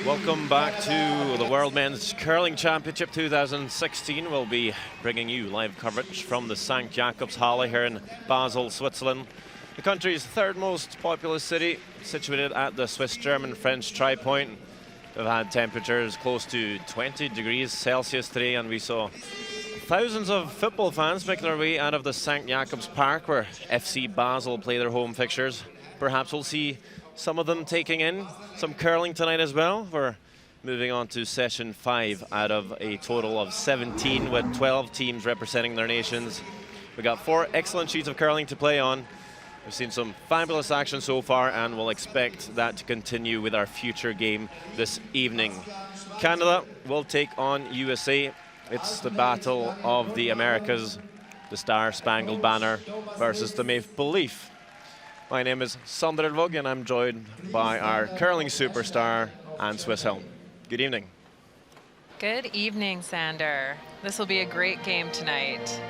Welcome back to the World Men's Curling Championship 2016. We'll be bringing you live coverage from the St. Jakobshalle here in Basel, Switzerland. The country's third most populous city, situated at the Swiss-German-French tri-point. We've had temperatures close to 20 degrees Celsius today, and we saw thousands of football fans making their way out of the St. Jakobs Park, where FC Basel play their home fixtures. Perhaps we'll see some of them taking in some curling tonight as well. We're moving on to session 5 out of a total of 17 with 12 teams representing their nations. We've got 4 excellent sheets of curling to play on. We've seen some fabulous action so far, and we'll expect that to continue with our future game this evening. Canada will take on USA. It's the battle of the Americas, the Star-Spangled Banner versus the Maple Leaf. My name is Sander Elvåg, and I'm joined by our curling superstar, Anne Swisshelm. Good evening. Good evening, Sander. This will be a great game tonight.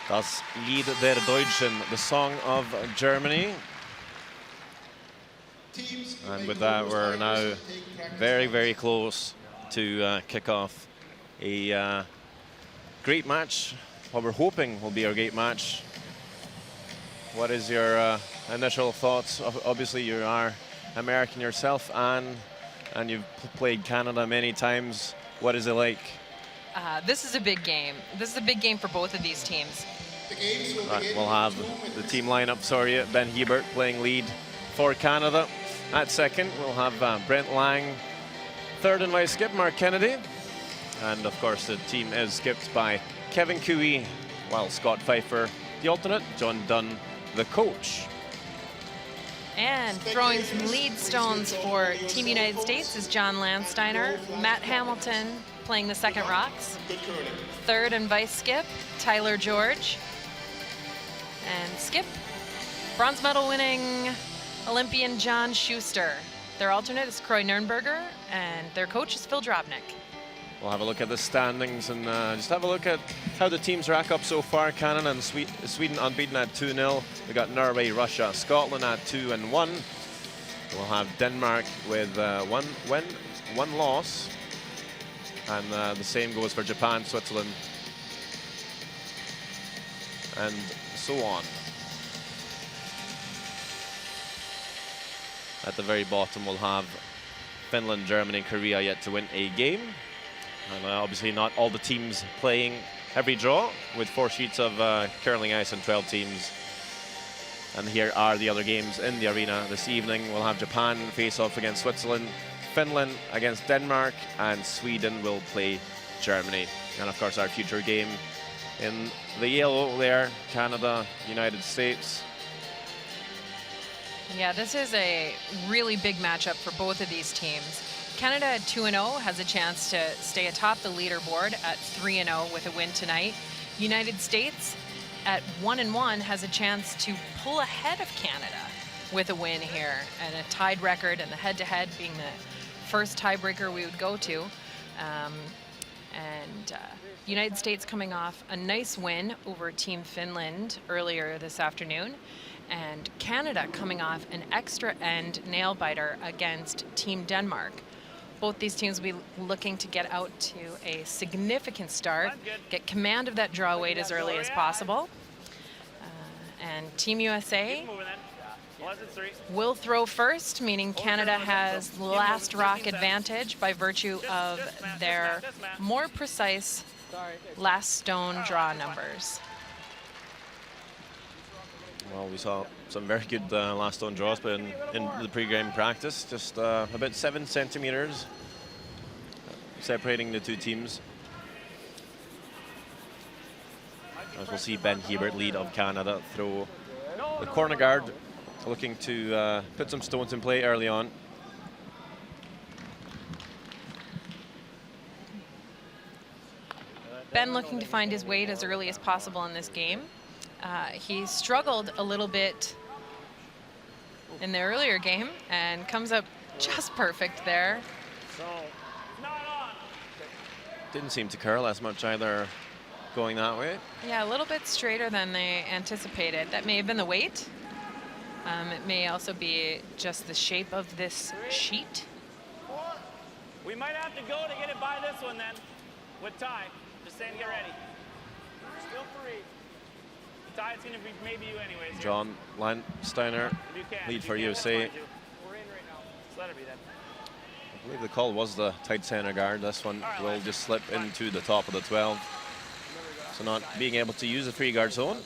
Das Lied der Deutschen, the song of Germany. And with that, we're now very, very close to kick off a great match. What we're hoping will be a great match. What is your initial thoughts? Obviously, you are American yourself, Anne, and you've played Canada many times. What is it like? This is a big game. This is a big game for both of these teams. Right, we'll have the team lineup. Sorry, Ben Hebert playing lead for Canada. At second, we'll have Brent Lang. Third and vice skip, Mark Kennedy. And of course, the team is skipped by Kevin Cooey, while Scott Pfeiffer, the alternate, John Dunn, the coach. And throwing some lead stones for Team United States is John Landsteiner. Matt Hamilton playing the second rocks. Third and vice skip, Tyler George. And skip, bronze medal winning Olympian John Schuster. Their alternate is Croy Nürnberger, and their coach is Phil Drobnik. We'll have a look at the standings and just have a look at how the teams rack up so far. Canada and Sweden unbeaten at 2-0. We got Norway, Russia, Scotland at 2-1. We'll have Denmark with one loss. And the same goes for Japan, Switzerland, and so on. At the very bottom, we'll have Finland, Germany, and Korea yet to win a game. And obviously not all the teams playing every draw, with 4 sheets of curling ice and 12 teams. And here are the other games in the arena this evening. We'll have Japan face off against Switzerland, Finland against Denmark, and Sweden will play Germany. And of course, our future game in the yellow there, Canada, United States. Yeah, this is a really big matchup for both of these teams. Canada at 2-0 has a chance to stay atop the leaderboard at 3-0 with a win tonight. United States at 1-1 has a chance to pull ahead of Canada with a win here, and a tied record, and the head-to-head being the first tiebreaker we would go to. United States coming off a nice win over Team Finland earlier this afternoon, and Canada coming off an extra end nail biter against Team Denmark. Both these teams will be looking to get out to a significant start, get command of that draw weight as early as possible. And Team USA will throw first, meaning Canada has last rock advantage by virtue of their more precise last stone draw numbers. Well, we saw some very good last stone draws, but in the pre-game practice, just about 7 centimeters separating the two teams. As we'll see Ben Hebert, lead of Canada, throw the corner guard, looking to put some stones in play early on. Ben looking to find his weight as early as possible in this game. He struggled a little bit in the earlier game and comes up just perfect there. Didn't seem to curl as much either going that way. Yeah, a little bit straighter than they anticipated. That may have been the weight. It may also be just the shape of this sheet. We might have to go to get it by this one then, with Ty. Just saying, get ready. Still free. Ty, it's going to be maybe you anyways. John Landsteiner, lead for USA. We're in right now. Just let it be then. I believe the call was the tight center guard. This one will just slip into the top of the 12. So not being able to use the free guard zone.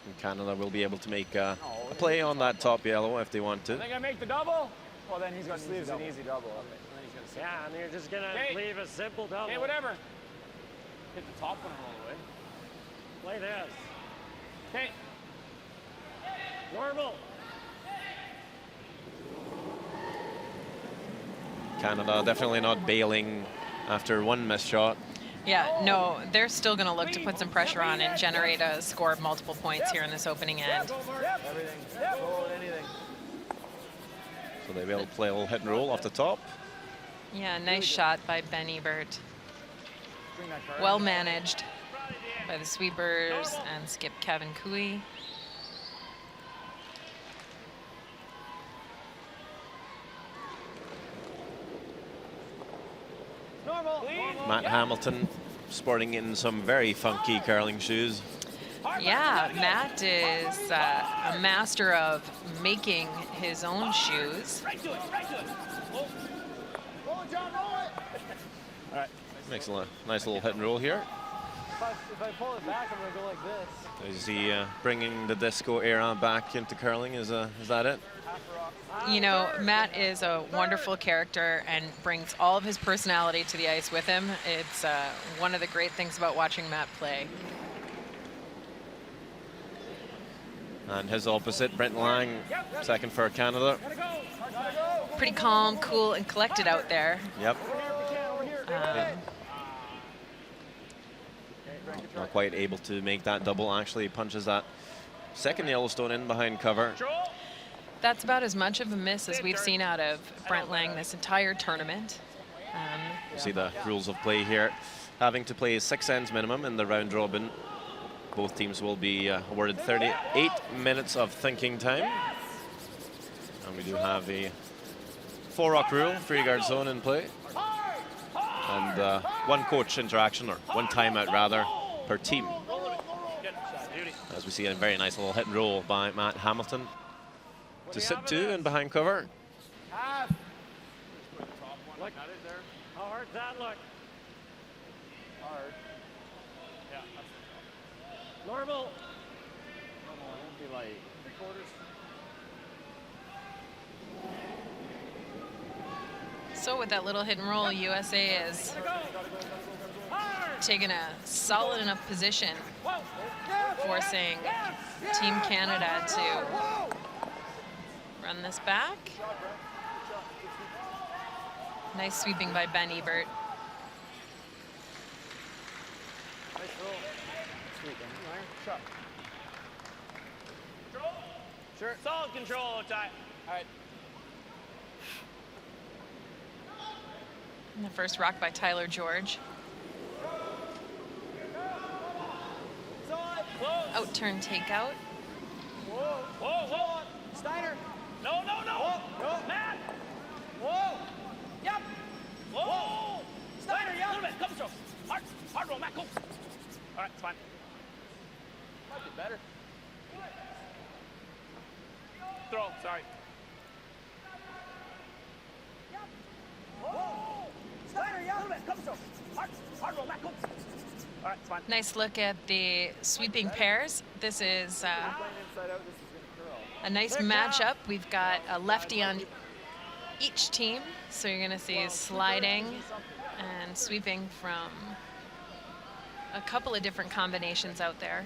And Canada will be able to make a play on that top yellow if they want to. I think I make the double. Well, then he's going to leave an easy double. Okay. Yeah, and you're just going to leave a simple double. Hey, whatever. Hit the top one all the way. Play this. Okay. Normal. Canada definitely not bailing after one missed shot. Yeah, no, they're still going to look to put some pressure on and generate a score of multiple points here in this opening end. Everything. Roll anything. So they will play a little hit and roll off the top. Yeah, nice shot by Ben Hebert. Well managed by the sweepers and skip Kevin Cooey. Matt Hamilton sporting in some very funky curling shoes. Yeah, Matt is a master of making his own shoes. Makes a nice little hit and roll here. If I pull it back, I'm going to go like this. Is he bringing the disco era back into curling? Is that it? You know, Matt is a wonderful character and brings all of his personality to the ice with him. It's one of the great things about watching Matt play. And his opposite, Brent Lang, second for Canada. Pretty calm, cool, and collected out there. Yep. Not quite able to make that double. Actually punches that second Yellowstone in behind cover. That's about as much of a miss as we've seen out of Brent Lang this entire tournament. You see the rules of play here. Having to play 6 ends minimum in the round robin. Both teams will be awarded 38 minutes of thinking time. And we do have a 4-rock rule, free guard zone in play. And one coach interaction, or one timeout rather, per team. As we see a very nice little hit and roll by Matt Hamilton to sit to and behind cover. Look, how hard does that look? Hard. Yeah. Normal. Normal. It won't be like 3/4. So with that little hit and roll, USA is taking a solid enough position, forcing Team Canada to run this back. Nice sweeping by Ben Hebert. Nice roll. Sweeping. Shot. Sure. Solid control, Ty. All right. And the first rock by Tyler George. Out turn takeout. Whoa, whoa, whoa. Steiner. No, no, no. Whoa. Matt. Whoa. Yep. Whoa. Steiner, yeah. A little bit. Couple strokes. Hard roll, Matt. Go. All right, it's fine. Might be better. throw, sorry. All right, it's fine. Nice look at the sweeping pairs. This is a nice matchup. We've got a lefty on each team, so you're going to see sliding and sweeping from a couple of different combinations out there.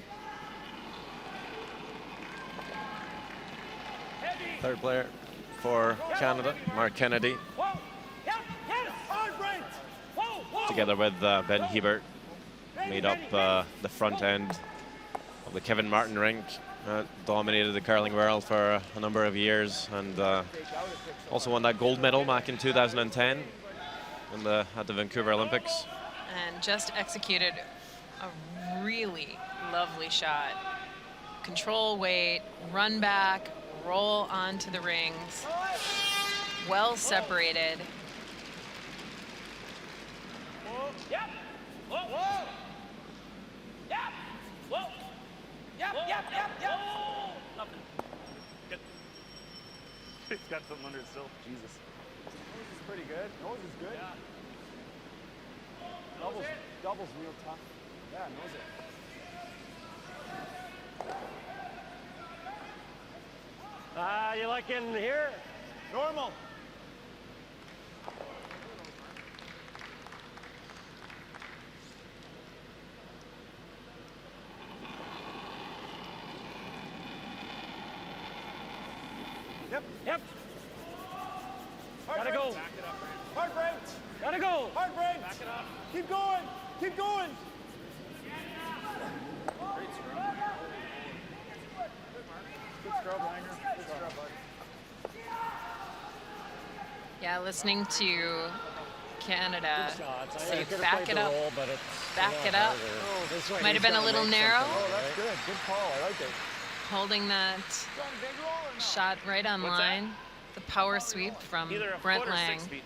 Third player for Canada, Mark Kennedy, together with Ben Hebert, made up the front end of the Kevin Martin rink. Dominated the curling world for a number of years, and also won that gold medal back in 2010 at the Vancouver Olympics. And just executed a really lovely shot. Control weight, run back, roll onto the rings. Well separated. Yep. Whoa. Whoa. Yep. Whoa. Yep. Yep. Yep. Yep. Whoa. Nothing. Good. He's got something under his still. Jesus. Nose is pretty good. Nose is good. Yeah. Doubles real tough. Yeah, nose it. You like in here? Normal. Yep. Gotta go. Hard break. Gotta go. Hard break. Back it up. Keep going. Keep going. Great scrub. Good scrub, Langer. Good scrub, bud. Yeah, listening to Canada say say back it up, roll, back it up. Oh, Might have been a little narrow. Oh, that's good. Good call. I like it. Holding that shot right on What's line. that? The power sweep from Either a Brent foot or Lang. 6 feet.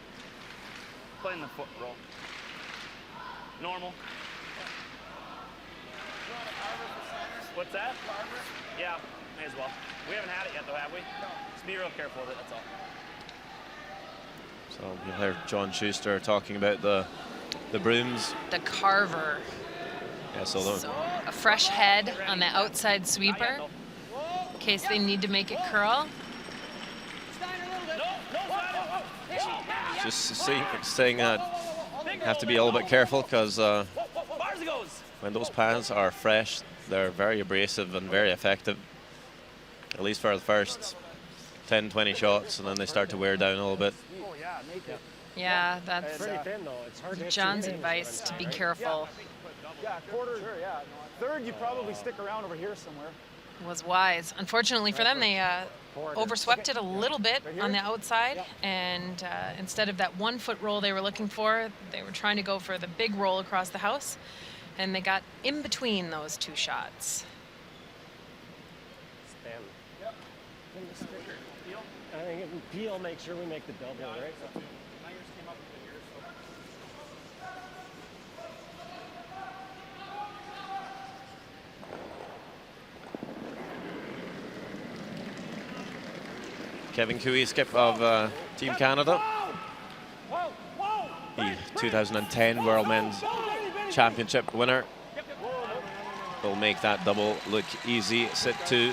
Playing the foot roll. Normal. What's that? Yeah, may as well. We haven't had it yet, though, have we? No. Just be real careful with it, that's all. So you'll hear John Schuster talking about the brooms. The carver. Yeah, so A fresh head on the outside sweeper in case they need to make it curl. just saying that have to be a little bit careful, because when those pads are fresh, they're very abrasive and very effective, at least for the first 10-20 shots, and then they start to wear down a little bit. Yeah, that's Pretty thin, though. It's hard to hit John's too many advice to be careful. Yeah, quarter. Sure, yeah. Third, you probably stick around over here somewhere. Was wise. Unfortunately for them, they overswept it a little bit on the outside, and instead of that 1 foot roll they were looking for, they were trying to go for the big roll across the house, and they got in between those 2 shots. Spam. Yep. I think peel, make sure we make the double, right? Kevin Cooey, skip of Team Canada, the 2010 World Men's Championship winner. Will make that double look easy. Sit 2.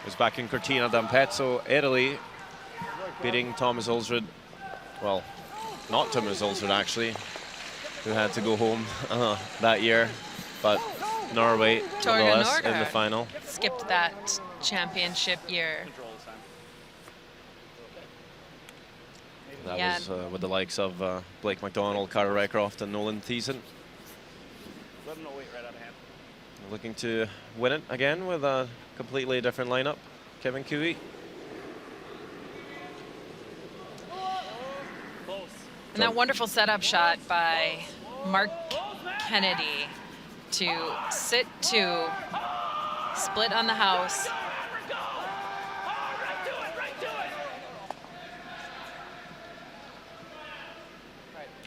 Is back in Cortina d'Ampezzo, Italy, beating Thomas Ulsrud. Well, not Thomas Ulsrud actually, who had to go home that year, but Norway nonetheless in the final. Skipped that championship year. That was with the likes of Blake McDonald, Carter Rycroft, and Nolan Thiessen. Looking to win it again with a completely different lineup. Kevin Cooey. And that wonderful setup shot by Mark Kennedy to sit 2, split on the house.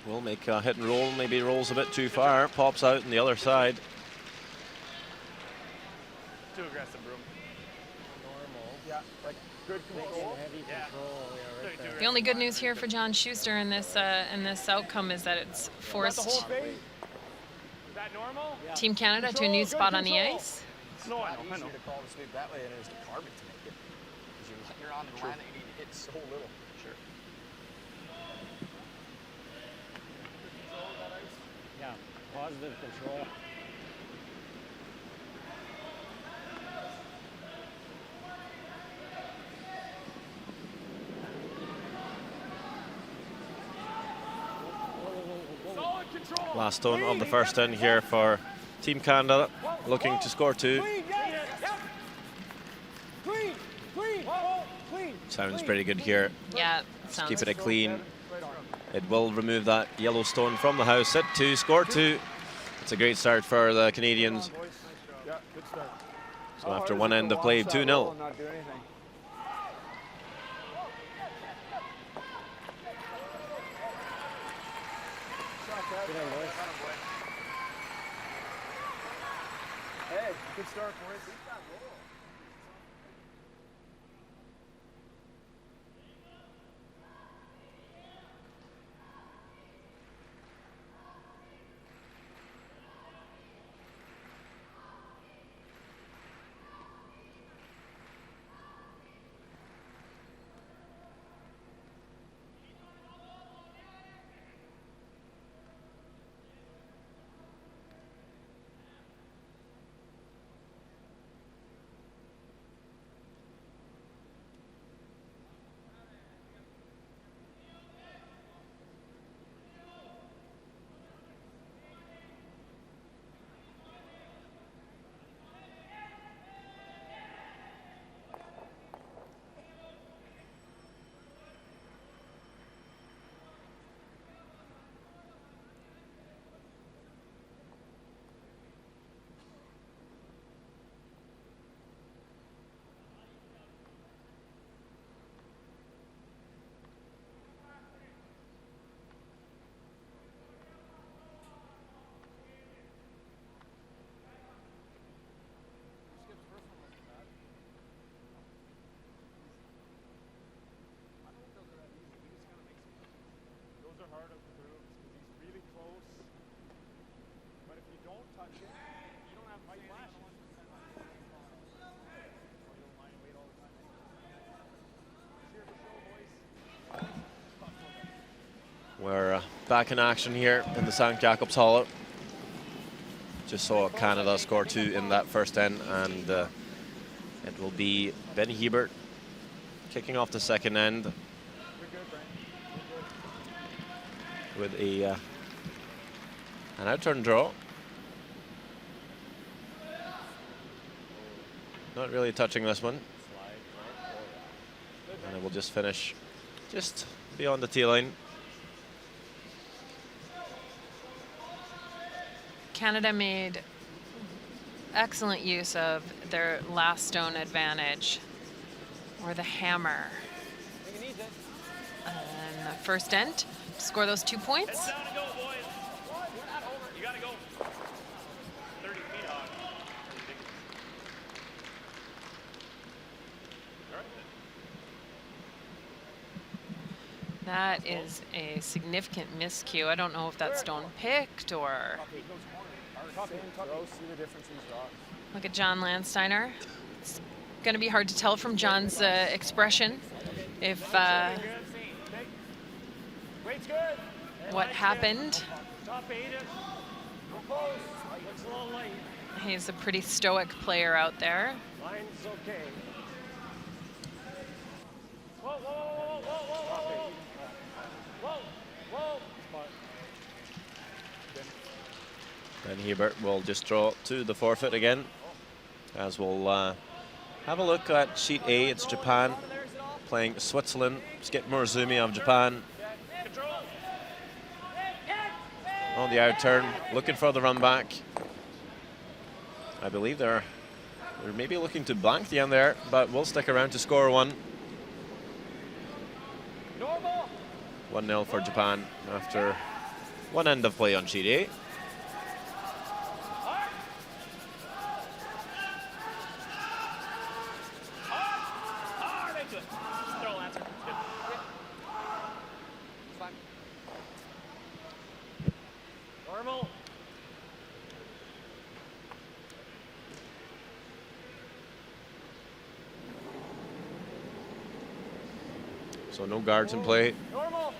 Will make a hit and roll, maybe rolls a bit too far, pops out on the other side. Too aggressive, Broom. Yeah, like good control. Heavy control. Yeah, right there. The only good news here for John Schuster in this outcome is that it's forced Is that normal? Team Canada to a new spot on the ice. No, I know. Easier to call the sweep that way than it is to carve it to make it. Because you're on the line that you need to hit so little. Sure. Yeah, positive control. Last stone of the first end here for Team Canada, looking to score 2. Sounds pretty good here. Yeah, Just sounds keep it clean. It will remove that yellow stone from the house. Set 2, score 2. It's a great start for the Canadians. Yeah, good start. So after one end of play, 2-0. Hey, good start, boys. We're back in action here in the St. Jacobs Hall. Just saw Canada score 2 in that first end, and it will be Ben Hebert kicking off the second end with an outturn draw. Not really touching this one. And it will just finish just beyond the tee line. Canada made excellent use of their last stone advantage, or the hammer. And the first end, score those 2 points. Down and go, boys. You're not over. You gotta go. 30 feet off. That is a significant miscue. I don't know if that stone picked or... Look at John Landsteiner. It's going to be hard to tell from John's expression if what happened. He's a pretty stoic player out there. Line's okay. Ben Hebert will just draw to the forfeit again, as we'll have a look at sheet A. It's Japan playing Switzerland. Skip Murazumi of Japan on the outturn, looking for the run back. I believe they're maybe looking to blank the end there, but we'll stick around to score 1. 1-0 for Japan after one end of play on sheet A. Normal. So no guards in play. Normal.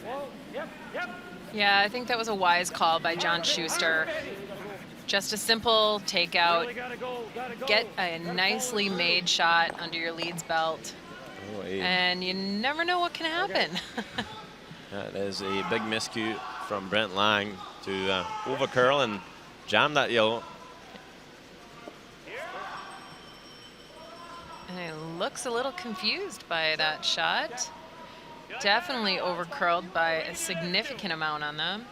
Whoa. Yep. Yep. Yeah, I think that was a wise call by John Schuster. Just a simple takeout. Really gotta go. Get a nicely made shot under your leads belt. Oh, And you never know what can happen. that is a big miscue from Brent Lang to overcurl and jam that yellow. And he looks a little confused by that shot. Definitely overcurled by a significant amount on them.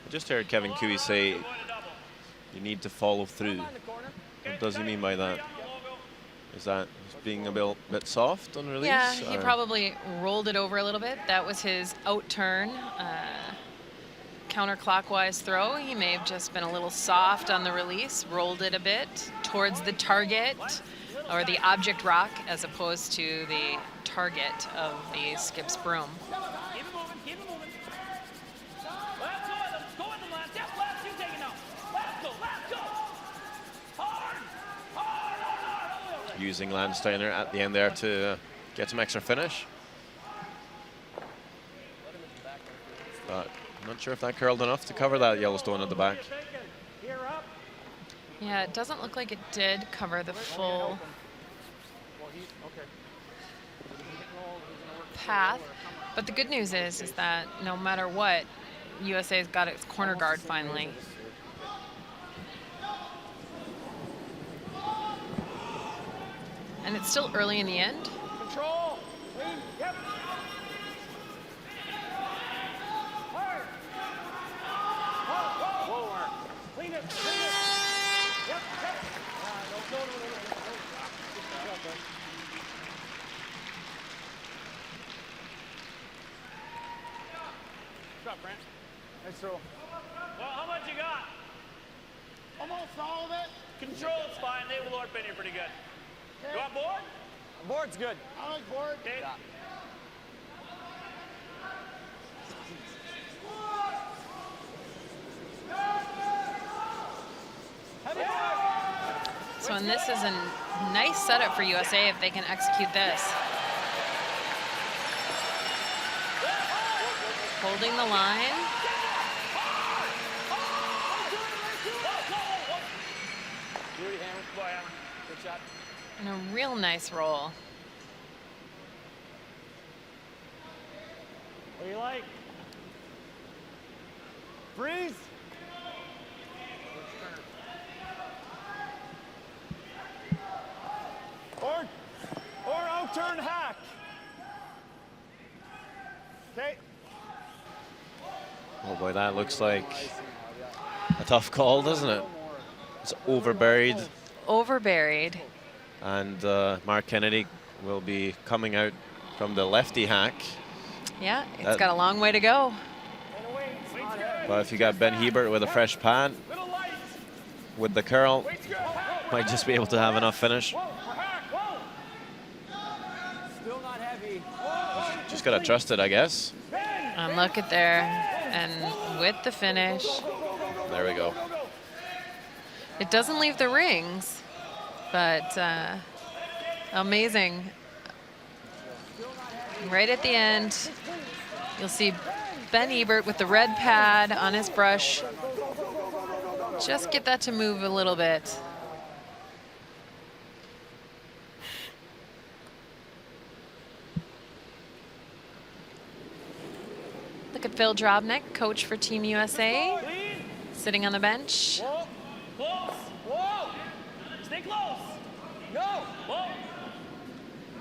I just heard Kevin Cooey say you need to follow through. What does he mean by that? Is that being a bit soft on release? Yeah, he or? probably rolled it over a little bit. That was his out turn, counterclockwise throw. He may have just been a little soft on the release, rolled it a bit towards the target or the object rock as opposed to the target of the skip's broom. Keep it moving. Keep it moving. Let's go with them. Go with them, Lance. Yes, Lance, you take it now. Let's go. Let's go. Hard. Hard. Hard. Hard. Using Landsteiner at the end there to get some extra finish. But I'm not sure if that curled enough to cover that Yellowstone at the back. Gear up. Yeah, it doesn't look like it did cover the full path. But the good news is that no matter what, USA's got its corner guard finally. And it's still early in the end. Control. Clean. Yep. Hard. Whoa, Mark. Clean it. Clean it. Yep. Yep. No. What's up, Brent? Nice throw. Well, how much you got? Almost all of it. Control's fine. They will warp in here pretty good. You on board? Board's good. I like board. Okay. Yeah. So, and this is a nice setup for USA if they can execute this. Holding the line. Good shot. And a real nice roll. What do you like? Freeze. Or out turn hack. Okay. Oh boy, that looks like a tough call, doesn't it? It's overburied. Overburied. And Mark Kennedy will be coming out from the lefty hack. Yeah, it's That- got a long way to go. But if you got Ben Hebert with a fresh pan, with the curl, might just be able to have enough finish. Still not heavy. Just gotta trust it, I guess. And look at there. And with the finish, There we go. it doesn't leave the rings, but amazing. Right at the end, you'll see Ben Ebert with the red pad on his brush. Just get that to move a little bit. Look at Phil Drobnik, coach for Team USA, sitting on the bench. Whoa. Close. Whoa. Stay close. Go. Whoa.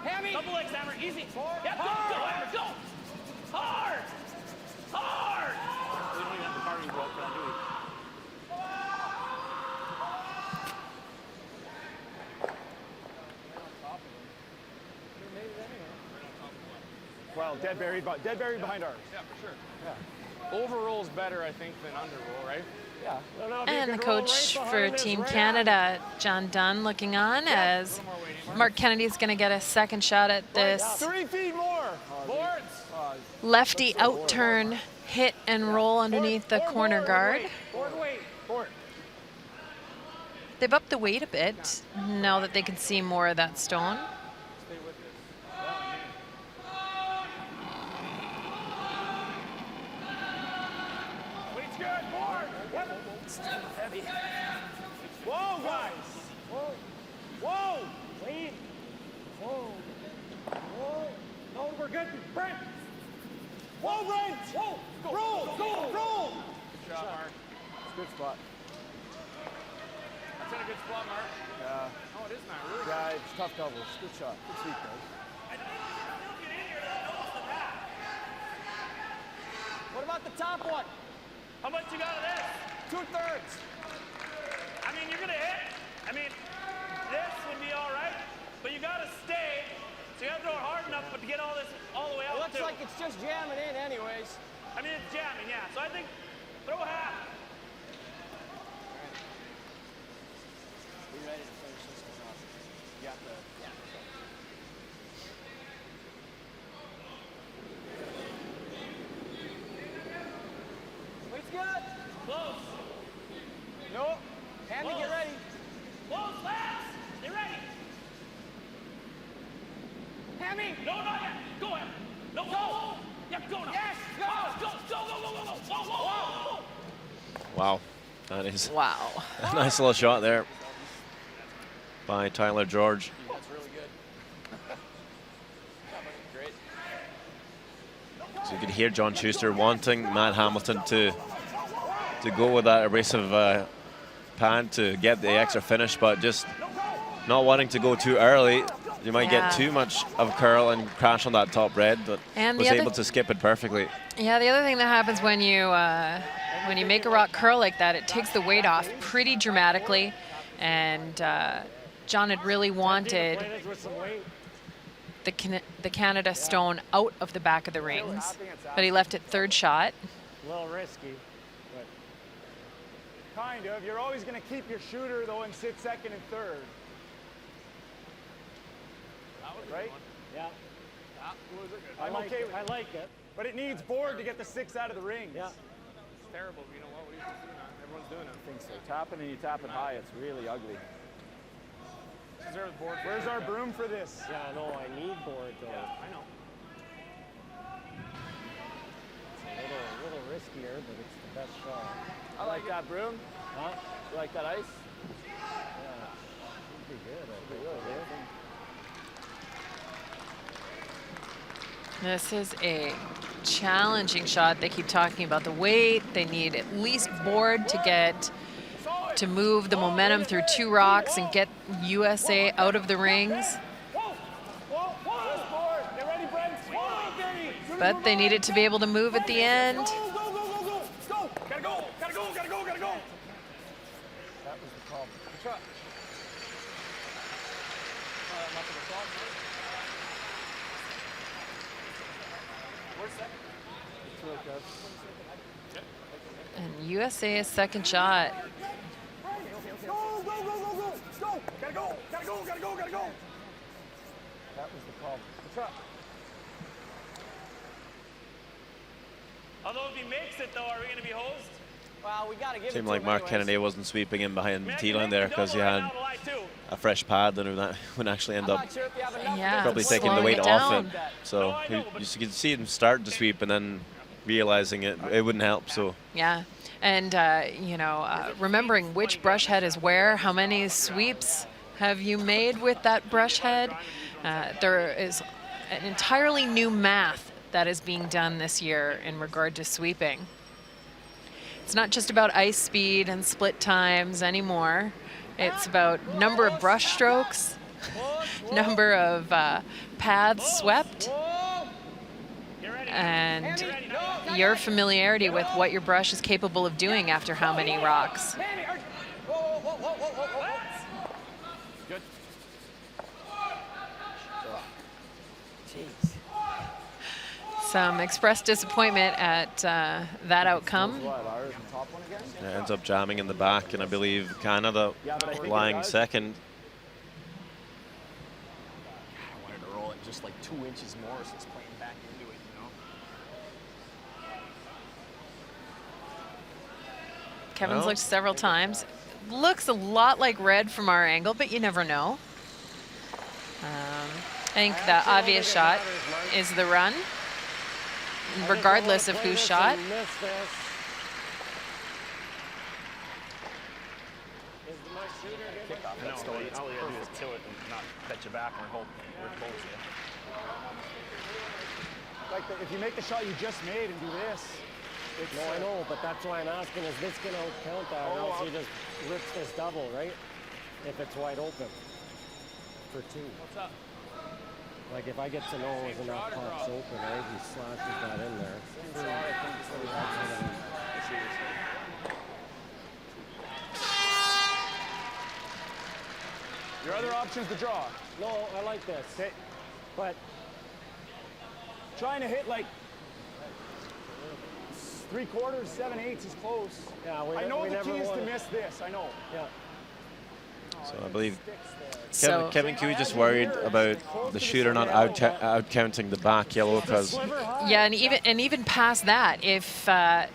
Hammy. Double legs, hammer. Easy. Yep, go, hammer, go. Hard. Hard. We don't even have the party rope for that, do we? Well, dead buried behind ours. Yeah, for sure. Yeah. Overroll's better, I think, than underroll, right? Yeah. And the coach for Team Canada, John Dunn, looking on as Mark Kennedy's going to get a second shot at this 3 feet more. Boards. lefty out turn hit and roll underneath the corner guard. Board weight. Board. They've upped the weight a bit now that they can see more of that stone. Stay with this. Weight's good. Board. Yep. Heavy. Whoa, guys. Whoa. Whoa. Wait. Whoa. Whoa. No, we're good. Brent. Whoa, Brent. Whoa. Go. Roll. Go. Roll. Good shot, Mark. It's a good spot. That's in a good spot, Mark. Yeah. Oh, it is not really. Yeah, it's tough doubles. Good shot. Good sweep, guys. What about the top one? How much you got of this? 2/3. I mean, you're gonna hit. I mean, this would be all right, but you gotta stay. So you gotta throw it hard enough, but to get all this all the way out. It looks too. like it's just jamming in anyways. I mean, it's jamming, yeah. So I think throw half. Are you ready to finish this one off? You got the, yeah. Weight's good. Close. No. Hammy, get ready. Close, lads. Get ready. Hammy. No, not yet. Go ahead. No, go. Yeah, go now. Yes, go. Go, go, go, go, go, go. Whoa, whoa, whoa, whoa. Wow, that is Wow. a nice little shot there by Tyler George. That's really good. Great. So you could hear John Schuster wanting Matt Hamilton to go with that abrasive pad to get the extra finish, but just not wanting to go too early. You might Yeah. get too much of curl and crash on that top red, but And was the other- able to skip it perfectly. Yeah, the other thing that happens when you make a rock curl like that, it takes the weight off pretty dramatically. And John had really wanted the Canada stone out of the back of the rings, but he left it third shot. A little risky, but kind of. You're always going to keep your shooter, though, and sit second and third. That was a Right? good one. Yeah. That was a good I'm one. okay with it. I like it. But it needs board to get the 6 out of the rings. Yeah. It's terrible, but you know what? What are you supposed to do now? Everyone's doing it. I think so. Tapping and you tap it high, it's really ugly. Deserve the board. Where's our broom for this? Yeah, no, I need board though. Yeah, I know. It's a little riskier, but it's the best shot. I like that broom. Huh? You like that ice? Yeah. Should be good, I think. This is a challenging shot. They keep talking about the weight. They need at least board to move the momentum through 2 rocks and get USA out of the rings. But they needed to be able to move at the end. Gotta go. That was the problem. Good shot. And USA's second shot. Go. Gotta go. That was the problem. Good shot. Although if he makes it, though, are we going to be hosed? Well, we gotta give Seemed like Mark Kennedy wasn't sweeping in behind the T-line there because he had a fresh pad and would actually end up Yeah, probably taking the slowing weight it off down. it. So you could see him start to sweep and then realizing it wouldn't help. So Yeah, and remembering which brush head is where, how many sweeps have you made with that brush head? There is an entirely new math that is being done this year in regard to sweeping. It's not just about ice speed and split times anymore. It's about number of brush strokes, number of paths swept, and your familiarity with what your brush is capable of doing after how many rocks. Good. Jeez. Some expressed disappointment at that outcome. it ends up jamming in the back, and I believe Canada lying second. I wanted to roll it just like 2 inches more since playing back into it, you know? Kevin's Well. looked several times. Looks a lot like red from our angle, but you never know. I think the obvious shot is the run, regardless of who's shot. Kickoff. That's the way all you gotta do is kill it and not bet you back and hope it pulls you. Like if you make the shot you just made and do this. No, I know, but that's why I'm asking, is this going to count that, or else he just rips this double, right? If it's wide open for 2. What's up? Like if I get to know it was enough pops open, right? He slashes that in there. Your other option's to draw. No, I like this. Okay. But Trying to hit like 3/4, 7/8 is close. yeah, I know the key is to wanted- miss this. I know. Yeah. So I believe So Kevin Cooey just worried about the shooter not out counting the back yellow because yeah, and even past that, if the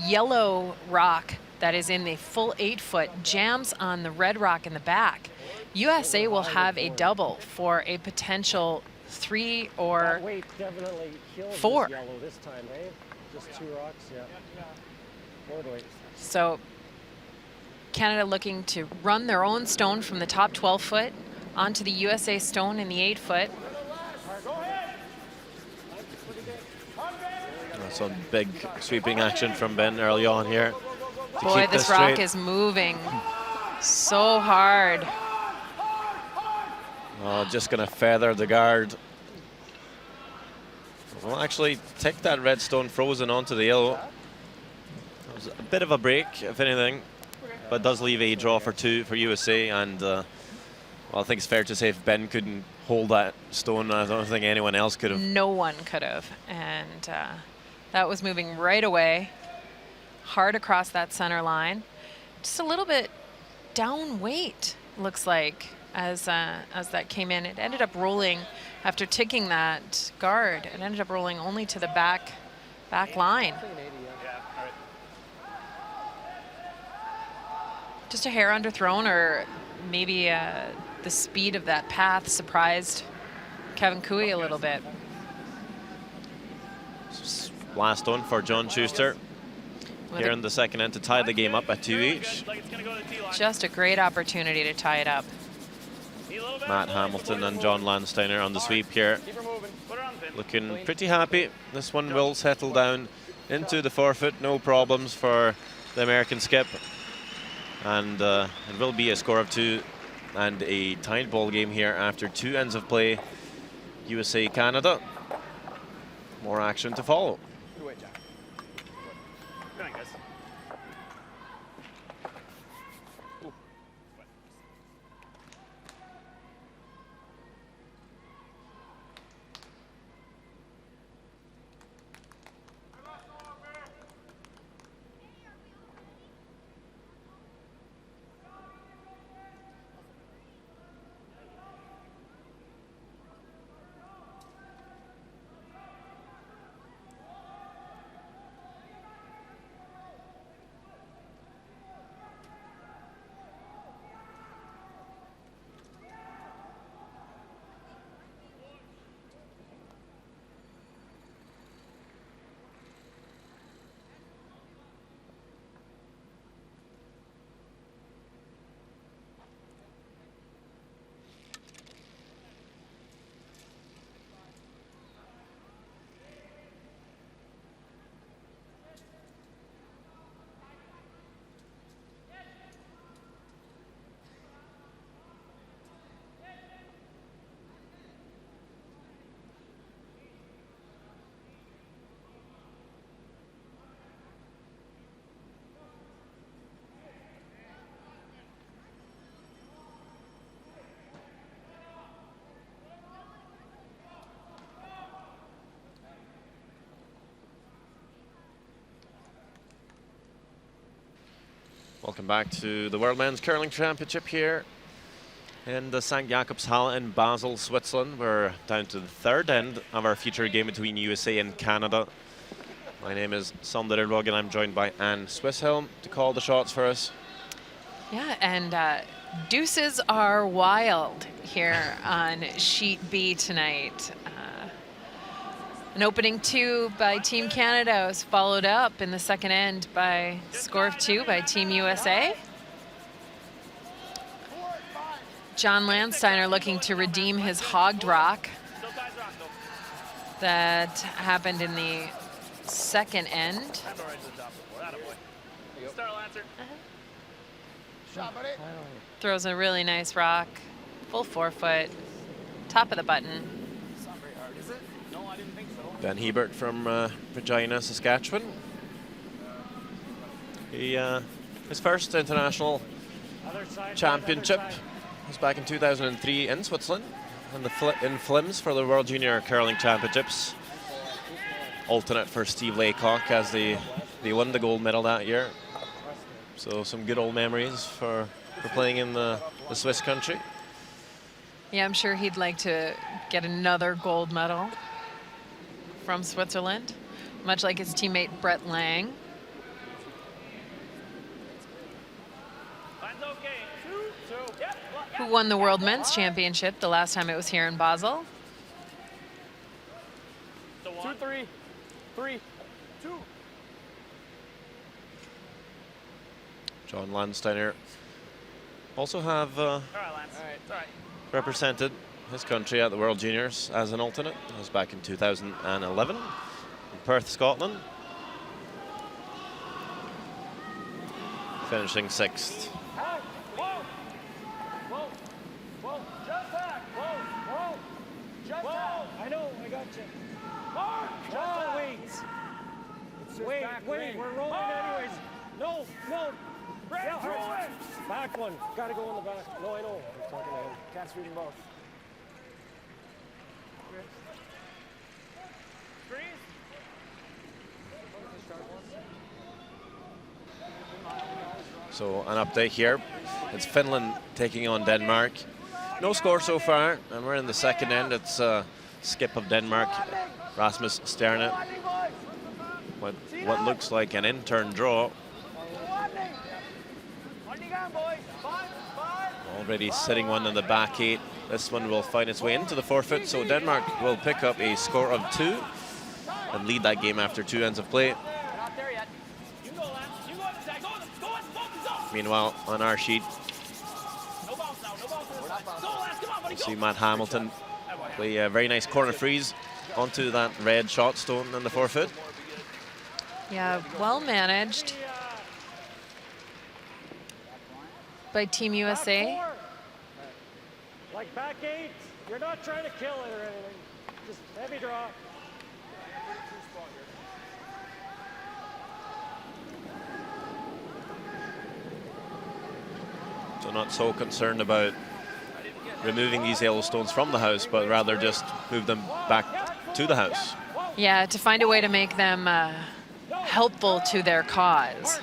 yellow rock that is in the full 8-foot jams on the red rock in the back, USA will have a double for a potential 3 or That weight definitely kills 4. this yellow this time, eh? Just 2 rocks, yeah. 4 weights. So Canada looking to run their own stone from the top 12-foot onto the USA stone in the 8-foot. some big sweeping action from Ben early on here. to Boy, keep this straight. rock is moving so hard. Oh, just going to feather the guard. Well, actually, take that red stone frozen onto the yellow. It was a bit of a break, if anything, but does leave a draw for 2 for USA. And well, I think it's fair to say if Ben couldn't hold that stone, I don't think anyone else could have. No one could have. And that was moving right away, hard across that center line. Just a little bit down weight, looks like, as that came in. It ended up rolling after ticking that guard. It ended up rolling only to the back line. Just a hair underthrown, or maybe the speed of that path surprised Kevin Cooey a little bit. Last one for John Schuster here in the second end to tie the game up at 2 each. Just a great opportunity to tie it up. Matt Hamilton and John Landsteiner on the sweep here. Looking pretty happy. This one will settle down into the forfeit. No problems for the American skip. And it will be a score of 2 and a tied ball game here after 2 ends of play. USA, Canada. More action to follow. Welcome back to the World Men's Curling Championship here in the St. Jakobshalle in Basel, Switzerland. We're down to the third end of our feature game between USA and Canada. My name is Sander Irvog, and I'm joined by Anne Swisshelm to call the shots for us. Yeah, and deuces are wild here on Sheet B tonight. An opening 2 by Team Canada was followed up in the second end by score of 2 by Team USA. John Landsteiner looking to redeem his hogged rock that happened in the second end. Throws a really nice rock, full 4-foot, top of the button. Ben Hebert from Regina, Saskatchewan. His first international championship was back in 2003 in Switzerland, and in Flims for the World Junior Curling Championships. Alternate for Steve Laycock as they won the gold medal that year. So some good old memories for playing in the Swiss country. Yeah, I'm sure he'd like to get another gold medal from Switzerland, much like his teammate Brett Lang. Who won the World Men's Championship the last time it was here in Basel. 2-3. 3-2. John Landsteiner also have represented his country at the World Juniors as an alternate. That was back in 2011 in Perth, Scotland. Finishing 6th. I know, I got you. Wait, we're rolling anyways. No. Yeah, throw it. Back one, gotta go in the back. No, I know, I'm talking to him. Can't sweep them both. So an update here. It's Finland taking on Denmark. No score so far, and we're in the second end. It's skip of Denmark, Rasmus Sterne. What looks like an in-turn draw. Already sitting one in the back 8. This one will find its way into the forfeit, so Denmark will pick up a score of 2 and lead that game after 2 ends of play. Meanwhile, on our sheet, you see Matt Hamilton play a very nice corner freeze onto that red shot stone in the forfeit. Yeah, well managed by Team USA. Like back 8, you're not trying to kill it or anything. Just heavy draw. So not so concerned about removing these yellow stones from the house, but rather just move them back to the house. Yeah, to find a way to make them helpful to their cause.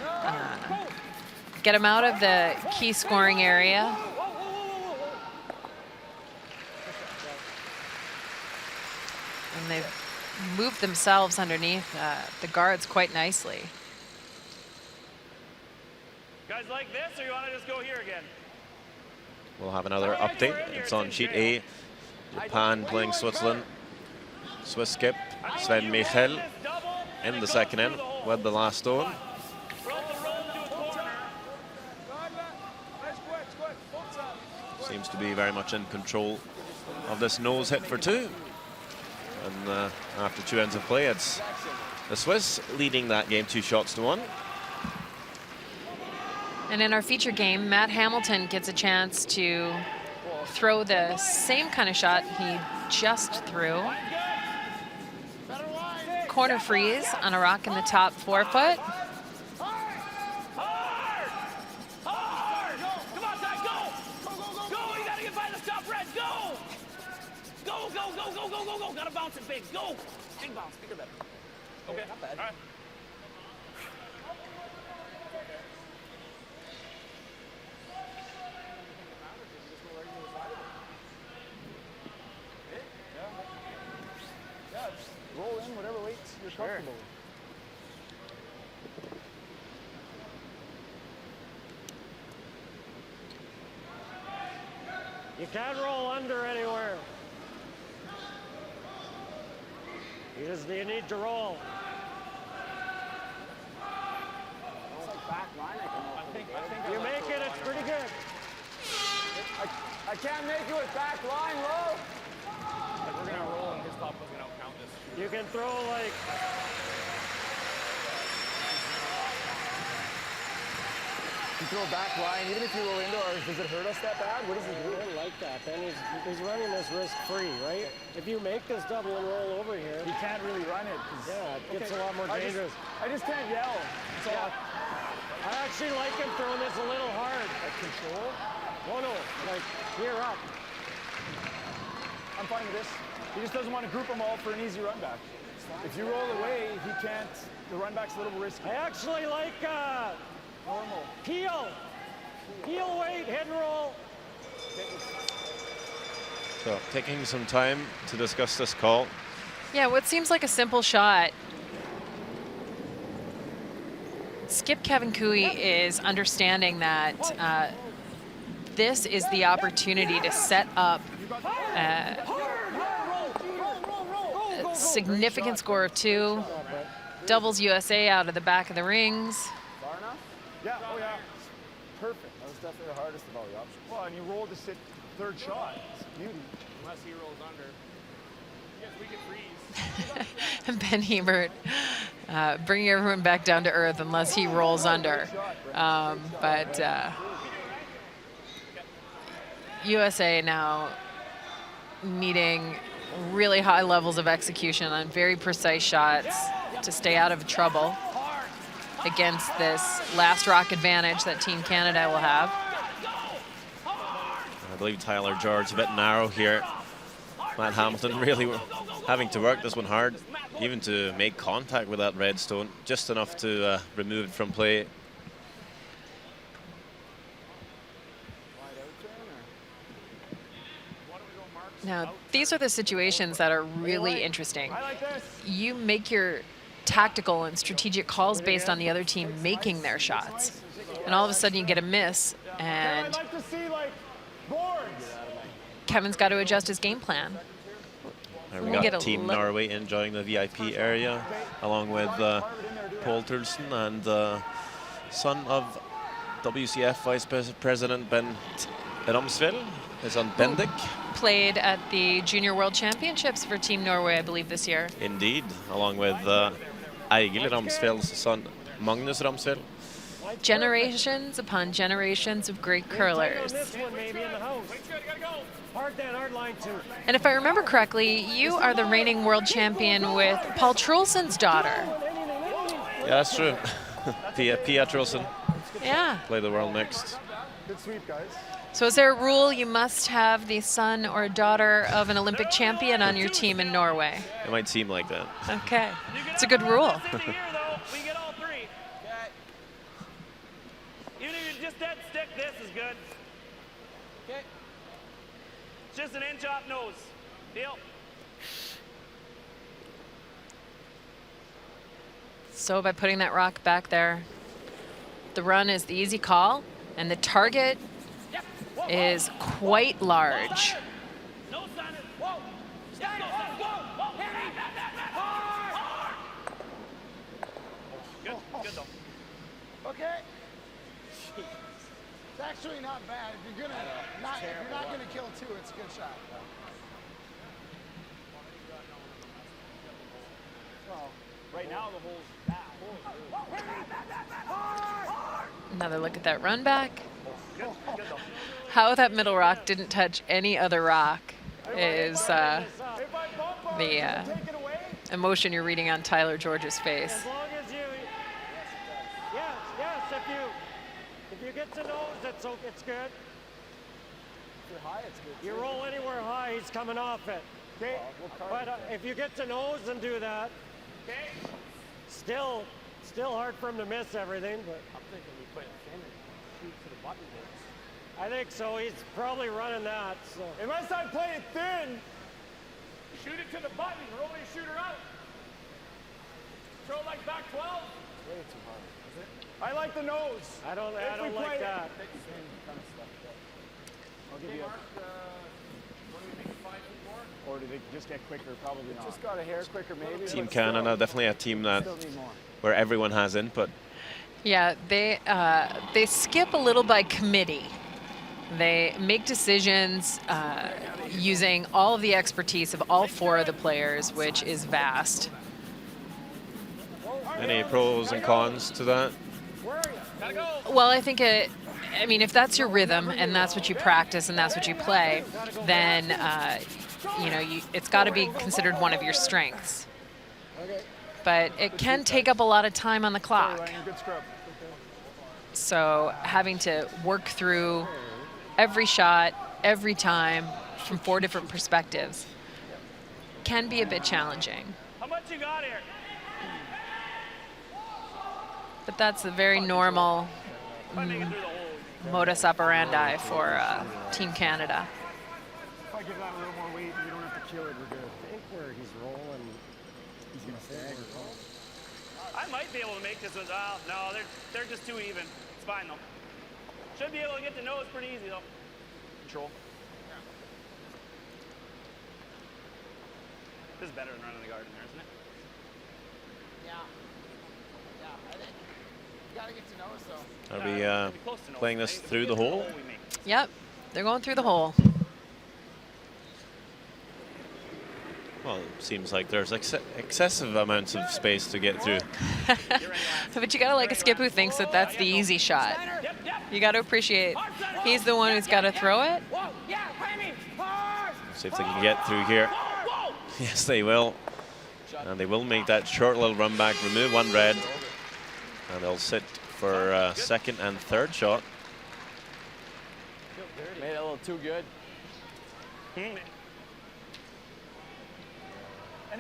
Get them out of the key scoring area. And they've moved themselves underneath the guards quite nicely. Guys like this, or you want to just go here again? We'll have another update. It's on sheet A. Japan playing Switzerland. Swiss skip Sven Michel in the second end with the last stone. Seems to be very much in control of this nose hit for 2. And after 2 ends of play, it's the Swiss leading that game 2-1. And in our feature game, Matt Hamilton gets a chance to throw the same kind of shot he just threw. Corner freeze on a rock in the top 4-foot. Go. Gotta bounce it big. Go. Big bounce. Bigger better. Okay. Not bad. All right. Yeah, just roll in whatever weights you're comfortable with. You can't roll under anywhere. You need to roll. It's like back line. I think You make it, it's pretty good. I can't make it with back line low. Like we're gonna roll and his top was gonna count this. You can throw like. You throw back line, even if you roll into ours, does it hurt us that bad? What does it do? I don't like that. Then he's running this risk-free, right? If you make this double and roll over here, You can't really run it. yeah, it gets a lot more dangerous. I just can't yell. That's all. I actually like him throwing this a little hard. Like control. No, like here up. I'm fine with this. He just doesn't want to group them all for an easy run back. If you roll away, he can't. The run back's a little risky. I actually like Normal. heel weight, hit and roll. So taking some time to discuss this call. Yeah, what seems like a simple shot. Skip Kevin Cooey is understanding that this is the opportunity to set up a significant score of 2. Doubles USA out of the back of the rings. Far enough? Yeah, oh yeah. Perfect. That was definitely the hardest of all the options. Well, and you rolled to sit third shot. It's a beauty. Unless he rolls under. Yes, we can freeze. Ben Hebert bringing everyone back down to earth unless he rolls under. But USA now needing really high levels of execution on very precise shots to stay out of trouble against this last rock advantage that Team Canada will have. I believe Tyler George a bit narrow here. Matt Hamilton really having to work this one hard, even to make contact with that red stone, just enough to remove it from play. Now, these are the situations that are really interesting. I like this. You make your tactical and strategic calls based on the other team making their shots. And all of a sudden you get a miss, and I'd like to see like boards. Kevin's got to adjust his game plan. And we We'll get got a Team look. Norway enjoying the VIP area, along with Polterson and son of WCF Vice President Ben Romsville, his son Bendik. Played at the Junior World Championships for Team Norway, I believe, this year. Indeed, along with Eigil Romsville's son Magnus Romsville. Generations upon generations of great curlers. This one maybe in the house. Hard line too. And if I remember correctly, you are the reigning world champion with Paul Trulson's daughter. Yeah, that's true. Pia Trulson Yeah. played the world mixed. Good sweep, guys. So is there a rule you must have the son or daughter of an Olympic champion on your team in Norway? It might seem like that. Okay. It's a good rule. Here, though, we get all 3. Okay. Even if you just dead stick, this is good. Okay. It's just an inch off nose. Deal. So by putting that rock back there, the run is the easy call, and the target is quite large. No sign of, whoa. Stay, whoa. Hard. Good though. Okay. It's actually not bad. If you're not gonna kill 2, it's a good shot. Well, right now the hole's bad. Another look at that run back. How that middle rock didn't touch any other rock is the emotion you're reading on Tyler George's face. As long as you, yes, if you get to nose, it's good. If you're high, it's good. You roll anywhere high, he's coming off it. Okay, but if you get to nose and do that, still hard for him to miss everything. But I'm thinking we put it thin and shoot to the button hits. I think so. He's probably running that. So Unless I play it thin. Shoot it to the button. Roll your shooter out. Throw like back 12. Way too hard. Is it? I like the nose. I don't like play that. I'll give you a... Or do they just get quicker? Probably not. Just got a hair quicker, maybe. Team Canada, definitely a team that where everyone has input. Yeah, they skip a little by committee. They make decisions using all of the expertise of all 4 of the players, which is vast. Any pros and cons to that? Well, I think I mean, if that's your rhythm and that's what you practice and that's what you play, then you know, it's got to be considered one of your strengths. But it can take up a lot of time on the clock. So having to work through every shot, every time, from 4 different perspectives can be a bit challenging. How much you got here? But that's a very normal modus operandi for Team Canada. If I give that a little more weight, we don't have to kill it. We're good. I think where he's rolling, He's gonna stagger. I might be able to make this one. No, they're just too even. It's fine though. Should be able to get the nose pretty easy though. Control. This is better than running the garden there, isn't it? Yeah. I think you gotta get to know us though. Are we playing this through the hole? Yep, they're going through the hole. Well, it seems like there's excessive amounts of space to get through. But you gotta like a skip who thinks that that's the easy shot. You gotta appreciate he's the one who's gotta throw it. See if they can get through here. Yes, they will. And they will make that short little run back, remove 1 red. And they'll sit for second and third shot. Made it a little too good. And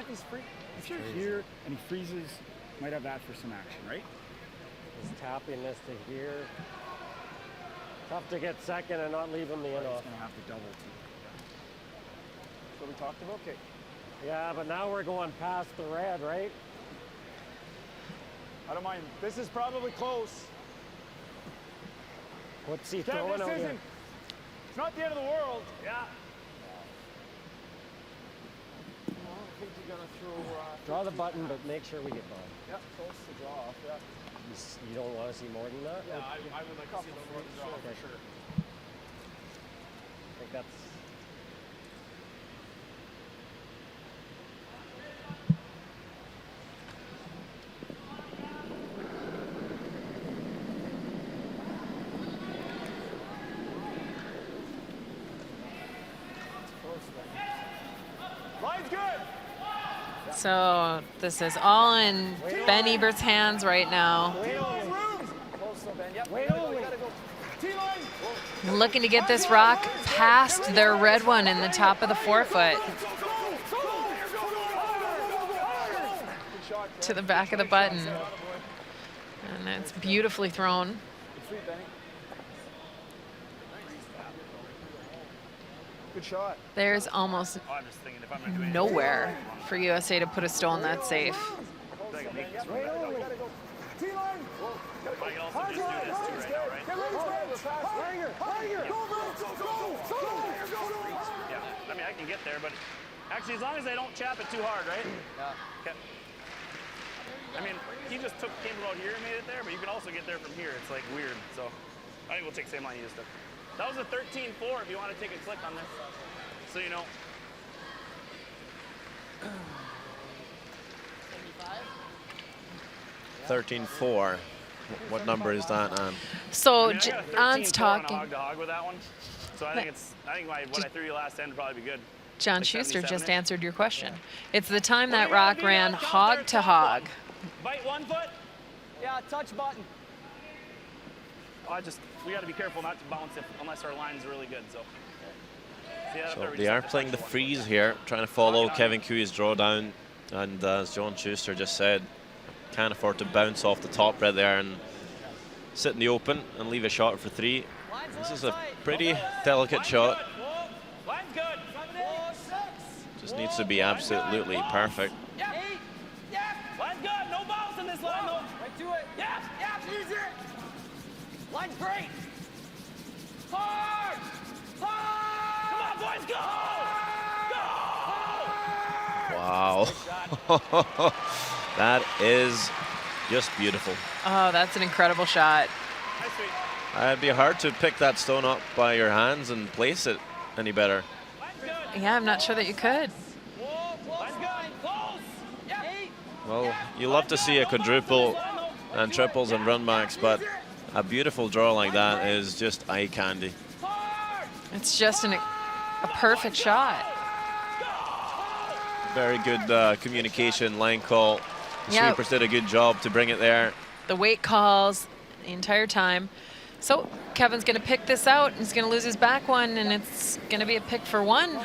if he's free, if you're here and he freezes, might have that for some action, right? he's tapping this to here. Tough to get second and not leave him the in He's off. gonna have to double too. So we talked about, okay. Yeah, but now we're going past the red, right? I don't mind. This is probably close. What's he Ken, throwing this out here? isn't. It's not the end of the world. Yeah. I think you're gonna throw. Draw the button, but make sure we get by. Yeah, close to draw off. Yeah. You don't want to see more than that? Yeah, I would like to see a little more than draw for sure. I think that's... Line's good. So this is all in Ben Ebert's hands right now. Looking to get this rock past their red one in the top of the forefoot to the back of the button. And it's beautifully thrown. Good shot. There's almost I'm just thinking if I'm gonna do nowhere for USA to put a stone that safe. I can also just do this too right now, right? Yeah, I mean I can get there, but actually as long as I don't chap it too hard, right? Yeah. Okay. I mean, he just came about here and made it there, but you can also get there from here. It's like weird, so I think we'll take the same line you just took. That was a 13-4 if you want to take a click on this, so you know. 13-4. What number is that on? So I mean, I got a 13-4 John's on a talking. hog to hog with that one, so I think what I threw you last end would probably be good. John Like Schuster just 77-ish. answered your question. It's the time What that do you gotta rock do? ran Jump there, hog to top hog. one. Bite 1 foot. Yeah, touch button. We got to be careful not to bounce unless our line's really good. So. So they are playing the freeze here, trying to follow Kevin Cooey's drawdown. And as John Schuster just said, can't afford to bounce off the top right there and sit in the open and leave a shot for 3. This is a pretty delicate shot. Line's good. Just needs to be absolutely perfect. Yep. Yep. Line's good. No bounce in this line, though. Right to it. Yep. Yep. Easy. Line's great. Hard. Hard. Wow. That is just beautiful. Oh, that's an incredible shot. It'd be hard to pick that stone up by your hands and place it any better. Yeah, I'm not sure that you could. Well, you love to see a quadruple and triples and run backs, but a beautiful draw like that is just eye candy. It's just a perfect shot. Very good communication, line call. The Yeah. sweepers did a good job to bring it there. The weight calls the entire time. So Kevin's going to pick this out. He's going to lose his back one, and it's going to be a pick for one.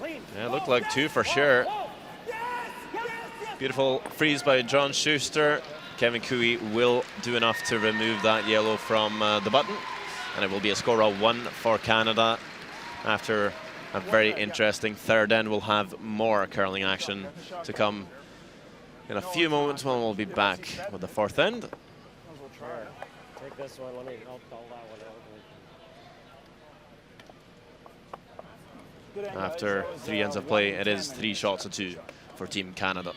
Yeah, it looked like two for sure. Beautiful freeze by John Schuster. Kevin Cooey will do enough to remove that yellow from the button, and it will be a score of 1 for Canada. After a very interesting third end, we'll have more curling action to come in a few moments when we'll be back with the fourth end. Take this one. Let me help all that one out. After 3 ends of play, it is 3 shots to 2 for Team Canada.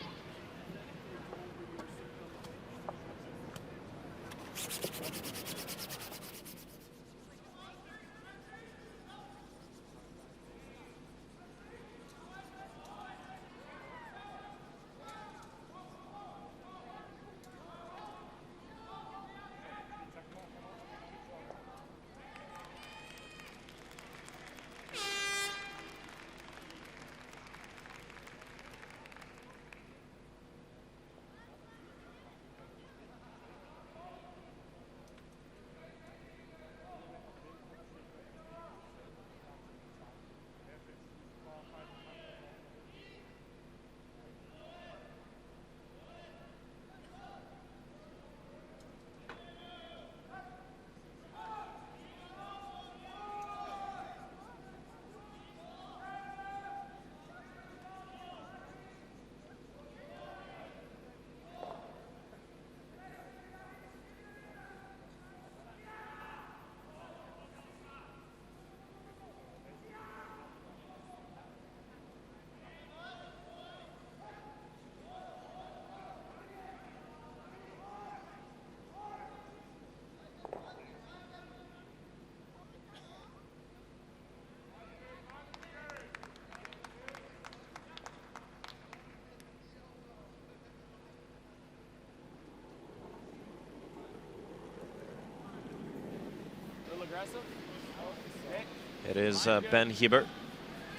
It is Ben Hebert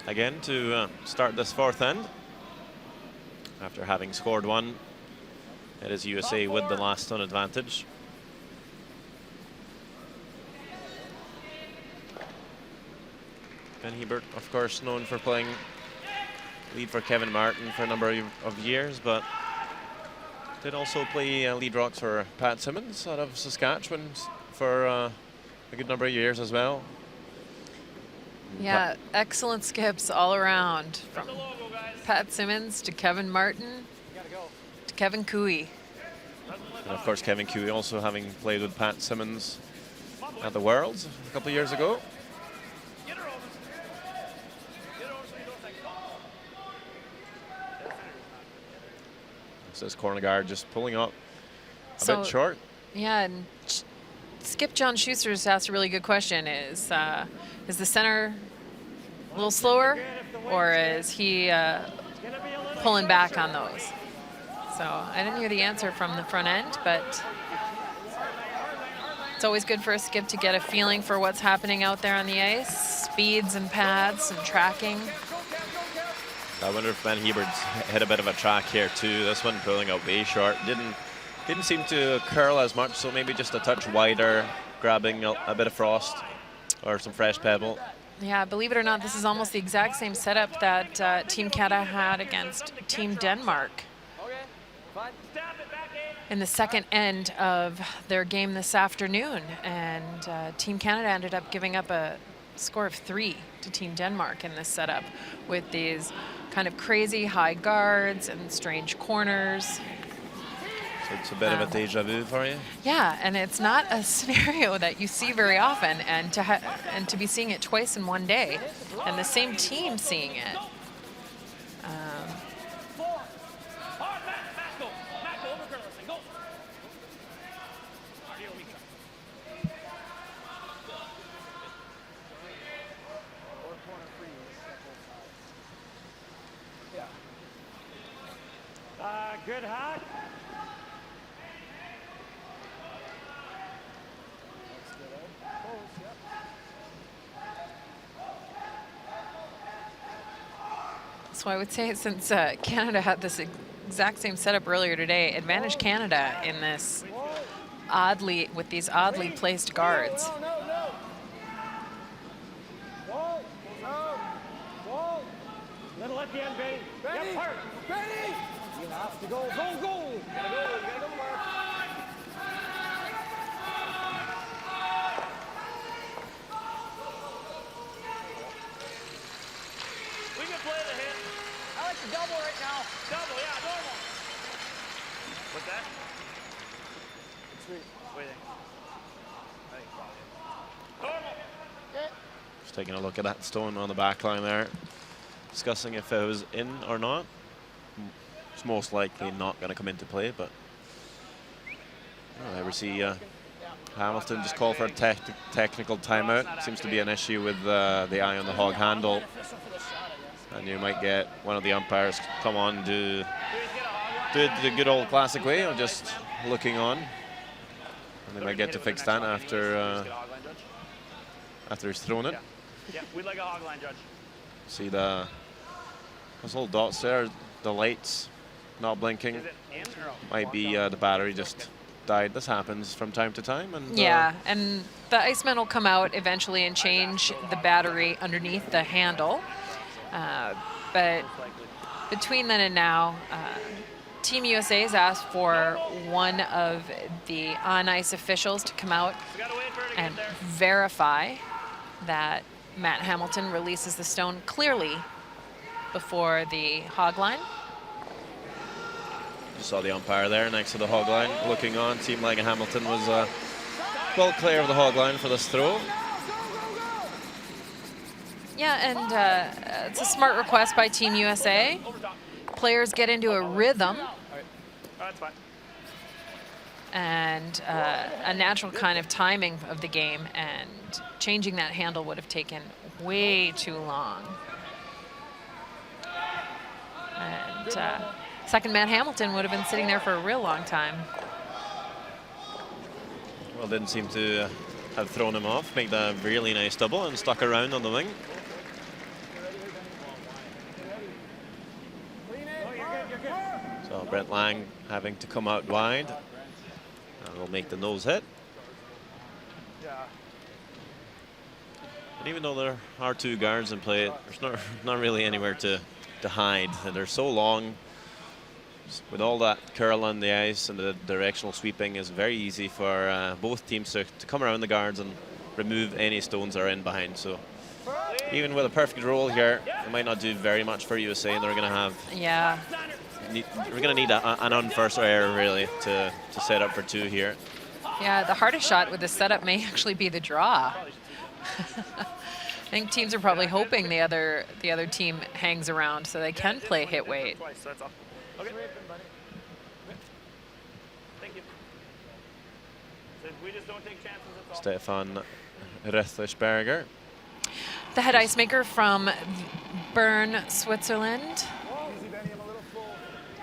again to start this fourth end. After having scored one, it is USA with the last stone advantage. Ben Hebert, of course, known for playing lead for Kevin Martin for a number of years, but did also play lead rocks for Pat Simmons out of Saskatchewan for a good number of years as well. Yeah, excellent skips all around, from Pat Simmons to Kevin Martin to Kevin Cooey. And of course, Kevin Cooey also having played with Pat Simmons at the Worlds a couple of years ago. This corner guard just pulling up a bit short. Yeah, and Skip John Schuster's asked a really good question. Is the center a little slower, or is he pulling back on those? So I didn't hear the answer from the front end, but it's always good for a skip to get a feeling for what's happening out there on the ice, speeds and paths and tracking. I wonder if Ben Hebert's hit a bit of a track here too. This one pulling out way short. Didn't seem to curl as much, so maybe just a touch wider, grabbing a bit of frost or some fresh pebble. Yeah, believe it or not, this is almost the exact same setup that Team Canada had against Team Denmark in the second end of their game this afternoon. And Team Canada ended up giving up a score of 3 to Team Denmark in this setup with these kind of crazy high guards and strange corners. It's a bit of a deja vu for you. Yeah, and it's not a scenario that you see very often, and to be seeing it twice in one day, and the same team seeing it. Good hack. So I would say, since Canada had this exact same setup earlier today, advantage Canada in this with these oddly placed guards. Whoa, whoa. Little at the end, Benny. Yep, hard. Benny! You have to go, go! You gotta go, you gotta go, Mark. We can play the hit. I like the double right now. Double, yeah, normal. What's that? Sweet. What do you think? I think probably. Normal. Just taking a look at that stone on the back line there, discussing if it was in or not. It's most likely not going to come into play, but I never see Hamilton just call for a technical timeout. Seems to be an issue with the eye on the hog handle, and you might get one of the umpires come on and do the good old classic way of just looking on, and they might get to fix that after he's thrown it. Yeah, we'd like a hog line, Judge. See those little dots there, the lights not blinking. Is it in or out? Might be the battery just died. This happens from time to time. And Yeah, and the iceman will come out eventually and change the battery underneath the handle. But between then and now, Team USA has asked for one of the on-ice officials to come out We gotta wait for her to and get there. verify that Matt Hamilton releases the stone clearly before the hog line. You saw the umpire there next to the hog line looking on. Seemed like Hamilton was well clear of the hog line for this throw. Yeah, and it's a smart request by Team USA. Players get into a rhythm Oh, that's fine. and a natural kind of timing of the game, and changing that handle would have taken way too long. And second man Hamilton would have been sitting there for a real long time. Well, didn't seem to have thrown him off. Made a really nice double and stuck around on the wing. So Brent Lang having to come out wide. And will make the nose hit. Yeah. And even though there are two guards in play, there's not really anywhere to hide. And they're so long. With all that curl on the ice and the directional sweeping, is very easy for both teams to come around the guards and remove any stones that are in behind. So even with a perfect roll here, it might not do very much for USA, and they're going to have Yeah, we're going to need an unforced error really to set up for two here. yeah. The hardest shot with the setup may actually be the draw. I think teams are probably hoping the other team hangs around so they can play hit weight. Twice, so that's all. Okay. Thank you. So we just don't take chances, that's all. Stefan Rethlisberger. The head ice maker from Bern, Switzerland.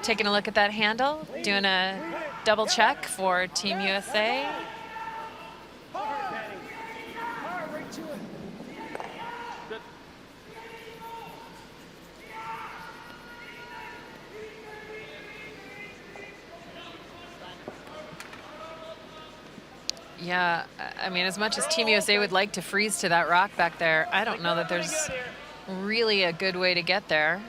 Taking a look at that handle, doing a double check for Team USA. Yeah, I mean, as much as Team USA would like to freeze to that rock back there, I don't know that there's really a good way to get there.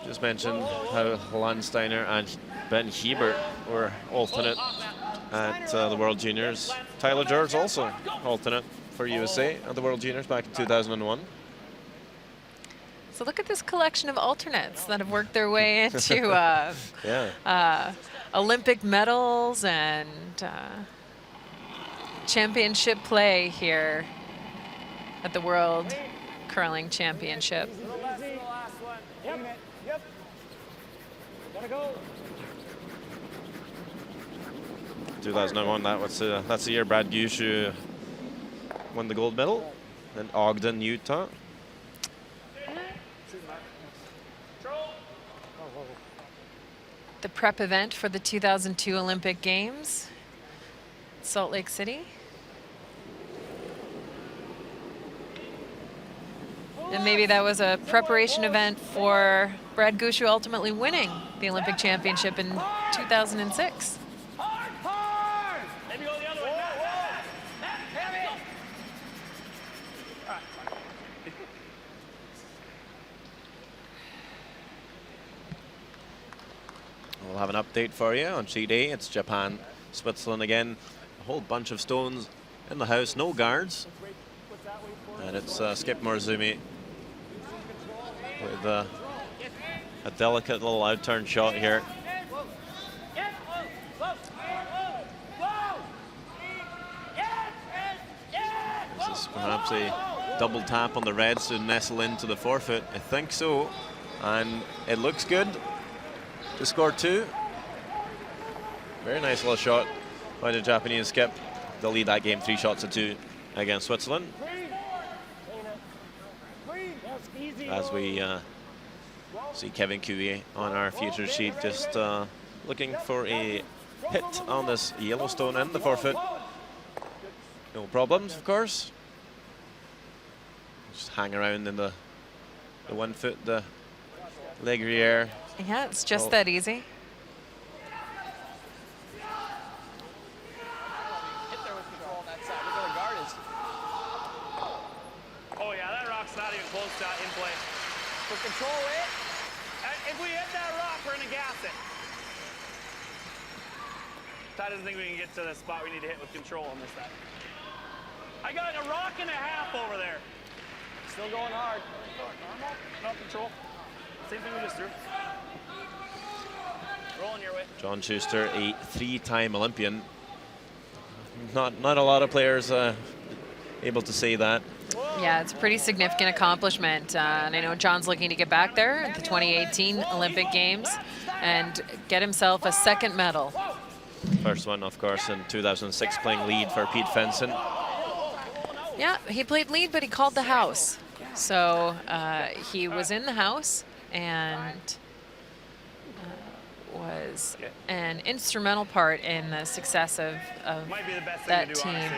Just mentioned how Landsteiner and Ben Hebert were alternate at the World Juniors. Tyler George also alternate for USA at the World Juniors back in 2001. So look at this collection of alternates that have worked their way into Olympic medals and championship play here at the World Curling Championship. Yep. Gotta go. 2001, that's the year Brad Gushue won the gold medal in Ogden, Utah. The prep event for the 2002 Olympic Games, Salt Lake City. And maybe that was a preparation event for Brad Gushue ultimately winning the Olympic Championship in 2006. Maybe go the other way. Matt, We'll have an update for you on sheet A. It's Japan, Switzerland again. A whole bunch of stones in the house, no guards. And it's Skip Morozumi with a delicate little out-turn shot here. This is perhaps a double tap on the reds to nestle into the forefoot. I think so. And it looks good to score 2. Very nice little shot by the Japanese skip. They'll lead that game 3-2 against Switzerland. As we see Kevin Cooey on our future sheet, just looking for a hit on this yellow stone in the forefoot. No problems, of course. Just hang around in the 1 foot, the leg rear. Yeah, it's just that easy. Oh yeah, that rock's not even close to in play. For control it. If we hit that rock, we're gonna gas it. Ty doesn't think we can get to the spot we need to hit with control on this side. I got a rock and a half over there. Still going hard. Normal, no control. Same thing we just threw. Rolling your way. John Schuster, a 3-time Olympian. Not a lot of players able to say that. Yeah, it's a pretty significant accomplishment. And I know John's looking to get back there at the 2018 Olympic Games and get himself a second medal. First one, of course, in 2006, playing lead for Pete Fenson. Yeah, he played lead, but he called the house. So he was in the house and was an instrumental part in the success of Might be the best thing that to do, team. honestly.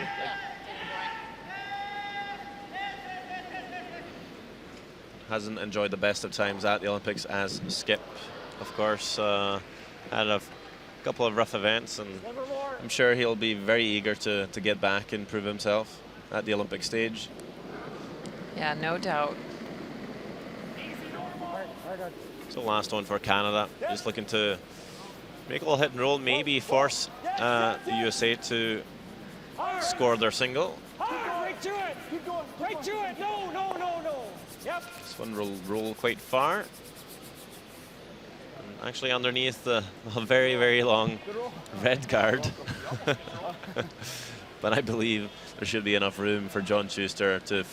Hasn't enjoyed the best of times at the Olympics as Skip, of course. Had a couple of rough events, and I'm sure he'll be very eager to get back and prove himself at the Olympic stage. Yeah, no doubt. So last one for Canada, just looking to make a little hit and roll, maybe force the USA to score their single. Right to it. Keep going. Right to it. No. Yep. This one will roll quite far. And actually underneath the very, very long red card. But I believe there should be enough room for John Schuster to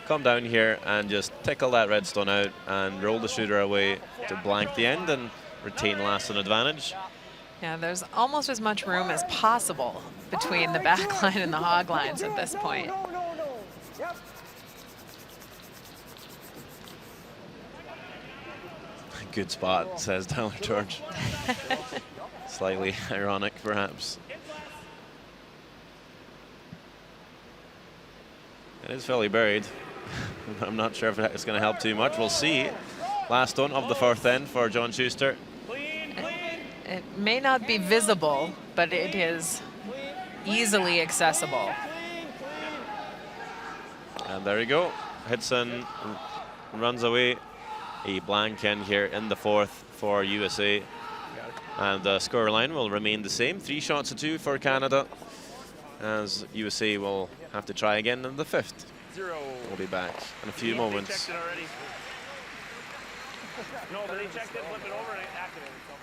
come down here and just tickle that red stone out and roll the shooter away to blank the end and retain last and advantage. Yeah, there's almost as much room as possible between the back line and the hog lines at this point. No. Yep. Good spot, says Tyler George. Slightly ironic, perhaps. It is fairly buried. I'm not sure if it's going to help too much. We'll see. Last one of the fourth end for John Schuster. It may not be visible, but it is easily accessible. And there you go. Hits and runs away. A blank end here in the fourth for USA. And the scoreline will remain the same. 3-2 for Canada, as USA will have to try again in the fifth. Zero. We'll be back in a few moments. No, but they checked it, flip it over, and it activated. So,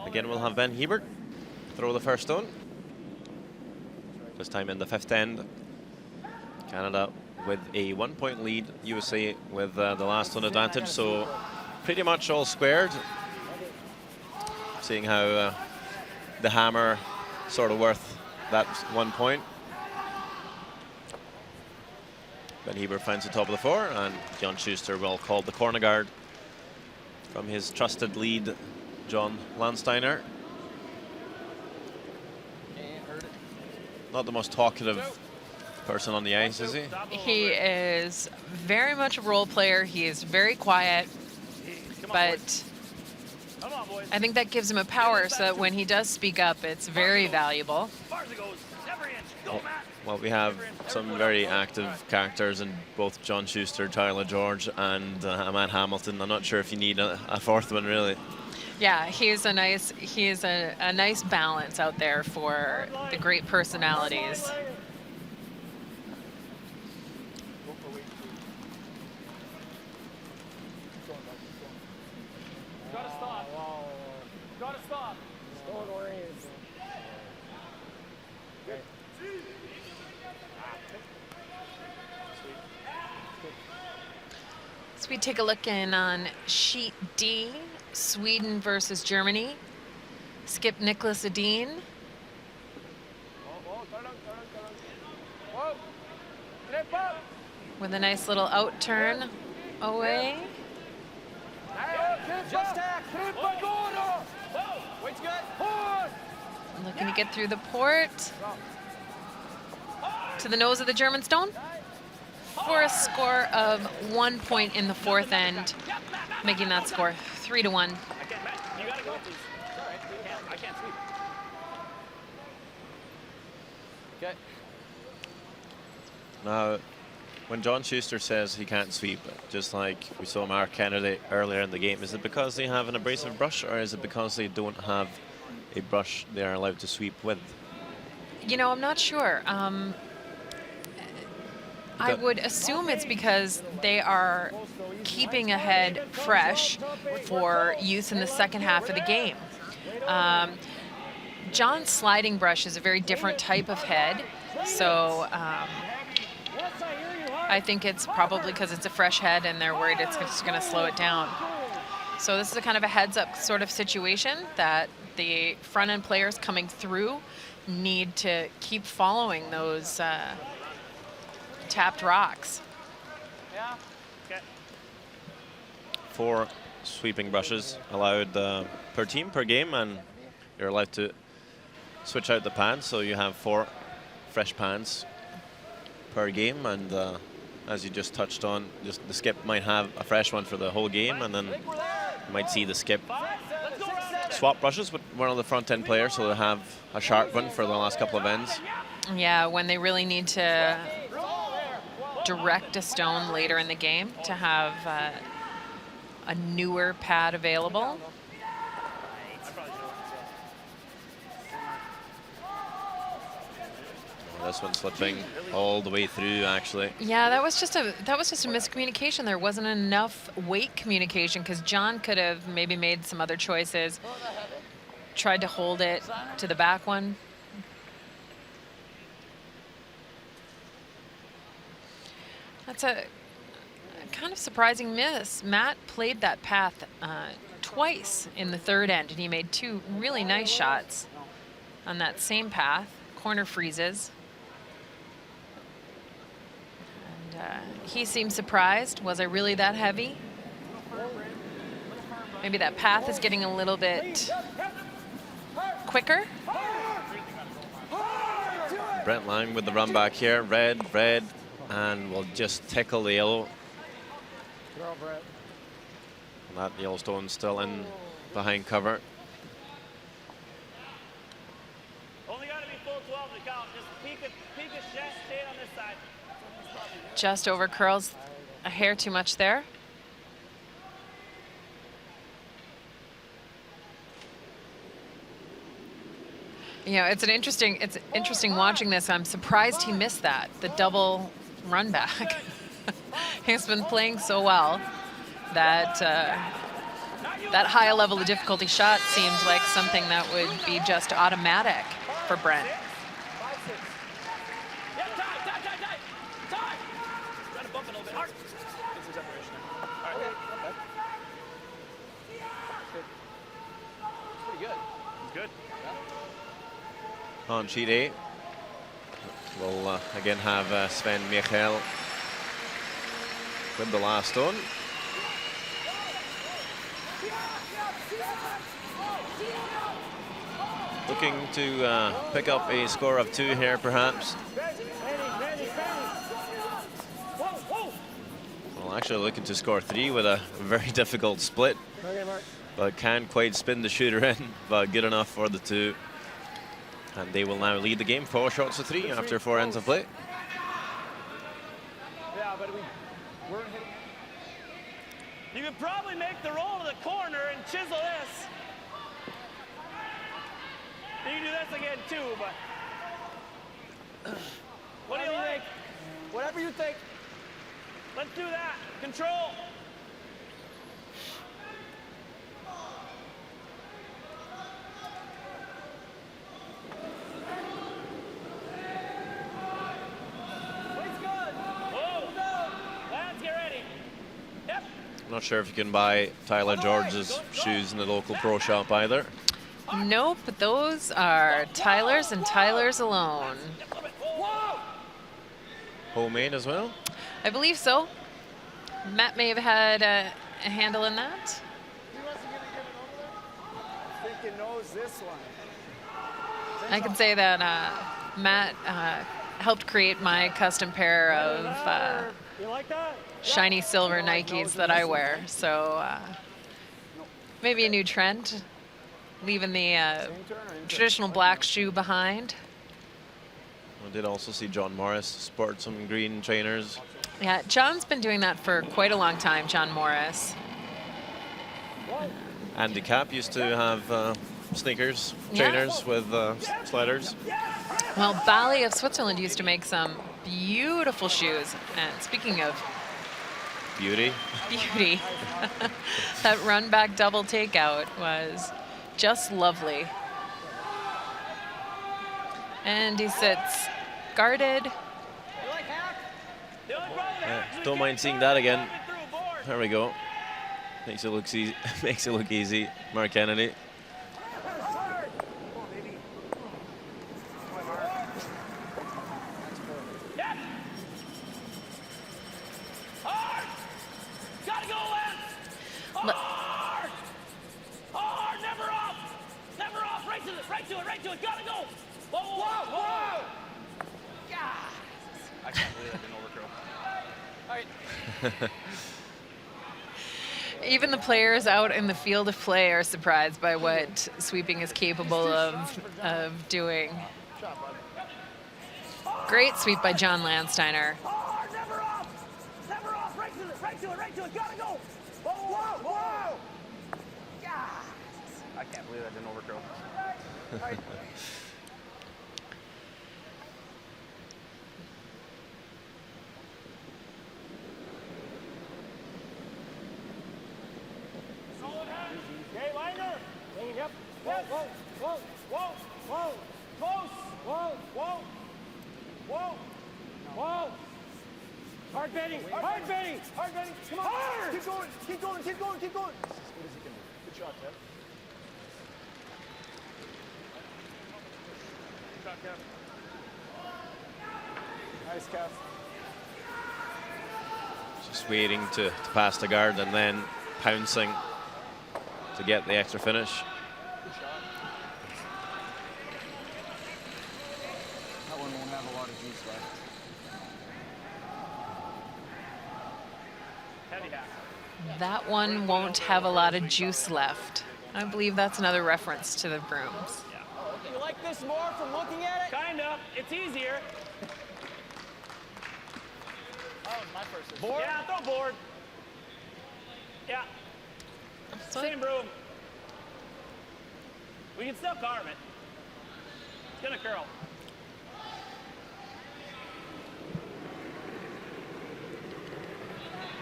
Again, we'll have Ben Hebert throw the first stone. This time in the 5th end. Canada with a 1-point lead. USA with the last one advantage. So pretty much all squared. Seeing how the hammer sort of worth that 1 point. Ben Hebert finds the top of the 4, and John Schuster will call the corner guard from his trusted lead, John Landsteiner. Not the most talkative person on the ice, is he? He is very much a role player. He is very quiet, but I think that gives him a power so that when he does speak up, it's very valuable. Well, we have some very active characters in both John Schuster, Tyler George, and Matt Hamilton. I'm not sure if you need a 4th one, really. Yeah, he is a nice balance out there for the great personalities. Gotta stop. Gotta stop. Don't worry. So we take a look in on sheet D, Sweden versus Germany. Skip Nicholas Edin. With a nice little out turn away. Looking to get through the port. To the nose of the German stone. For a score of 1 point in the 4th end, making that score 3-1. you gotta go, please. All right, I can't sweep. Okay. Now, when John Schuster says he can't sweep, just like we saw Mark Kennedy earlier in the game, is it because they have an abrasive brush, or is it because they don't have a brush they are allowed to sweep with? You know, I'm not sure. I would assume it's because they are keeping a head fresh for use in the second half of the game. John's sliding brush is a very different type of head, so I think it's probably because it's a fresh head and they're worried it's just going to slow it down. So this is a kind of a heads-up sort of situation that the front-end players coming through need to keep following those tapped rocks. Yeah. Okay. 4 sweeping brushes allowed per team, per game, and you're allowed to switch out the pans, so you have 4 fresh pans per game, and as you just touched on, just the skip might have a fresh one for the whole game, and then you might see the skip swap brushes with one of the front end players, so they have a sharp one for the last couple of ends. Yeah, when they really need to direct a stone later in the game to have a newer pad available. This one's slipping all the way through, actually. Yeah, that was just a miscommunication. There wasn't enough weight communication because John could have maybe made some other choices. Tried to hold it to the back one. That's a kind of surprising miss. Matt played that path twice in the third end, and he made 2 really nice shots on that same path. Corner freezes. He seemed surprised. Was I really that heavy? Maybe that path is getting a little bit quicker. Brent Lang with the run back here. Red, and will just tickle the yellow. And that Yellowstone's still in behind cover. Only got to be full 12 to count. Just peek a shade on this side. Just over curls a hair too much there. You know, it's interesting watching this. I'm surprised he missed that, the double run back. He's been playing so well that that high level of difficulty shot seemed like something that would be just automatic for Brent. On sheet 8, we'll again have Sven Michael with the last stone. Looking to pick up a score of 2 here, perhaps. Well, actually looking to score 3 with a very difficult split, but can't quite spin the shooter in, but good enough for the 2. And they will now lead the game 4 shots to 3 after 4 ends of play. Yeah, but we're hitting. You could probably make the roll to the corner and chisel this. You can do this again too, but what do you like? Whatever you think. Let's do that. Control. I'm not sure if you can buy Tyler George's shoes in the local pro shop either. Nope, but those are Tyler's and Tyler's alone. Homemade as well? I believe so. Matt may have had a handle in that. I think he knows this one. I can say that Matt helped create my custom pair of You like that? shiny silver Nikes that I wear. So maybe a new trend, leaving the traditional black shoe behind. I did also see John Morris sport some green trainers. Yeah, John's been doing that for quite a long time, John Morris. Andy Cap used to have sneakers, trainers with sliders. Well, Bali of Switzerland used to make some beautiful shoes. And speaking of Beauty. that run back double takeout was just lovely. And he sits guarded. Don't mind seeing that again. There we go. Makes it look easy. Makes it look easy. Mark Kennedy. Right to it, gotta go! Whoa, whoa, whoa! Yeah. I can't believe I didn't overcurl. All right. Even the players out in the field of play are surprised by what sweeping is capable of doing. Great sweep by John Landsteiner. right to it, gotta go! Whoa, whoa, whoa! Yeah! I can't believe that didn't overcurl. Right. Okay, liner! Yep. Yes. Whoa, whoa, whoa, whoa, close! Whoa, whoa, whoa, whoa! Hard betting. Hard betting! Hard betting! Come on! Hard! Keep going, keep going, keep going, keep going! What is he gonna do? Good shot, Kev. Good shot, Kev. Nice, Kev. Just waiting to pass the guard and then pouncing to get the extra finish. Good shot. That one won't have a lot of juice left. Heavy half. That one won't have a lot of juice left. I believe that's another reference to the brooms. You like this more from looking at it? Kinda. It's easier. That was my first. Board? Yeah, throw board. Yeah, So same broom. We can still carve it. It's gonna curl.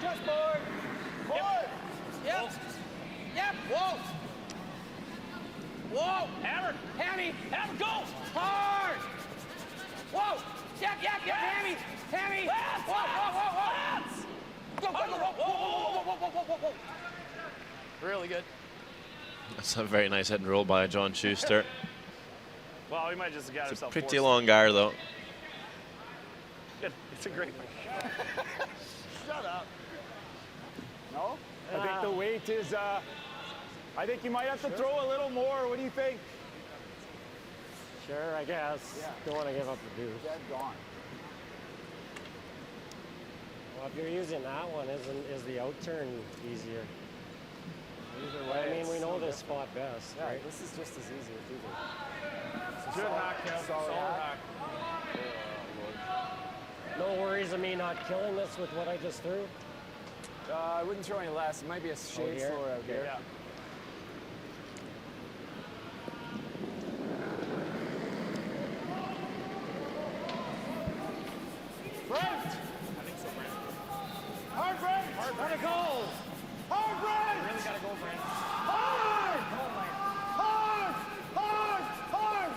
Just board! Board! Yep! Yep! Whoa! Whoa! Hammer. Hammy! Hammer, go. Hard! Whoa! Yep, yep, yep, Hammy! Hammy! Lance! Whoa, whoa, whoa, whoa! Lance! Go, go, go, whoa, whoa, whoa, whoa, whoa, whoa, whoa! Really good. That's a very nice hit and roll by John Schuster. Well, we might just get It's a ourselves pretty forced. long guard though. Good. It's a great one. Shut up. No? I think the weight is, I think you might have to throw a little more. What do you think? Sure, I guess. Yeah. Don't want to give up the juice. Dead gone. Well, if you're using that one, is the out turn easier? Either Well, I way, mean, we it's know still this spot best, Yeah, right? this is just as easy with either. Good hack, Kev. Solid Solid hack. hack. No worries of me not killing this with what I just threw? I wouldn't throw any less. It might be a shade here? slower out here. Yeah. Brent! I think so, Brent. Hard, Brent! Gotta go! Hard, Brent! Really gotta go, Brent. Hard! Hard! Hard!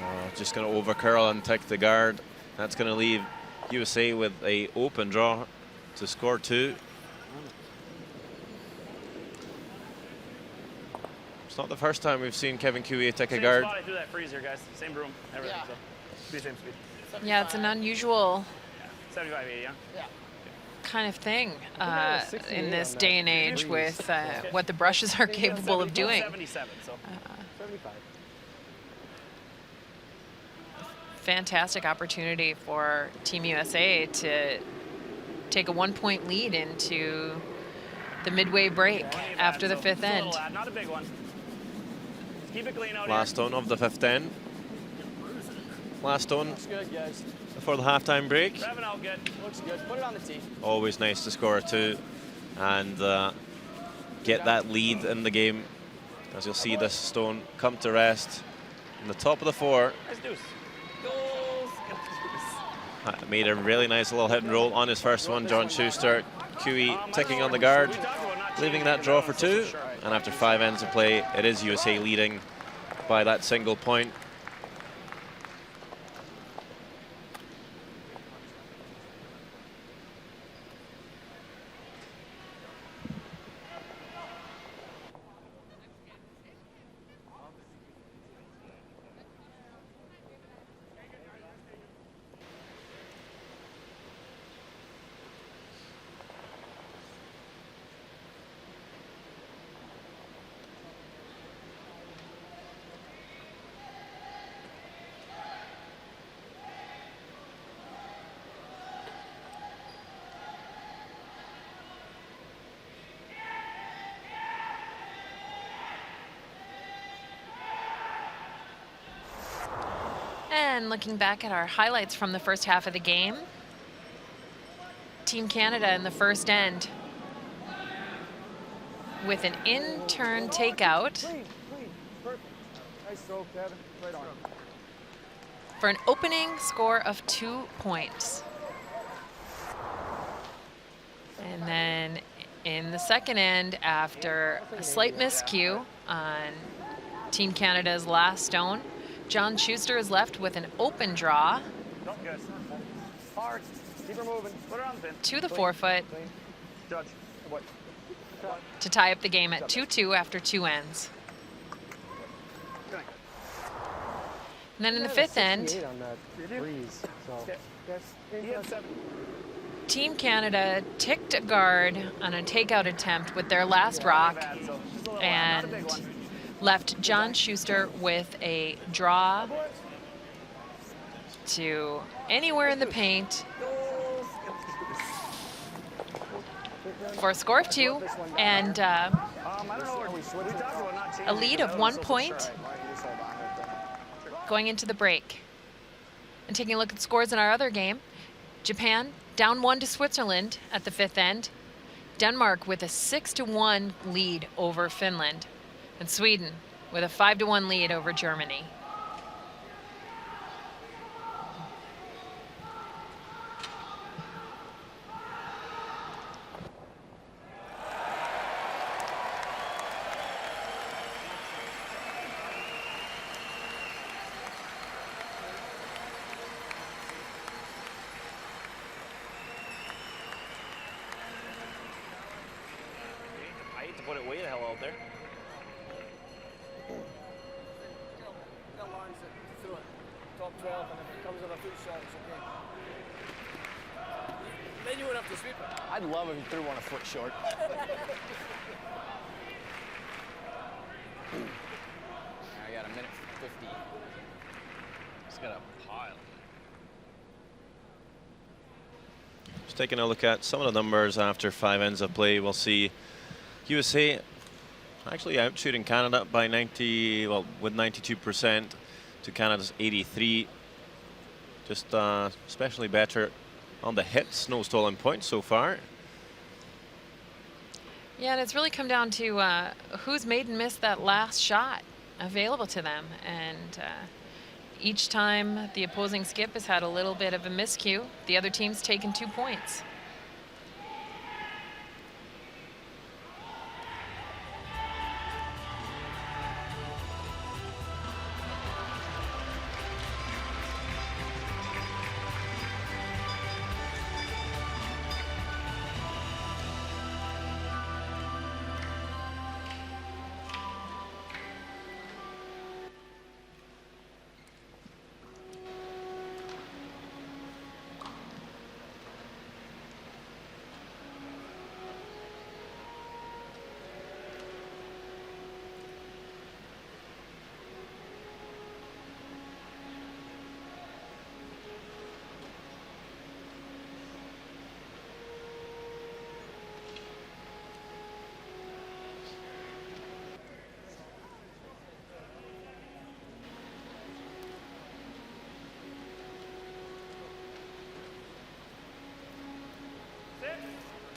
Hard! Just going to overcurl and take the guard. That's going to leave USA with a open draw to score 2. It's not the first time we've seen Kevin Cue take a Same guard. spot I threw that freeze here, guys. Same broom. Everything. Yeah. So. Be the same speed. yeah, it's an unusual 75, 80, yeah? Yeah. kind of thing I was 68 in this on day that and age freeze. with what the brushes are capable of doing. 77, so. 75. Fantastic opportunity for Team USA to take a 1-point lead into the midway break after the 5th end. Not a big one. Just keep it clean out Last stone of the 5th end. Last stone Looks good, guys. before the halftime break. here. Revving out good. Looks good. Put it on the tee. Always nice to score a 2 and get that lead in the game. As you'll see this stone come to rest in the top of the 4. Nice deuce. Goals. Made a really nice little hit and roll on his first one. John Schuster, QE ticking on the guard, leaving that draw for 2. And after 5 ends of play, it is USA leading by that single point. And looking back at our highlights from the first half of the game, Team Canada in the first end with an in-turn takeout Clean, perfect. Nice throw, Kevin. Right on. for an opening score of 2 points. And then in the second end, after a slight miscue on Team Canada's last stone, John Schuster is left with an open draw Don't guess. Hard. Keep her moving. Put her on the pin. to the forefoot Clean. Judge. What? to tie up the game at 2-2 after 2 ends. And then in the fifth end, 68 on that breeze, so. He had 7. Team Canada ticked a guard on a takeout attempt with their last rock Bad, so just a little not a and big one. left John Schuster with a draw to anywhere in the paint for a score of 2 and I don't know. We talked about not changing a lead it. of I 1 wasn't so point sure. Why don't you just hold on to it going into the break. And taking a look at scores in our other game, Japan down 1 to Switzerland at the fifth end. Denmark with a 6-1 lead over Finland. And Sweden with a 5-1 lead over Germany. I hate to put it way the hell out there. Top 12, and if it comes on a foot shot, it's okay. Then you wouldn't have to sweep it. I'd love if he threw one a foot short. I got a minute 50. He's got a pile. Just taking a look at some of the numbers after 5 ends of play, we'll see USA actually out shooting Canada by 90, well, with 92% to Canada's 83. Just especially better on the hits, no stolen points so far. Yeah, and it's really come down to who's made and missed that last shot available to them. And each time the opposing skip has had a little bit of a miscue, the other team's taken 2 points.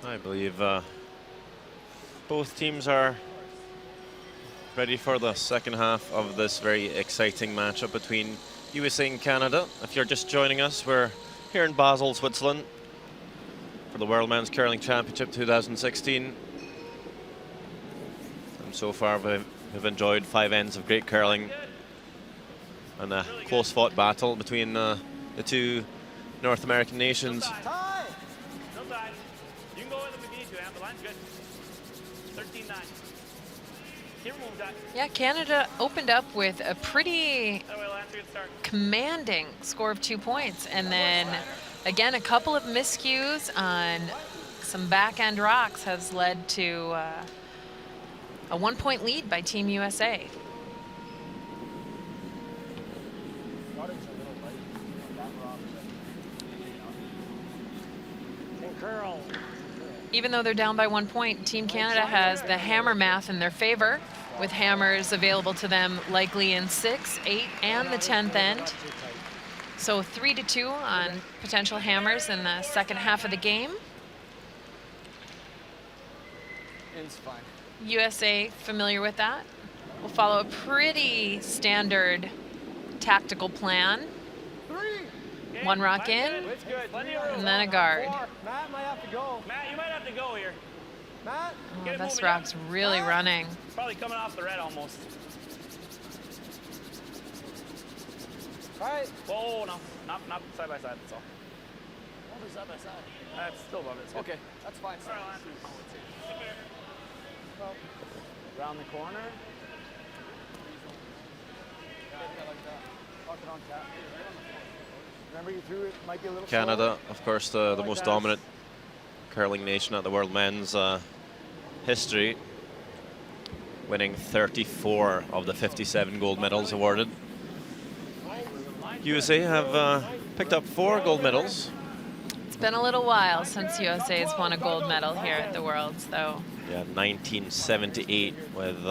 I believe both teams are ready for the second half of this very exciting matchup between USA and Canada. If you're just joining us, we're here in Basel, Switzerland for the World Men's Curling Championship 2016. And so far we've enjoyed 5 ends of great curling and a close-fought battle between the two North American nations. No side. You can go in if you need to, Am. The line's good. 13-9. Here, move that. Yeah, Canada opened up with a pretty That way, Lance, good start. commanding score of 2 points. And then, again, a couple of miscues on some back-end rocks has led to a 1-point lead by Team USA. And curl. Even though they're down by 1 point, Team Canada has the hammer math in their favor, with hammers available to them likely in 6, 8, and the 10th end. So 3-2 on potential hammers in the second half of the game. In's fine. USA familiar with that. We'll follow a pretty standard tactical plan. 3. One rock in, It's good. and then a guard. 4. Matt might have to go. Matt, you might have to go here. Matt. Oh, Get it this moving, rock's really running. Probably coming off the red almost. All right. Whoa, no. Not side by side, that's all. Over side by side. That's still above it. It's good. Okay, that's fine. Sorry, Lance. Round the corner. Lock it on tap. Remember you threw it, might be a little Canada, of course, the most dominant curling nation at the World Men's history, winning 34 of the 57 gold medals awarded. USA have picked up 4 gold medals. It's been a little while since USA has won a gold medal here at the Worlds, though. Yeah, 1978 with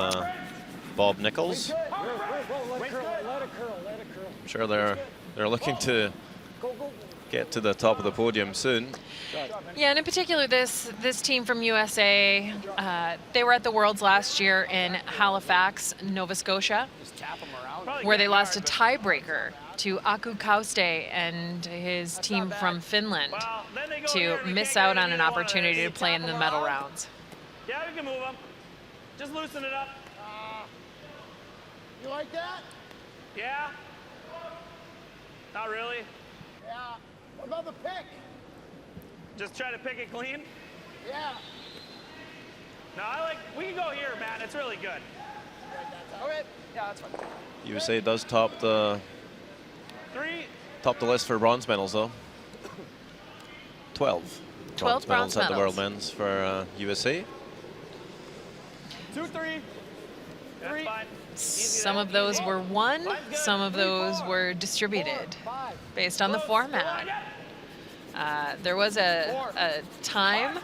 Bob Nichols. Let it curl, let it curl. I'm sure they're looking to get to the top of the podium soon. Yeah, and in particular, this team from USA, they were at the Worlds last year in Halifax, Nova Scotia, Just tap them around. where they lost a tiebreaker to Aku Kauste and his team from Finland Well, then they go to here, we miss can't out get on an either one of opportunity these. to play in the medal rounds. Yeah, we can move them. Just loosen it up. You like that? Yeah? Not really. Yeah. What about the pick? Just try to pick it clean. Yeah. No, we can go here, Matt. It's really good. Okay, yeah, that's fine. USA does top the 3. list for bronze medals, though. 12. 12 bronze medals at the medals. World Men's for USA. 2, 3. That's fine. Some of those were won, some of those were distributed based on the format. There was a time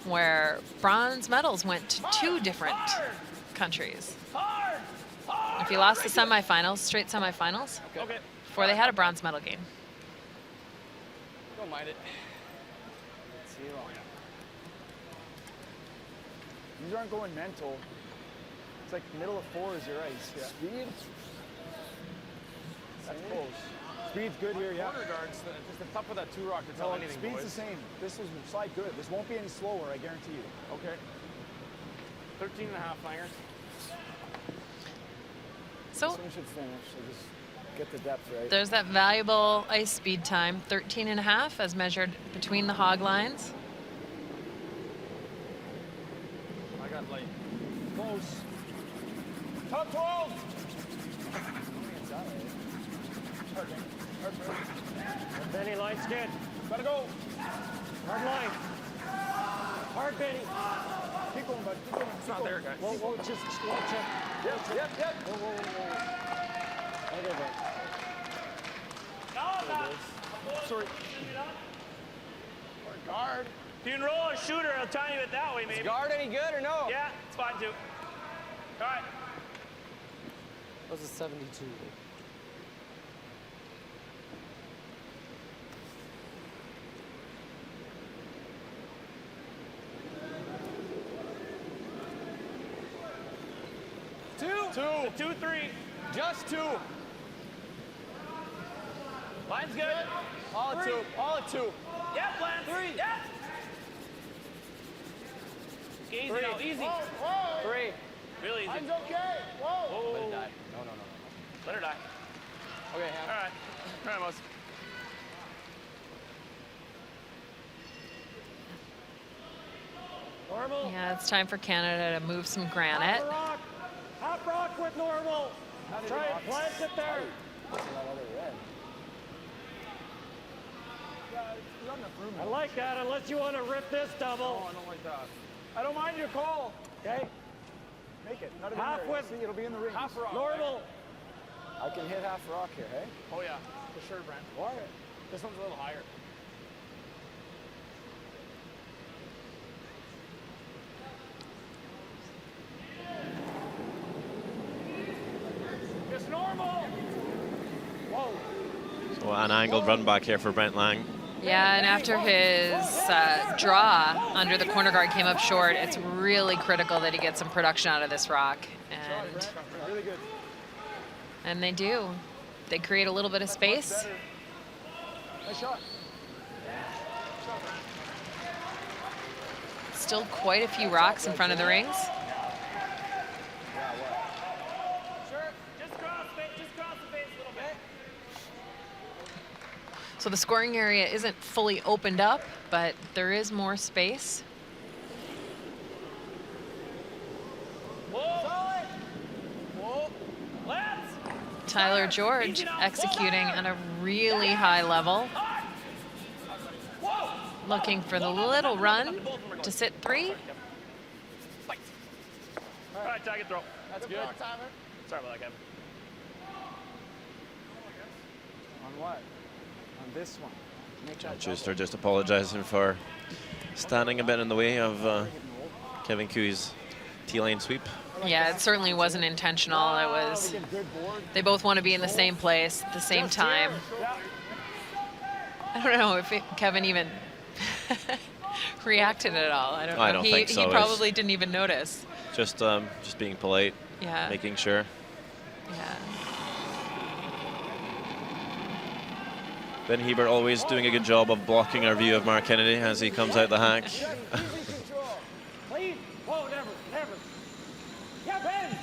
where bronze medals went to 2 different countries. Hard! If you lost the semifinals, straight semifinals, Okay. before they had a bronze medal game. Don't mind it. These aren't going mental. It's like middle of 4 is your ice. Yeah. Speed. That's close. Speed's good here, yeah. Corner guards, just the top of that 2 rock to tell No, anything, speed's boys. the same. This will slide good. This won't be any slower, I guarantee you. Okay. 13 and a half, Langer. So This one should finish, so just get the depth right. there's that valuable ice speed time, 13.5 as measured between the hog lines. I got light. Close. Top 12! Benny, line skid. Gotta go. Hard line. Hard, Benny. Keep going, bud. Keep going. It's not there, guys. Whoa, just watch it. Yep. Whoa. Okay, Ben. Sorry. Or guard. If you can roll a shooter, I'll tiny bit that way, maybe. Guard any good or no? Yeah, it's fine too. All right. That was a 72. Two, 3. Just 2. Line's good. All at 2. All at 2. Yep, Lance. 3. Yep. Easy now, easy. Whoa. 3. Real easy. Mine's okay. Whoa. Whoa. Let it die. No. Let her die. Okay, All Ham. right. Ramos. Normal. Yeah, it's time for Canada to move some granite. Half rock with normal. Try and plant it there. I like that, unless you want to rip this double. Oh, I don't like that. I don't mind your call. Okay? Make it. Not Half even there. width. See, it'll be in the ring. Half rock. Normal. I can hit half rock here, hey? Oh, yeah. For sure, Brent. Why? This one's a little higher. It's normal. Whoa. So an angled run back here for Brent Lang. Yeah, and after his draw under the corner guard came up short, it's really critical that he gets some production out of this rock. And they do. They create a little bit of space. Nice shot. Still quite a few rocks in front of the rings. So the scoring area isn't fully opened up, but there is more space. Tyler George executing on a really high level. Looking for the little run to sit 3. All right, tag and throw. That's good. Sorry about that, Kevin. On what? On this one. Schuster just apologizing for standing a bit in the way of Kevin Cooey's T-lane sweep. Yeah, it certainly wasn't intentional. It was, they both want to be in the same place at the same time. I don't know if Kevin even reacted at all. I don't know. I don't think so. He probably didn't even notice. Just being polite. Yeah. Making sure. Yeah. Ben Hebert always doing a good job of blocking our view of Mark Kennedy as he comes out the hack. Clean. Whoa, never. Yeah, Ben.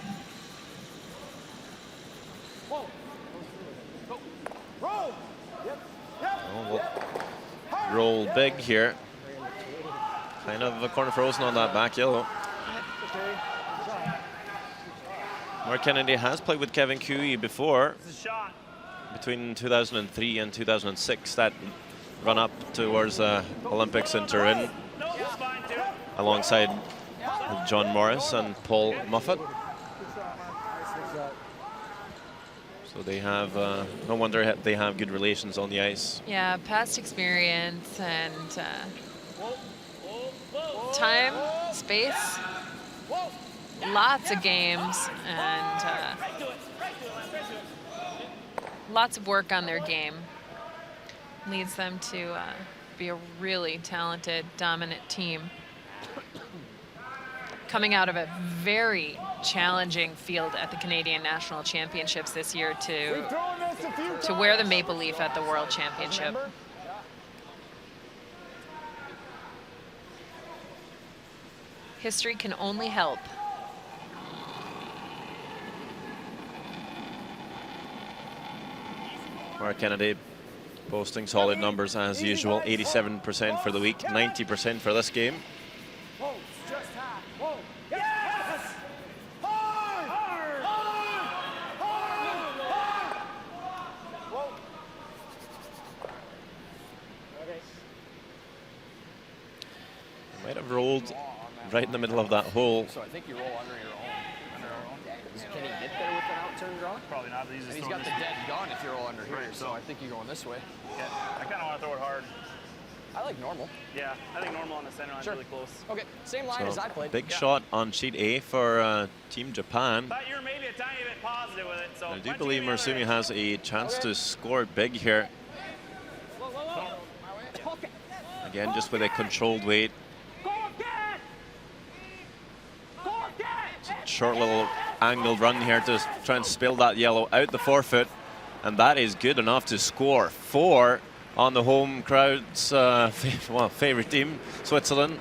Whoa. Go. Roll. Yep. Oh, we'll roll big here. Kind of a corner frozen on that back yellow. Mark Kennedy has played with Kevin Cooey before. Between 2003 and 2006, that run up towards Olympics in Turin, alongside John Morris and Paul Moffat. So they have, no wonder they have good relations on the ice. Yeah, past experience and time, space, lots of games, and lots of work on their game. Leads them to be a really talented, dominant team. Coming out of a very challenging field at the Canadian National Championships this year to wear the maple leaf at the World Championship. History can only help. Mark Kennedy posting solid numbers as usual. 87% for the week, 90% for this game. Whoa, just half. Whoa. Yes! Hard! Whoa. Okay. Might have rolled right in the middle of that hole. So I think you roll under your own. Can he get there with an out-turn draw? Probably not. He's got the dead gun if you roll under here, Right, so I think you're going this way. Yeah, I kind of want to throw it hard. I like normal. Yeah, I think normal on the center line's really close. Okay, same line as I played. Big shot on sheet A for Team Japan. Thought you were maybe a tiny bit positive with it, so I do believe Marsumi has a chance to score big here. Again, just with a controlled weight. It's a short little angled run here to try and spill that yellow out the forefoot. And that is good enough to score 4 on the home crowd's favorite team, Switzerland.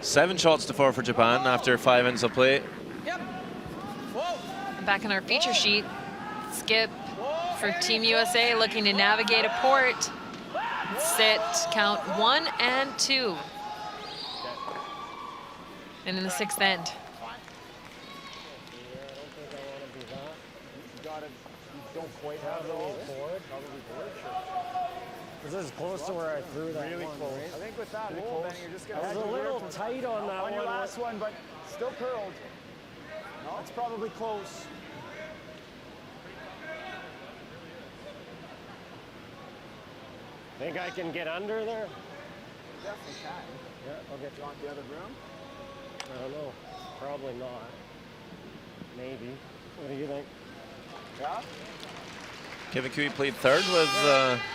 7 shots to 4 for Japan after 5 ends of play. Yep. Back in our feature sheet, Skip for Team USA looking to navigate a port. Sit, count 1 and 2. And in the 6th end. Don't quite have the board. This is close to where I threw that Really one, close. right? I think with that hole, Benny, you're just going to I was a little tight on that on your one. last one, but still curled. No, it's probably close. Think I can get under there? Definitely can. Yeah, I'll get Do you want the other room? I don't know. Probably not. Maybe. What do you think? Yeah? Kevin Cooey played third with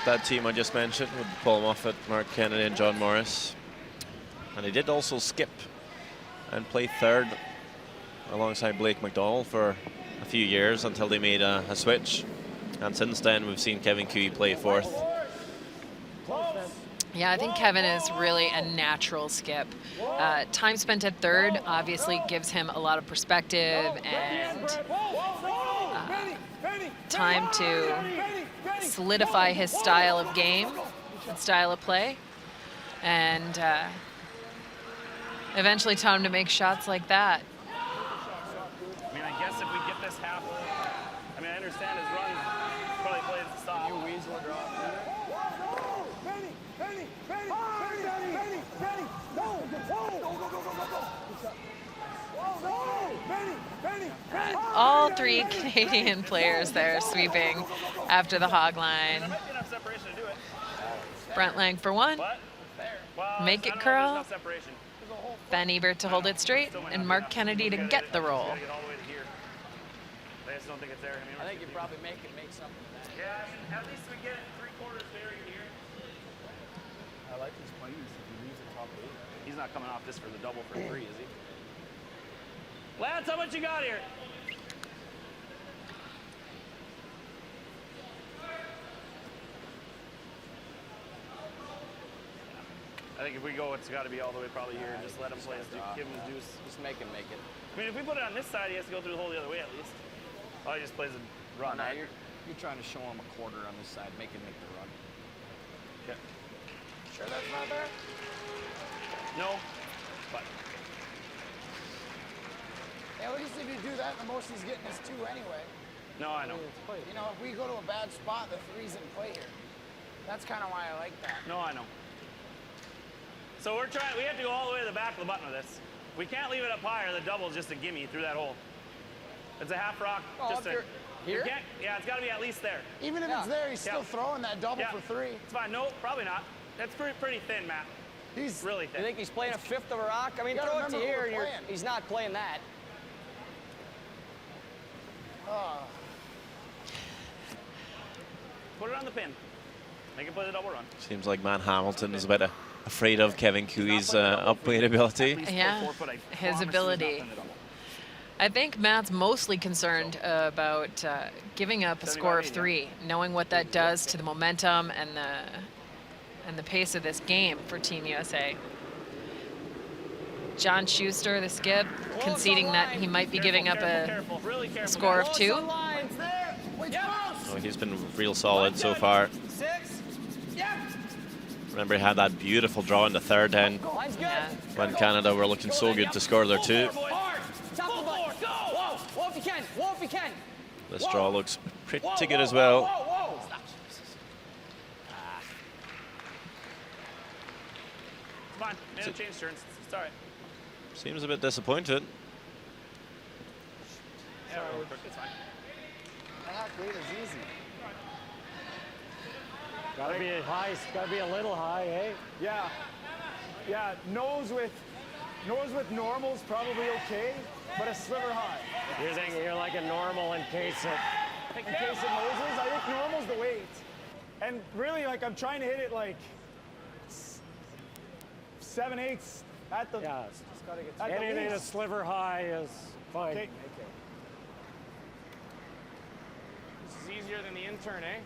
that team I just mentioned, with Paul Moffat, Mark Kennedy and John Morris. And he did also skip and play third alongside Blake McDowell for a few years until they made a switch. And since then, we've seen Kevin Cooey play fourth. Yeah, I think Kevin is really a natural skip. Time spent at third obviously gives him a lot of perspective and time to solidify his style of game and style of play. And eventually time to make shots like that. I mean, I guess if we get this half, I mean, I understand his run probably plays the stop. You weasel drop. All three Canadian players there sweeping after the hog line. Brent Lang for one. Make it curl. Ben Ebert to hold it straight, and Mark Kennedy to get the roll. I just don't think it's there. I think you probably make something. Yeah, at least we get it 3/4 buried here. I like his plays. If he leaves the top 8. He's not coming off this for the double for 3, is he? Lance, how much you got here? I think if we go, it's got to be all the way probably here and just let him play his give him his deuce. Just make him make it. I mean, if we put it on this side, he has to go through the hole the other way at least. Oh, he just plays a run. No, Right? you're trying to show him a quarter on this side, make him make the run. Okay. Sure that's not there? No, but At least if you do that, the most he's getting is 2 anyway. no, I know. You know, if we go to a bad spot, the 3's in play here. That's kind of why I like that. No, I know. So we're trying. We have to go all the way to the back of the button with this. We can't leave it up higher. The double's just a gimme through that hole. It's a half rock. Oh, just if you're here? Yeah, it's got to be at least there. Even if it's there, he's still throwing that double for 3. It's fine. No, probably not. That's pretty thin, Matt. He's Really You thin. think he's playing a fifth of a rock? I mean, You gotta throw it to remember here, what and we're playing. he's not playing that. Put it on the pin. Make it play the double run. Seems like Matt Hamilton is a bit afraid of Kevin Cooey's upweight ability. Yeah, his ability. I think Matt's mostly concerned about giving up a score of 3, knowing what that does to the momentum and the pace of this game for Team USA. John Schuster, the skip, conceding that he might be giving up a score of 2. Oh, he's been real solid so far. Remember, he had that beautiful draw in the third end when Canada were looking so good to score their 2. This draw looks pretty good as well. Come on, man, change turns. It's all right. Seems a bit disappointed. Yeah, it's fine. That weight is easy. Gotta be high, gotta be a little high, eh? Yeah. Yeah, nose with normal's probably okay, but a sliver high. You're thinking you're like a normal in case it. In case of noses, I think normal's the weight. And really, like, I'm trying to hit it like 7/8 at the. Yeah, Just gotta get anything a sliver high is fine. Okay. This is easier than the intern, eh?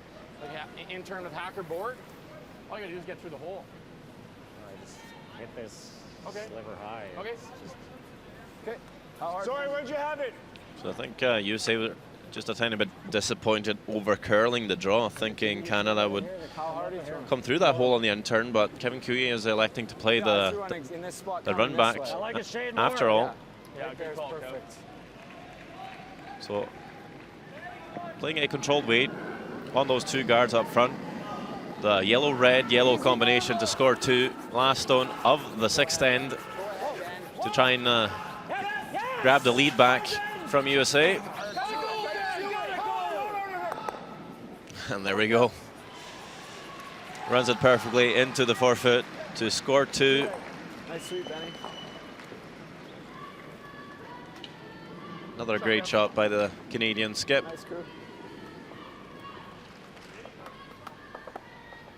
Like intern with hacker board. All you gotta do is get through the hole. Just hit this Okay. sliver high. Okay. Okay. Sorry, where'd you have it? So I think USA were just a tiny bit disappointed over curling the draw, thinking Canada would come through that hole on the intern, but Kevin Cooey is electing to play the run back after all. Yeah, good call, perfect. So playing a controlled weight on those 2 guards up front. The yellow combination to score 2. Last stone of the 6th end to try and grab the lead back from USA. And there we go. Runs it perfectly into the forefoot to score 2. Nice sweep, Benny. Another great shot by the Canadian skip. Nice crew.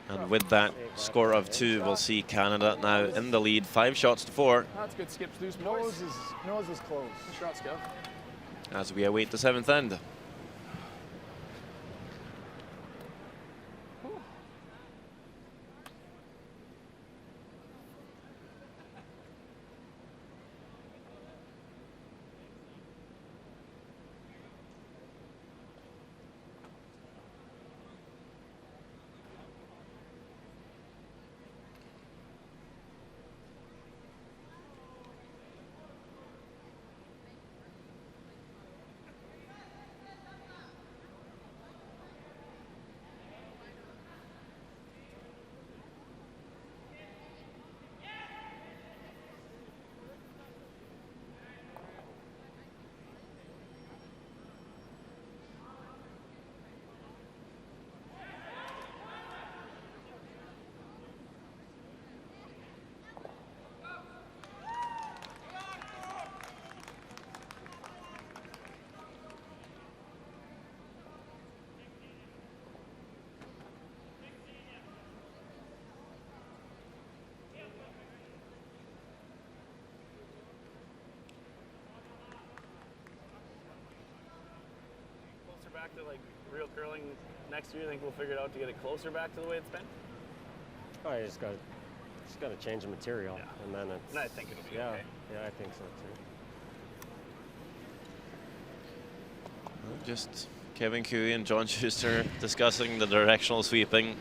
And with that score of 2, we'll see Canada now in the lead, 5 shots to 4. That's good skips loose, boys. Nose is close. Good shot, Skip. As we await the 7th end. Back to like real curling next year. I think we'll figure it out to get it closer back to the way it's been. Oh, you just got to change the material, and then it's. And I think it'll be yeah, okay. yeah, I think so too. Just Kevin Cooey and John Schuster discussing the directional sweeping,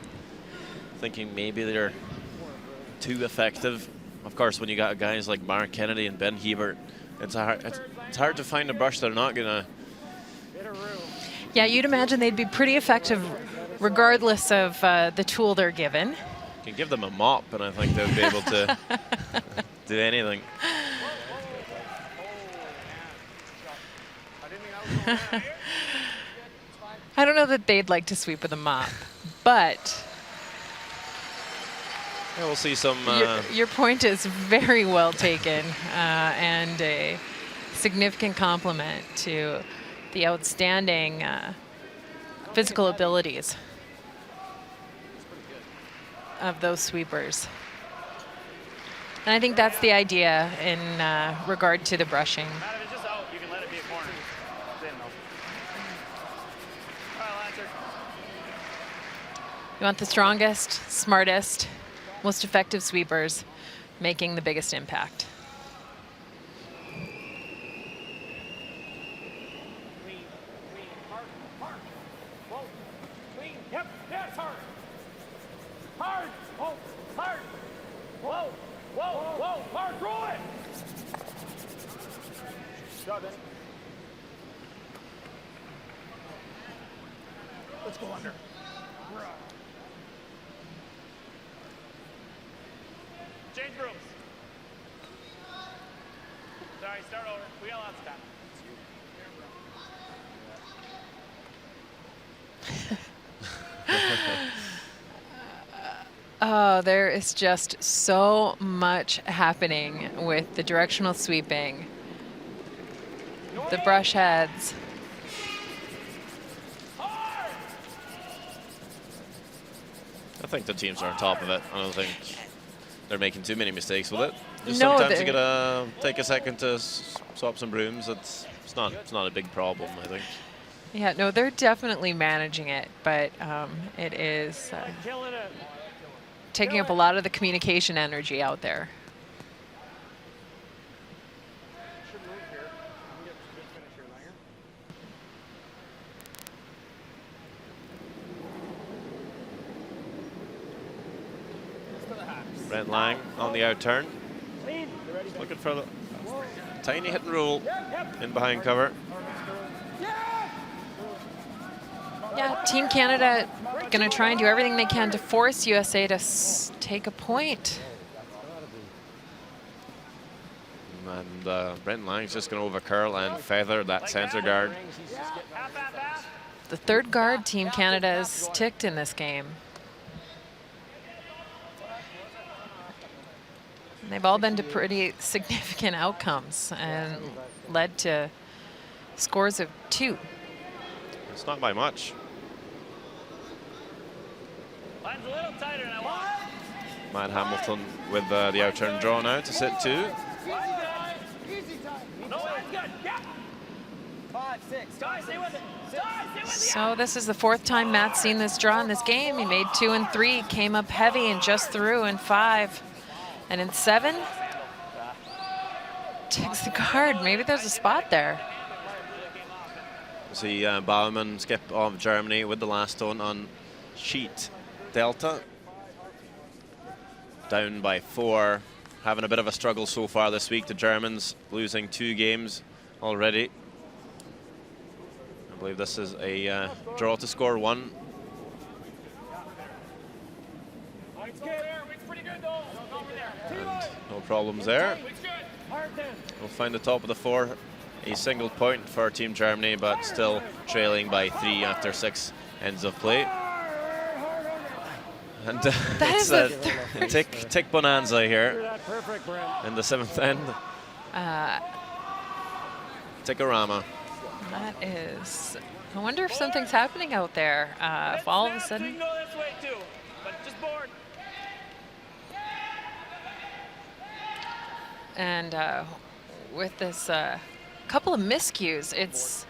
thinking maybe they're too effective. Of course, when you got guys like Mark Kennedy and Ben Hebert, it's hard to find a brush they're not gonna. Yeah, you'd imagine they'd be pretty effective regardless of the tool they're given. You can give them a mop, and I think they'll be able to do anything. I don't know that they'd like to sweep with a mop, but Yeah, we'll see some. your point is very well taken, and a significant compliment to the outstanding physical abilities of those sweepers. And I think that's the idea in regard to the brushing. Matt, if it's just out, you can let it be a corner. It's in, though. All right, Lancer. You want the strongest, smartest, most effective sweepers making the biggest impact. Yep, yes, hard. Hard. Oh, hard. Whoa, whoa, whoa, hard, throw it. Shove it. Let's go under. Change rooms. Sorry, start over. We got lots of time. Oh, there is just so much happening with the directional sweeping, the brush heads. I think the teams are on top of it. I don't think they're making too many mistakes with it. Just No, sometimes you they're- gotta take a second to swap some brooms. It's not a big problem, I think. Yeah, no, they're definitely managing it, but it is Killing it. taking up a lot of the communication energy out there. Should move here. We can get a good finish here, Langer. Just to the hacks. Brent Lang on the out turn. Clean. Looking for the tiny hit and roll in behind cover. Yeah, Team Canada going to try and do everything they can to force USA to take a point. And Brent Lang's just going to overcurl and feather that center guard. The third guard Team Canada has ticked in this game. And they've all been to pretty significant outcomes and led to scores of 2. It's not by much. Line's a little tighter than I want. Matt Hamilton with the outturn draw now to sit 2. Easy time. No, line's good. Yeah. 5, 6. Ty, stay with it. Ty, stay with it. So this is the 4th time Matt's seen this draw in this game. He made 2 and 3, came up heavy and just threw in 5. And in 7, takes the card. Maybe there's a spot there. See Baumann skip of Germany with the last stone on sheet delta. Down by 4. Having a bit of a struggle so far this week. The Germans losing 2 games already. I believe this is a draw to score 1. And no problems there. We'll find the top of the 4. A single point for Team Germany, but still trailing by 3 after 6 ends of play. And it's a tick bonanza here in the 7th end. Tickorama. That is. I wonder if something's happening out there. If all of a sudden. We can go this way too, but just board. And with this couple of miscues, it's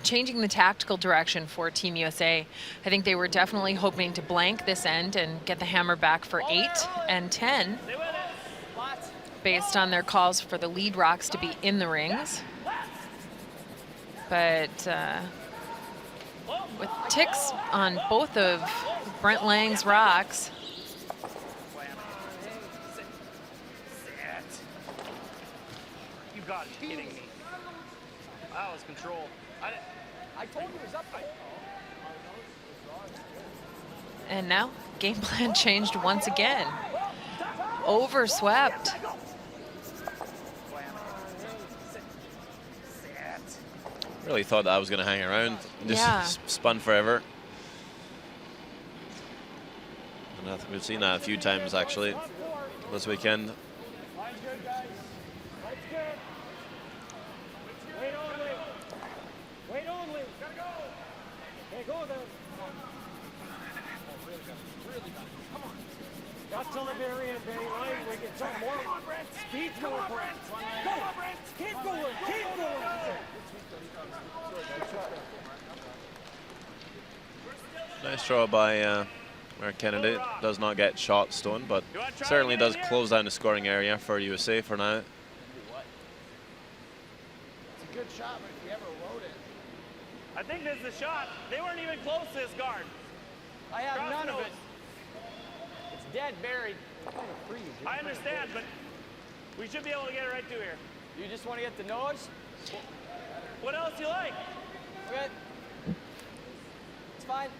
changing the tactical direction for Team USA. I think they were definitely hoping to blank this end and get the hammer back for 8 and 10 based on their calls for the lead rocks to be in the rings. But with ticks on both of Brent Lang's rocks, You got to be kidding me. That was control. I told you it was up there. and now game plan changed once again. Overswept. Really thought that I was going to hang around. Just spun forever. And I think we've seen that a few times actually this weekend. Wait only. Okay, go then. Not till the very end, Benny. Line, we can talk more. Come on, Brent. Speed's going for it. Go, Brent. Keep going. Keep going. Nice throw by our candidate. Does not get shot stone, but certainly does close down the scoring area for USA for now. It's a good shot, but if you ever load it. I think this is the shot. They weren't even close to this guard. I have Cross none of nose. it. It's dead, buried. I understand, but we should be able to get it right through here. You just want to get the nose? What else you like? Okay. It's fine.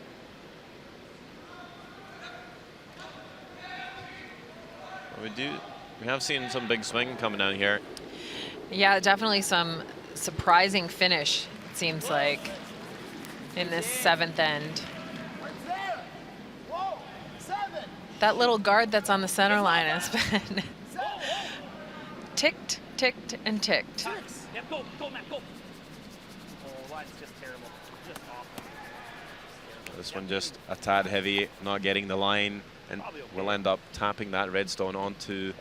We have seen some big swing coming down here. Yeah, definitely some surprising finish, it seems like, in this 7th end. Whoa, 7. That little guard that's on the center line has been ticked, ticked, and ticked. Yep, go, Matt, go. Oh, line's just terrible. Just awful. This one just a tad heavy, not getting the line, and we'll end up tapping that red stone onto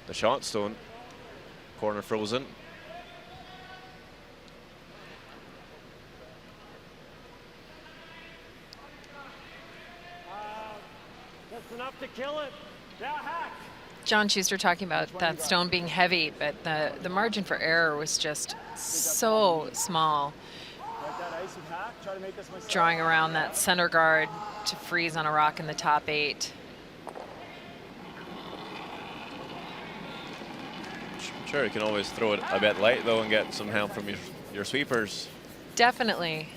the shot stone. Corner frozen. That's enough to kill it. Yeah, hack. John Schuster talking about that stone being heavy, but the margin for error was just so small. Like that icy hack, try to make this myself. Drawing around that center guard to freeze on a rock in the top 8. Sure, you can always throw it a bit light though and get some help from your sweepers. Definitely,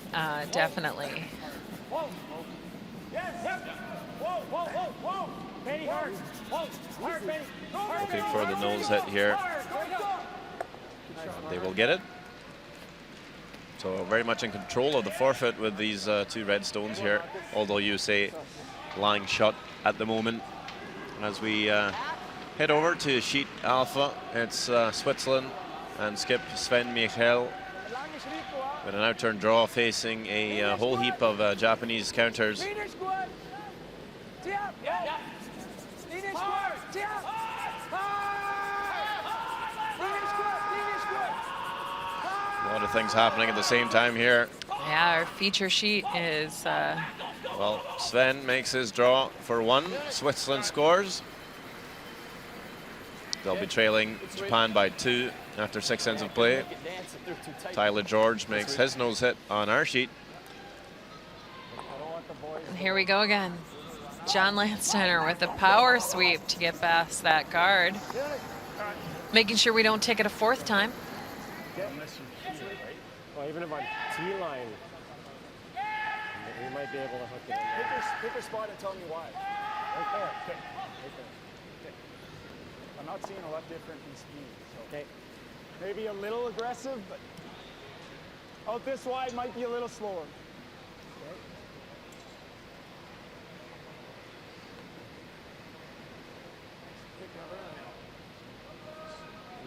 definitely. Whoa. Yes. Yep. Whoa, whoa, whoa, whoa. Benny, hard. Whoa, hard, Benny. Looking for the nose hit here. They will get it. So very much in control of the forfeit with these 2 red stones here, although USA lying shut at the moment. As we head over to sheet alpha, it's Switzerland and skip Sven Michael with an outturn draw facing a whole heap of Japanese counters. lot of things happening at the same time here. Yeah, our feature sheet is Well, Sven makes his draw for 1. Switzerland scores. They'll be trailing Japan by 2 after 6 ends of play. Tyler George makes his nose hit on our sheet. and here we go again. John Landsteiner with a power sweep to get past that guard. Making sure we don't take it a 4th time. Well, even if I'm T-line, we might be able to hook it in. Pick your spot and tell me why. Right there. Okay. Right there. Okay. I'm not seeing a lot different in speed. So. Okay. Maybe a little aggressive, but out this wide might be a little slower. Okay.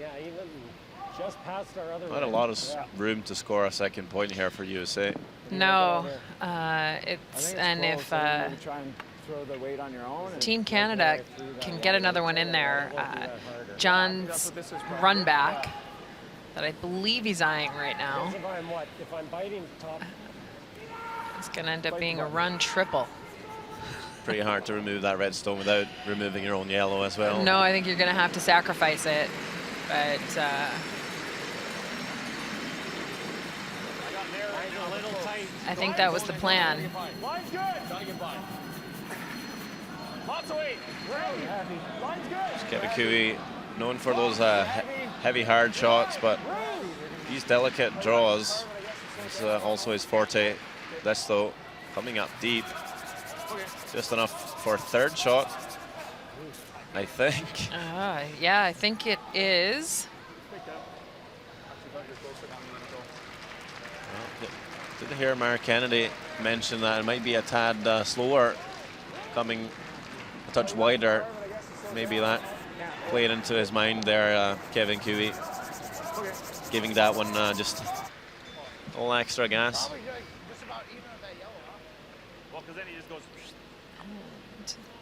Yeah, even just past our other. Not a lot of room to score a second point here for USA. No, I it's think and close. if I think maybe try and throw the weight on your own. And Team Canada can get another one in there, John's run back that I believe he's eyeing right now If I'm biting top. is going to end up being a run triple. Pretty hard to remove that red stone without removing your own yellow as well. No, I think you're going to have to sacrifice it, but I think that was the plan. Line's good. Lots of weight. Line's good. Kevin Cooey, known for those heavy, hard shots, but these delicate draws is also his forte. This, though, coming up deep. Just enough for 3rd shot, I think. Yeah, I think it is. Well, did hear Mark Kennedy mention that it might be a tad slower, coming a touch wider. Maybe that played into his mind there, Kevin Cooey. Giving that one just a little extra gas. Well, because then he just goes.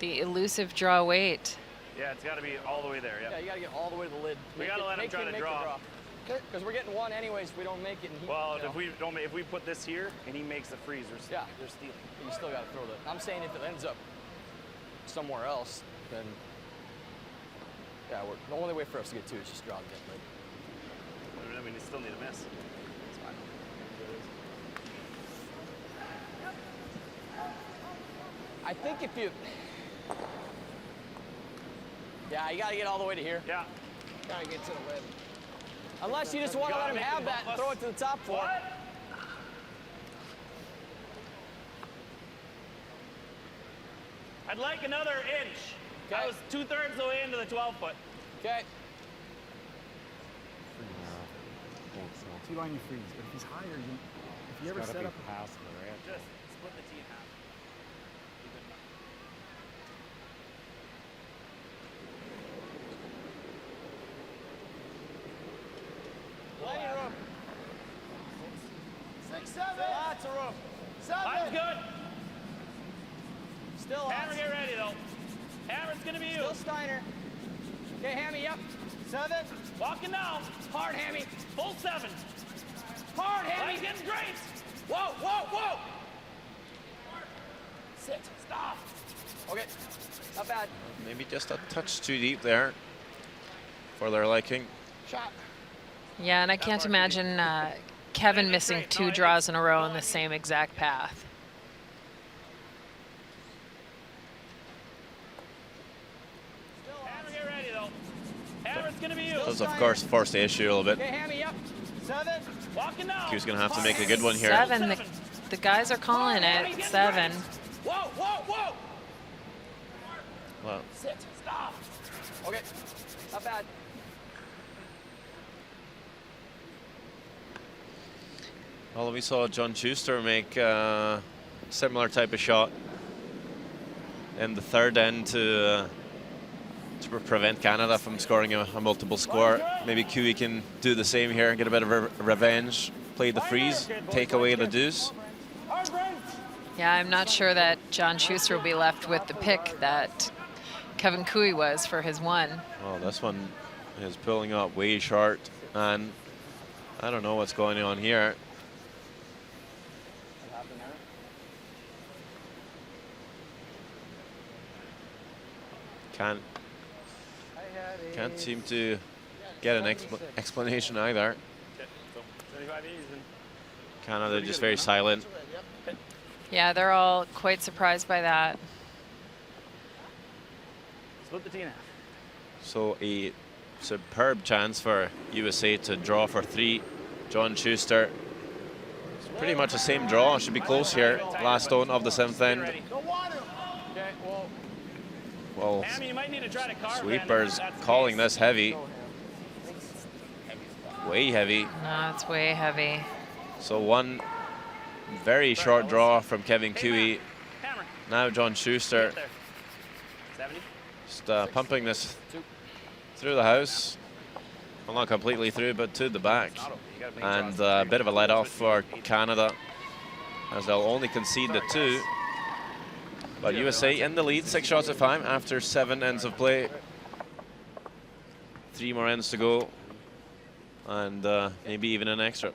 The elusive draw weight. Yeah, it's got to be all the way there. Yeah, Yeah. you got to get all the way to the lid. We got to let him try to draw. Because we're getting one anyways. If we don't make it, and he, Well, you know, if we put this here and he makes the freeze, they're stealing. you still got to throw the. I'm saying if it ends up somewhere else, then yeah, the only way for us to get 2 is just draw again. But I mean, you still need a miss. It's fine. I think if you, yeah, you got to get all the way to here. Yeah. Gotta get to the lid. Unless you just want to let him have that and throw it to the top for him. I'd like another inch. That was 2/3 of the way into the 12-foot. Okay. T-line you freeze, but if he's higher, if you ever Gotta set be up past the ranch. Just split the tee in half. Plenty of room. 6, 7. Lots of room. 7. That's good. Still Hammer, lots. get ready, though. Hammer's going to be you. Still Steiner. Okay, Hammy, yep. 7. Walking down. Hard, Hammy. Full 7. Hard, Hammy. Line's getting great. Whoa, whoa, whoa. Sit. Stop. Okay, not bad. Maybe just a touch too deep there for their liking. Shot. Yeah, and I can't imagine Kevin missing 2 draws in a row in the same exact path. Hammer, get ready, though. Hammer's going to be you. Does, of course, force the issue a little bit. Okay, Hammy, yep. 7. Walking down. Q's going to have to make a good one here. 7, the guys are calling it 7. Whoa, whoa, whoa. Well, Sit. Stop. Okay, not bad. well, we saw John Schuster make a similar type of shot in the 3rd end to prevent Canada from scoring a multiple score. Maybe Cooey can do the same here and get a bit of revenge, play the freeze, take away the deuce. Yeah, I'm not sure that John Schuster will be left with the pick that Kevin Cooey was for his 1. Well, this one is pulling up way short, and I don't know what's going on here. What happened there? Can't seem to get an explanation either. Okay, so 75 ease and Canada just very silent. Yeah, they're all quite surprised by that. split the tee in half. So a superb chance for USA to draw for 3. John Schuster. It's pretty much the same draw. Should be close here. Last stone of the 7th end. Okay, well, Well, Ham, you might need to try to carve Sweepers That's the calling case. this heavy. Way heavy. No, it's way heavy. So one very short draw from Kevin Cooey. Hammer. Now John Schuster Get there. 70. just pumping this through the house. Well, not completely through, but to the back. And a bit of a let-off for Canada, as they'll only concede the 2. But USA in the lead, 6 shots at 5 after 7 ends of play. 3 more ends to go, and maybe even an extra.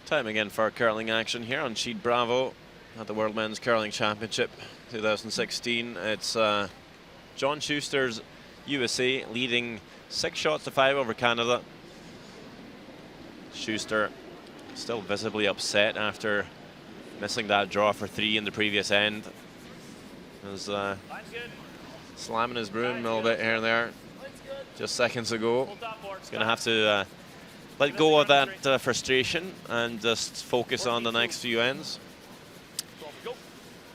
Time again for curling action here on Sheet Bravo at the World Men's Curling Championship 2016. It's John Schuster's USA leading 6 shots to 5 over Canada. Schuster still visibly upset after missing that draw for 3 in the previous end. Was slamming his broom a little bit here and there just seconds ago. He's going to have to let go of that frustration and just focus on the next few ends.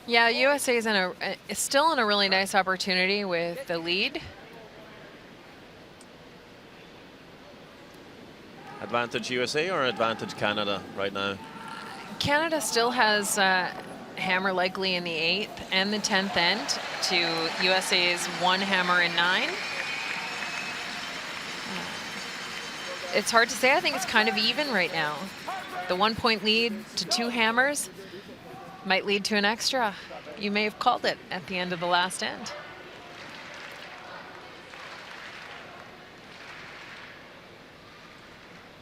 Yeah, USA is still in a really nice opportunity with the lead. Advantage USA or advantage Canada right now? Canada still has hammer likely in the 8th and the 10th end to USA's 1 hammer in 9. It's hard to say. I think it's kind of even right now. The 1-point lead to 2 hammers might lead to an extra. You may have called it at the end of the last end.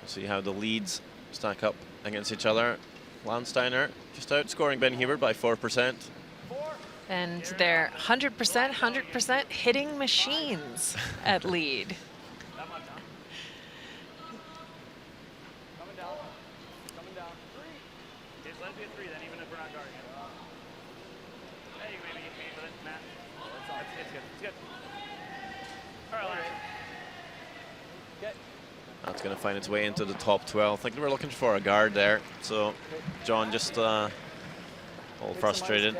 We'll see how the leads stack up against each other. Landsteiner just outscoring Ben Hubert by 4%. And they're 100% hitting machines at lead. That's going to find its way into the top 12. I think they were looking for a guard there. So John just all frustrated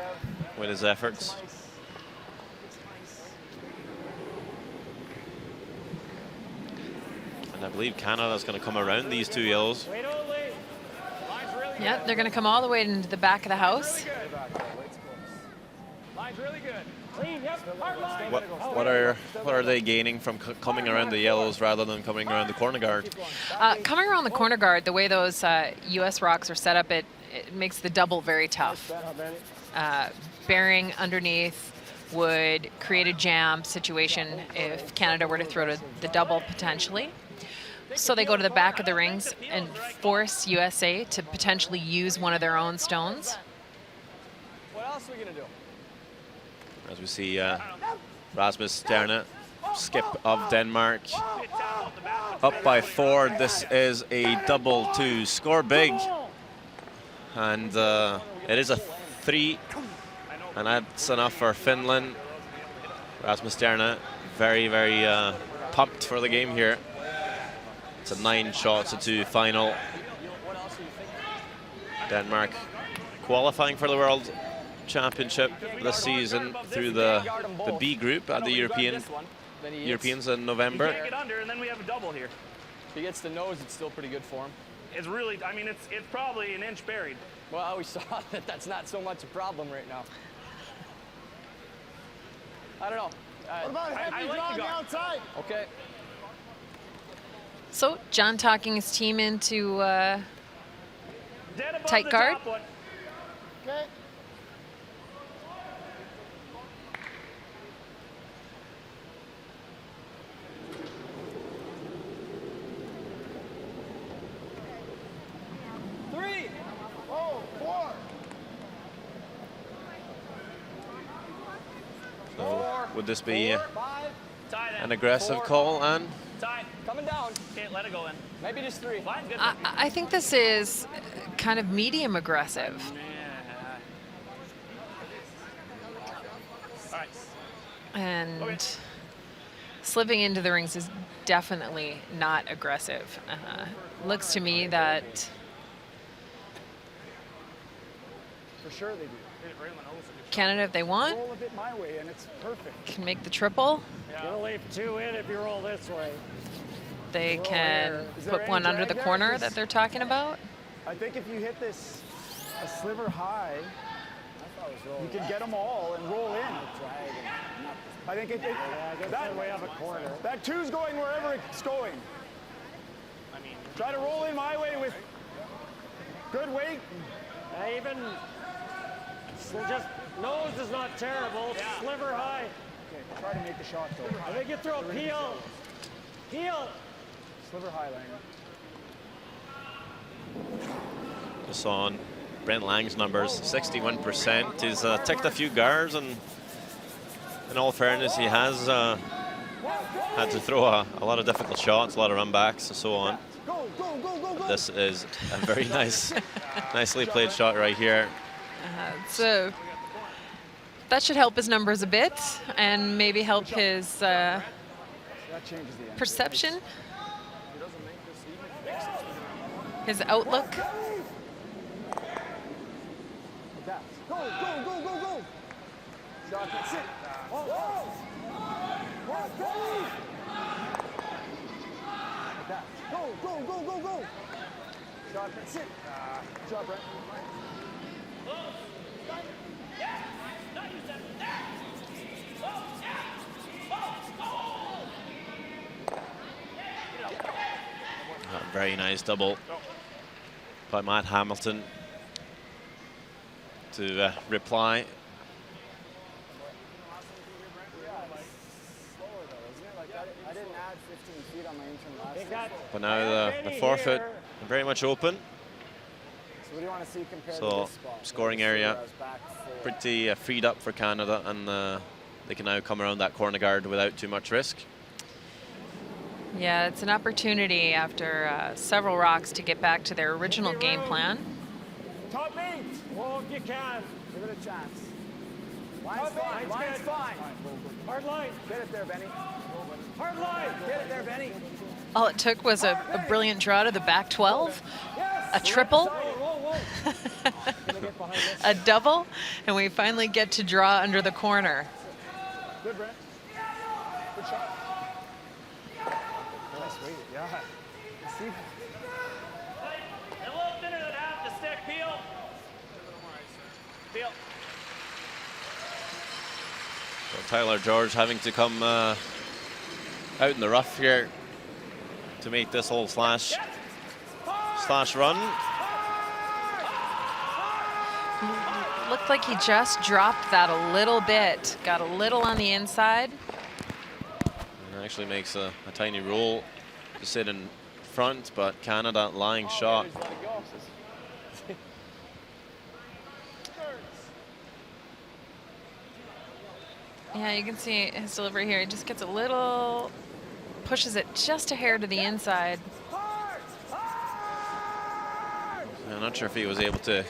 with his efforts. And I believe Canada's going to come around these 2 yellows. Yep, they're going to come all the way into the back of the house. Line's really good. Clean, yep. Hard line. What are they gaining from coming around the yellows rather than coming around the corner guard? Coming around the corner guard, the way those U.S. rocks are set up, it makes the double very tough. Bearing underneath would create a jam situation if Canada were to throw to the double potentially. So they go to the back of the rings and force USA to potentially use one of their own stones. What else are we going to do? As we see Rasmus Sterne, skip of Denmark, up by 4. This is a double to score big. And it is a 3. And that's enough for Finland. Rasmus Sterne, very, very pumped for the game here. It's a 9 shots to 2 final. Denmark qualifying for the World Championship this season through the B group at the Europeans in November. Get under, and then we have a double here. If he gets the nose, it's still pretty good for him. It's really, I mean, it's probably an inch buried. Well, we saw that that's not so much a problem right now. I don't know. What about heavy drawing outside? Okay. So John talking his team into Dead above tight the guard. top one. Okay. Three. Oh, 4. So would this be Tie then. an aggressive call, Anne? Tie. Coming down. Can't let it go in. Maybe just 3. Fine, good. I think this is kind of medium aggressive. All right. And slipping into the rings is definitely not aggressive. Looks to me that For sure they do. Canada, if they want, Roll a bit my way, and it's perfect. can make the triple. You'll leave 2 in if you roll this way. They can Is there put any one under drag the there? corner 'Cause that they're talking about. I think if you hit this a sliver high, you can get them all and roll in. I think That way have a corner. that 2's going wherever it's going. I mean, Try to roll in my way with good weight. Even so, just nose is not terrible. Sliver high. Okay, try to make the shot though. I think you throw heel. Heel. Sliver high, Langer. Just on Brent Lang's numbers, 61%. He's ticked a few guards, and in all fairness, he has had to throw a lot of difficult shots, a lot of run backs, and so on. Go, go, go, go, go. This is a very nicely played shot right here. So that should help his numbers a bit and maybe help his That changes the end. perception, his outlook. That. Go, go, go, go, go. Shot, that's it. Whoa. That. Go, go, go, go, go. Shot, that's it. Good job, Brent. A very nice double by Matt Hamilton to reply. I didn't add 15 feet on my intern last They got But now the forefooot very much open. So what do you want to see compared to So this spot? scoring Where area I was back full. pretty freed up for Canada, and they can now come around that corner guard without too much risk. Yeah, it's an opportunity after several rocks to get back to their original game plan. Top 8. Whoa, if you can. Give it a chance. Line's Top fine. eight's Line's good. fine. Hard line. Get it there, Benny. Hard line. Get it there, Benny. All it took was a brilliant draw to the back 12, a triple, Whoa, whoa. a double, and we finally get to draw under the corner. Good, Brent. Good shot. Nice weight, yeah. See? a little thinner than half the stick. Peel. Peel. Tyler George having to come out in the rough here to make this whole slash run. Looked like he just dropped that a little bit. Got a little on the inside. And actually makes a tiny roll to sit in front, but Canada lying shot. Yeah, you can see his delivery here. He just gets a little, pushes it just a hair to the inside. I'm not sure if he was able to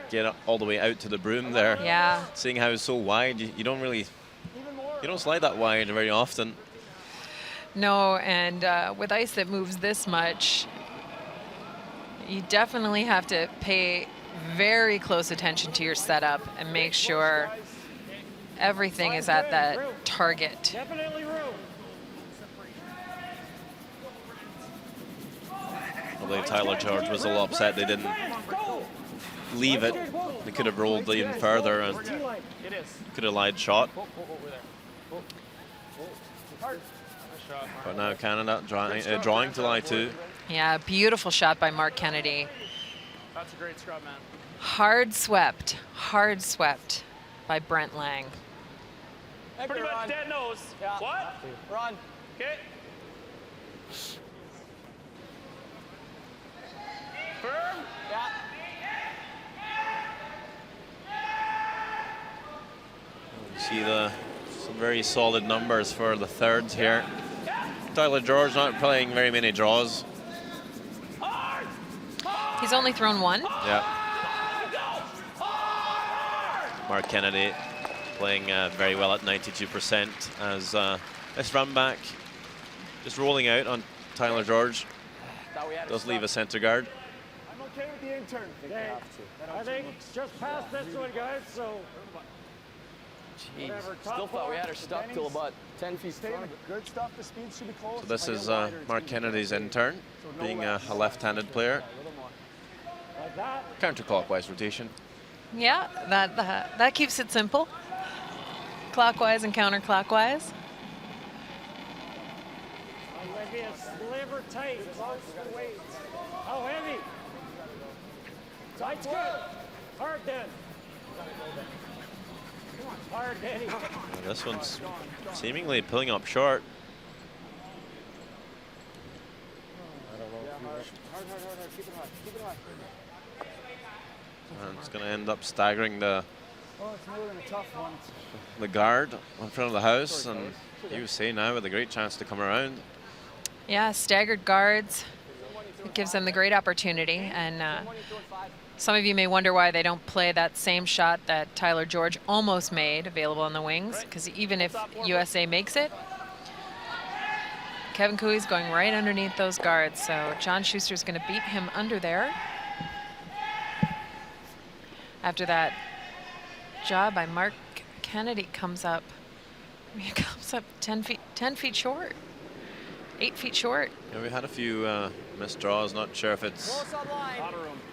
get all the way out to the broom there. Yeah. Seeing how it's so wide, you don't slide that wide very often. No, and with ice that moves this much, you definitely have to pay very close attention to your setup and make sure everything is at that target. Definitely room. I believe Tyler George was a little upset they didn't leave it. They could have rolled even further and could have lied shot. But now Canada drawing to lie two. Yeah, beautiful shot by Mark Kennedy. That's a great scrub, man. Hard swept by Brent Lang. Pretty much dead nose. Yeah. What? Run. Okay. Firm. Yeah. You see some very solid numbers for the thirds here. Tyler George not playing very many draws. He's only thrown one. Yeah. Mark Kennedy playing very well at 92% as this run back just rolling out on Tyler George. Does leave a center guard. I'm okay with the intern. I think just past this one, guys, so Jeez. Still thought we had her stuck till about 10 feet Stay in front. the good stuff. The speed should be close. So this is Mark Kennedy's intern, being a left-handed player. like that. Counterclockwise rotation. Yeah, that keeps it simple. Clockwise and counterclockwise. I'm going to be a sliver tight as long as the weight. How heavy? Tight's good. Hard then. Come on, hard, Danny. And this one's seemingly pulling up short. Hard. Keep it high. Keep it high. And it's going to end up staggering the It's more than a tough one. guard in front of the house, and USA now with a great chance to come around. Yeah, staggered guards. It gives them the great opportunity. And some of you may wonder why they don't play that same shot that Tyler George almost made available on the wings, because even if USA makes it, Kevin Cooey's going right underneath those guards. So John Schuster's going to beat him under there. After that job by Mark Kennedy comes up 10 feet short, 8 feet short. Yeah, we had a few missed draws. Not sure if it's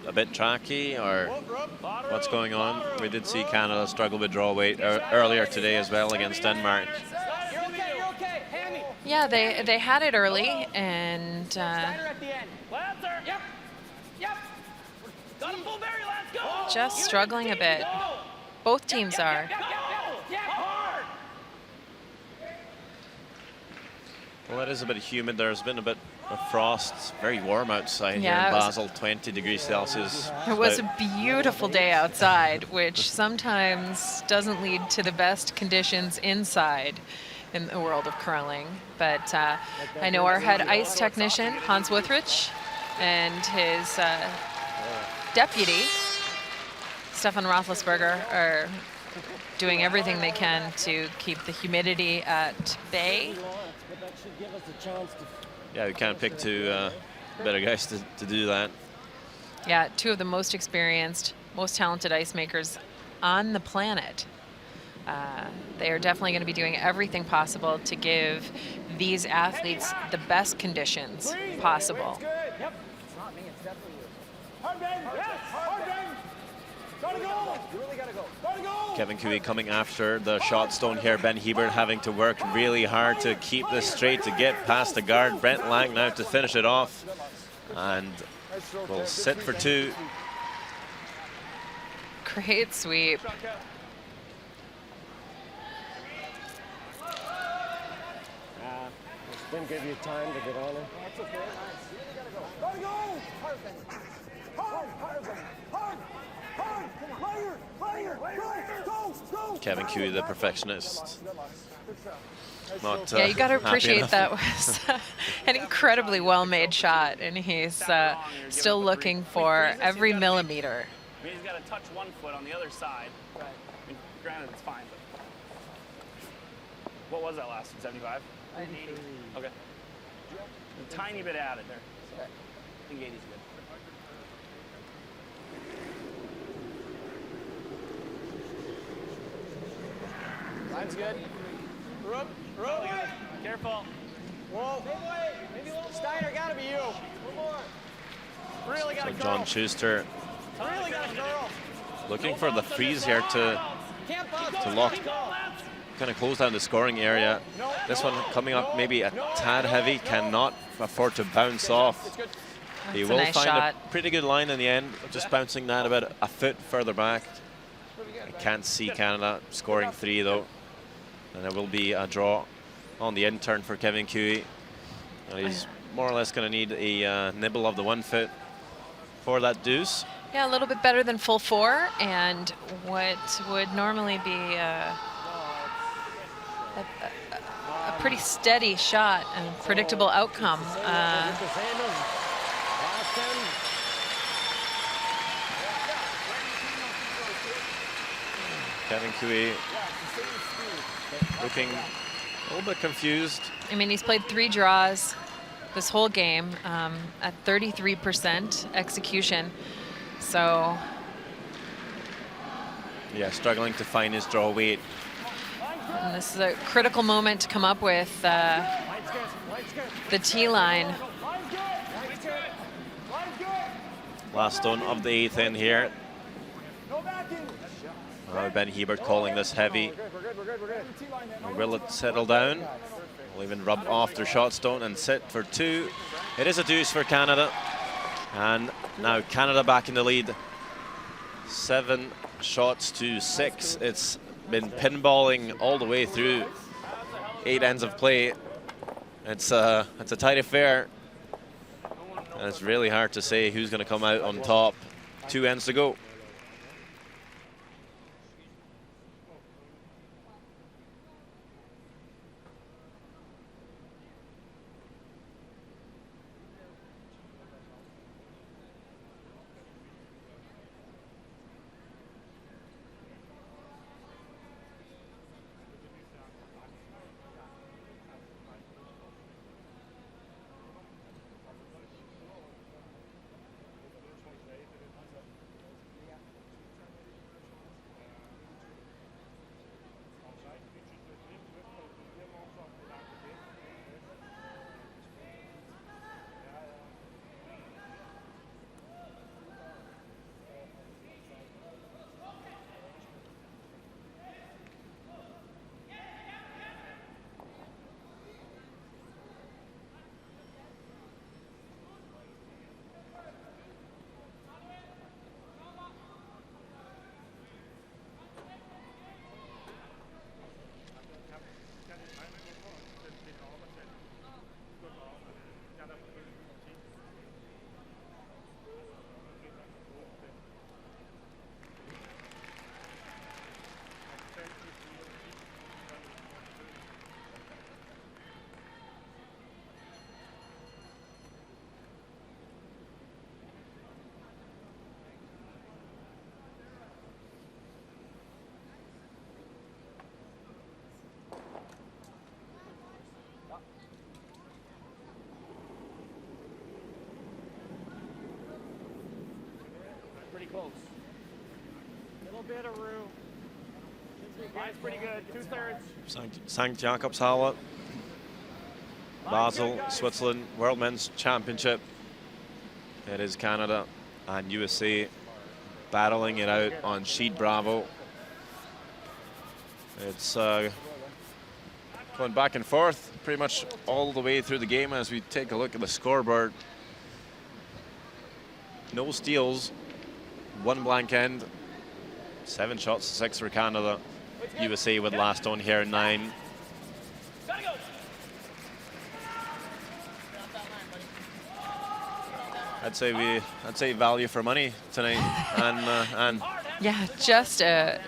a bit tracky or what's going on. We did see Canada struggle with draw weight earlier today as well against Denmark. You're okay. Hammy. Yeah, they had it early, and Steiner at the end. Lancer. Yep. Got him full berry, let's go. just struggling a bit. Both teams are. Hard. Well, it is a bit humid. There's been a bit of frost. It's very warm outside Yeah, here in it was- Basel, 20 degrees Celsius. It was a About- beautiful day outside, which sometimes doesn't lead to the best conditions inside in the world of curling. But I know our head ice technician, Hans Withrich, and his deputy, Stefan Roethlisberger, are doing everything they can to keep the humidity at bay. But that should give us a chance to. Yeah, we can't pick two better guys to do that. Yeah, two of the most experienced, most talented ice makers on the planet. They are definitely going to be doing everything possible to give these athletes the best conditions possible. Good. Yep. It's not me. It's definitely you. Hard bend. Yes. Hard bend. Gotta go! You really gotta go. Gotta go! Kevin Cooey coming after the shot stone here. Ben Hebert having to work really hard to keep this straight, to get past the guard. Brent Lang now to finish it off. And will sit for 2. Great sweep. Didn't give you time to get on it. That's okay. Gotta go! Hard! Hard! Go! Kevin Cooey, the perfectionist. Not, Yeah, you got to happy appreciate enough. that was an incredibly well-made shot, and he's still looking for every millimeter. I mean, he's got to touch one foot on the other side. I mean, granted, it's fine, but what was that last one, 75? 80. Okay. A tiny bit added there. So I think 80's good. Line's good. Rook. Careful. Whoa. Steiner, gotta be you. One more. Really gotta So John Schuster Really gotta curl. looking for the freeze here to lock, kind of close down the scoring area. This one coming up maybe a tad heavy, cannot afford to bounce off. He will nice find shot. a pretty good line in the end, just bouncing that about a foot further back. I can't see Canada scoring 3 though. And there will be a draw on the end turn for Kevin Cooey. And he's more or less going to need a nibble of the 1 foot for that deuce. Yeah, a little bit better than full 4, and what would normally be a pretty steady shot and predictable outcome. Kevin Cooey looking a little bit confused. I mean, he's played 3 draws this whole game at 33% execution. So, yeah, struggling to find his draw weight. and this is a critical moment to come up with the tee line. Last stone of the 8th in here. Ben Hebert calling this heavy. Will it settle down? Will even rub off their shot stone and sit for 2. It is a deuce for Canada. And now Canada back in the lead. 7 shots to 6. It's been pinballing all the way through 8 ends of play. It's a tight affair. And it's really hard to say who's going to come out on top. 2 ends to go. Close. Little bit of room. Line's pretty good. 2/3. St. Jakobshalle, Basel, Switzerland, World Men's Championship. It is Canada and USA battling it out on sheet Bravo. It's going back and forth pretty much all the way through the game as we take a look at the scoreboard. No steals, 1 blank end, 7 shots, 6 for Canada. USA with last on here, 9. I'd say value for money tonight, and Yeah, just a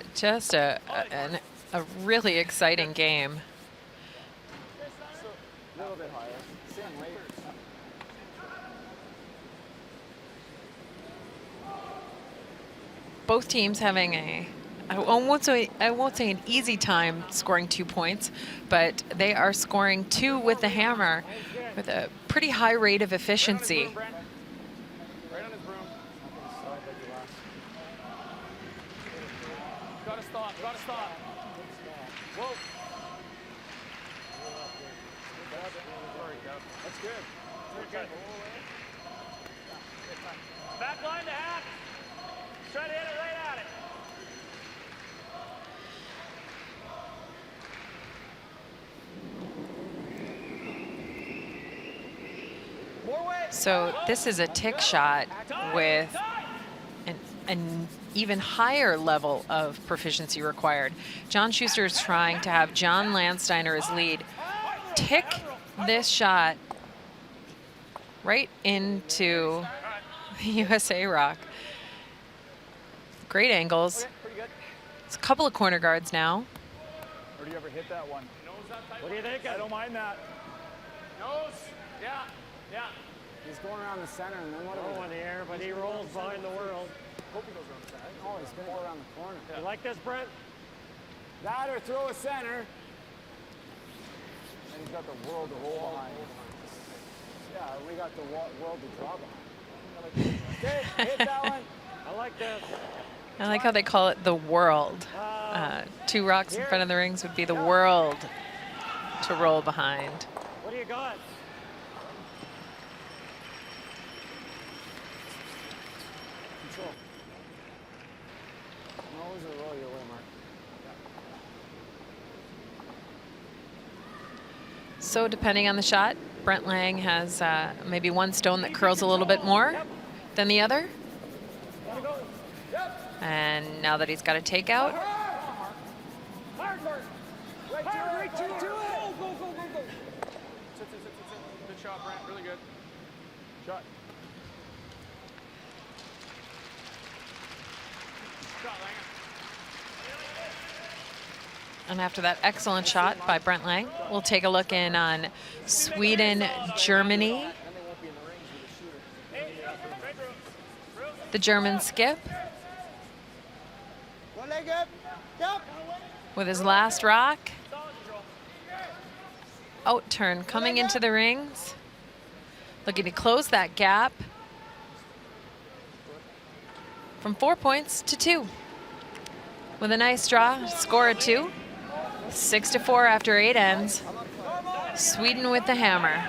really exciting game. A little bit higher. Same weight. Both teams having I won't say an easy time scoring 2 points, but they are scoring 2 with the hammer with a pretty high rate of efficiency. Right on his broom. Gotta stop, gotta stop. Whoa. That's good. Back line to half. Try to hit it right at it. So this is a tick shot with an even higher level of proficiency required. John Schuster is trying to have John Landsteiner as lead. Tick this shot right into the USA rock. Great angles. It's a couple of corner guards now. Or do you ever hit that one? What do you think? I don't mind that. Nose. Yeah. Yeah. He's going around the center, and then what do we in the air, but he rolls behind the world. Hope he goes around the side. Oh, he's going to go around the corner. Yeah. You like this, Brent? That or throw a center. And he's got the world to roll behind. Yeah, we got the world to draw behind. Okay, hit that one. I like this. I like how they call it the world. 2 rocks in front of the rings would be the world to roll behind. What do you got? Control. Nose or roll your way, Mark. So depending on the shot, Brent Lang has maybe one stone that curls a little bit more than the other. And now that he's got a takeout, Good shot, Brent. Really good. Shot. Shot, Langer. and after that excellent shot by Brent Lang, we'll take a look in on Sweden, Germany. The German skip with his last rock. Out turn coming into the rings. Looking to close that gap from 4 points to 2. With a nice draw, score of 2. 6-4 after 8 ends. Sweden with the hammer.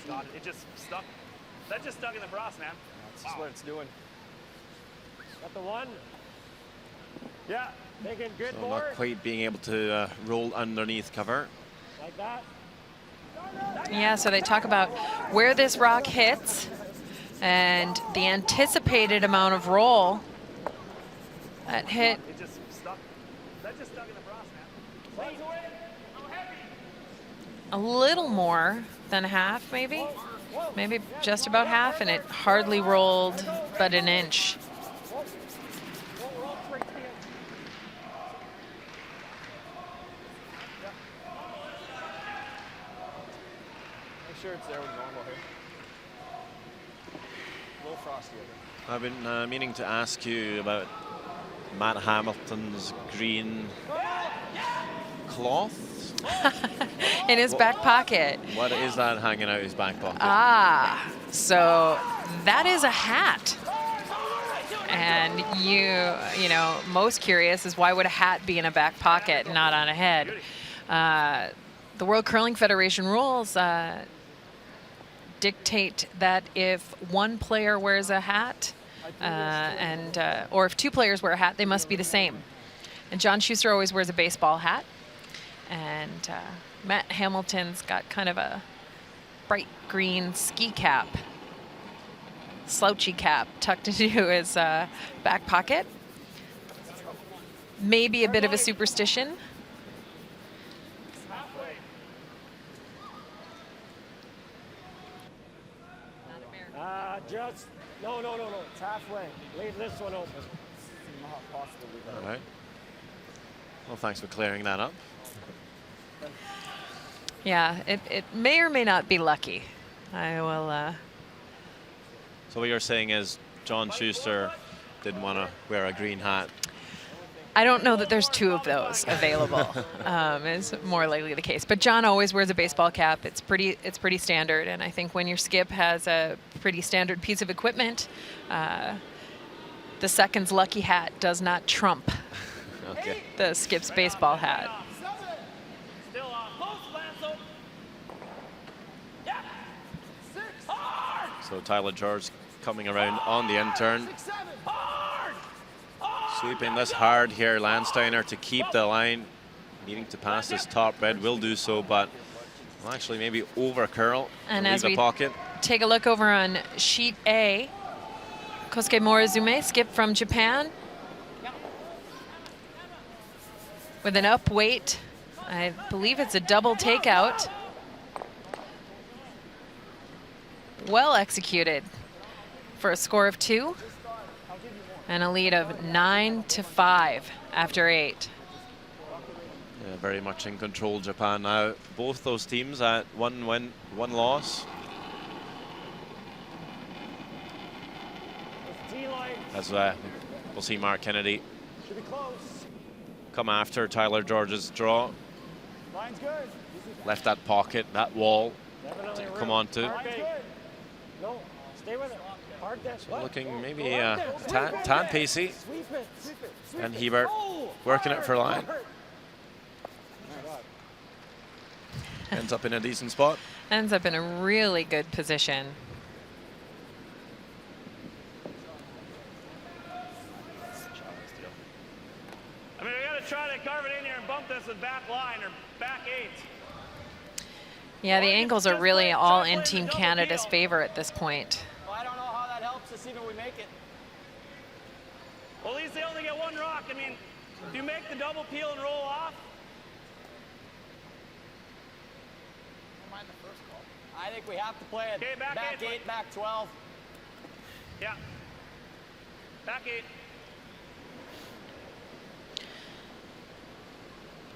God, it just stuck. That just stuck in the brass, man. That's just what it's doing. Got the one. Yeah, making good So board. not quite being able to roll underneath cover. Like that. Yeah, so they talk about where this rock hits and the anticipated amount of roll that hit. It just stuck. That just stuck in the brass, man. A little more than half, maybe just about half, and it hardly rolled but an inch. Make sure it's there with normal here. A little frosty, I think. I've been meaning to ask you about Matt Hamilton's green cloth. In his back pocket. What is that hanging out his back pocket? Ah, so that is a hat. And you know, most curious is why would a hat be in a back pocket and not on a head? The World Curling Federation rules dictate that if one player wears a hat, or if two players wear a hat, they must be the same. And John Schuster always wears a baseball hat, and Matt Hamilton's got kind of a bright green ski cap, slouchy cap tucked into his back pocket. Maybe a bit of a superstition. Just, no. It's halfway. Leave this one open. Not possible. All right. Well, thanks for clearing that up. Yeah, it may or may not be lucky. I will. So what you're saying is John Schuster didn't want to wear a green hat. I don't know that there's two of those available. Is more likely the case. But John always wears a baseball cap. It's pretty standard. And I think when your skip has a pretty standard piece of equipment, the second's lucky hat does not trump the skip's baseball hat. Still off. Close, Lanzo. Yeah. 6. Hard. So Tyler George coming around on the intern. 6, 7. Hard. Sweeping this hard here, Landsteiner, to keep the line. Needing to pass this top red, will do so, but will actually maybe over curl and leave as the we pocket. Take a look over on sheet A, Kosuke Morizume, skip from Japan. With an up weight, I believe it's a double takeout. Well executed for a score of 2 and a lead of 9-5 after 8. Yeah, very much in control, Japan now. Both those teams at 1 win, 1 loss. As we'll see Mark Kennedy come after Tyler George's draw. Left that pocket, that wall to come on to. So looking maybe tad pacey. And Hebert working it for line. Ends up in a decent spot. Ends up in a really good position. I mean, we got to try to carve it in here and bump this with back line or back 8. Yeah, the angles are really all in Team Canada's favor at this point. Well, I don't know how that helps us even we make it. Well, at least they only get 1 rock. I mean, do you make the double peel and roll off? Mind the first call. I think we have to play it. Okay, back 8, back 12. Yeah. Back 8.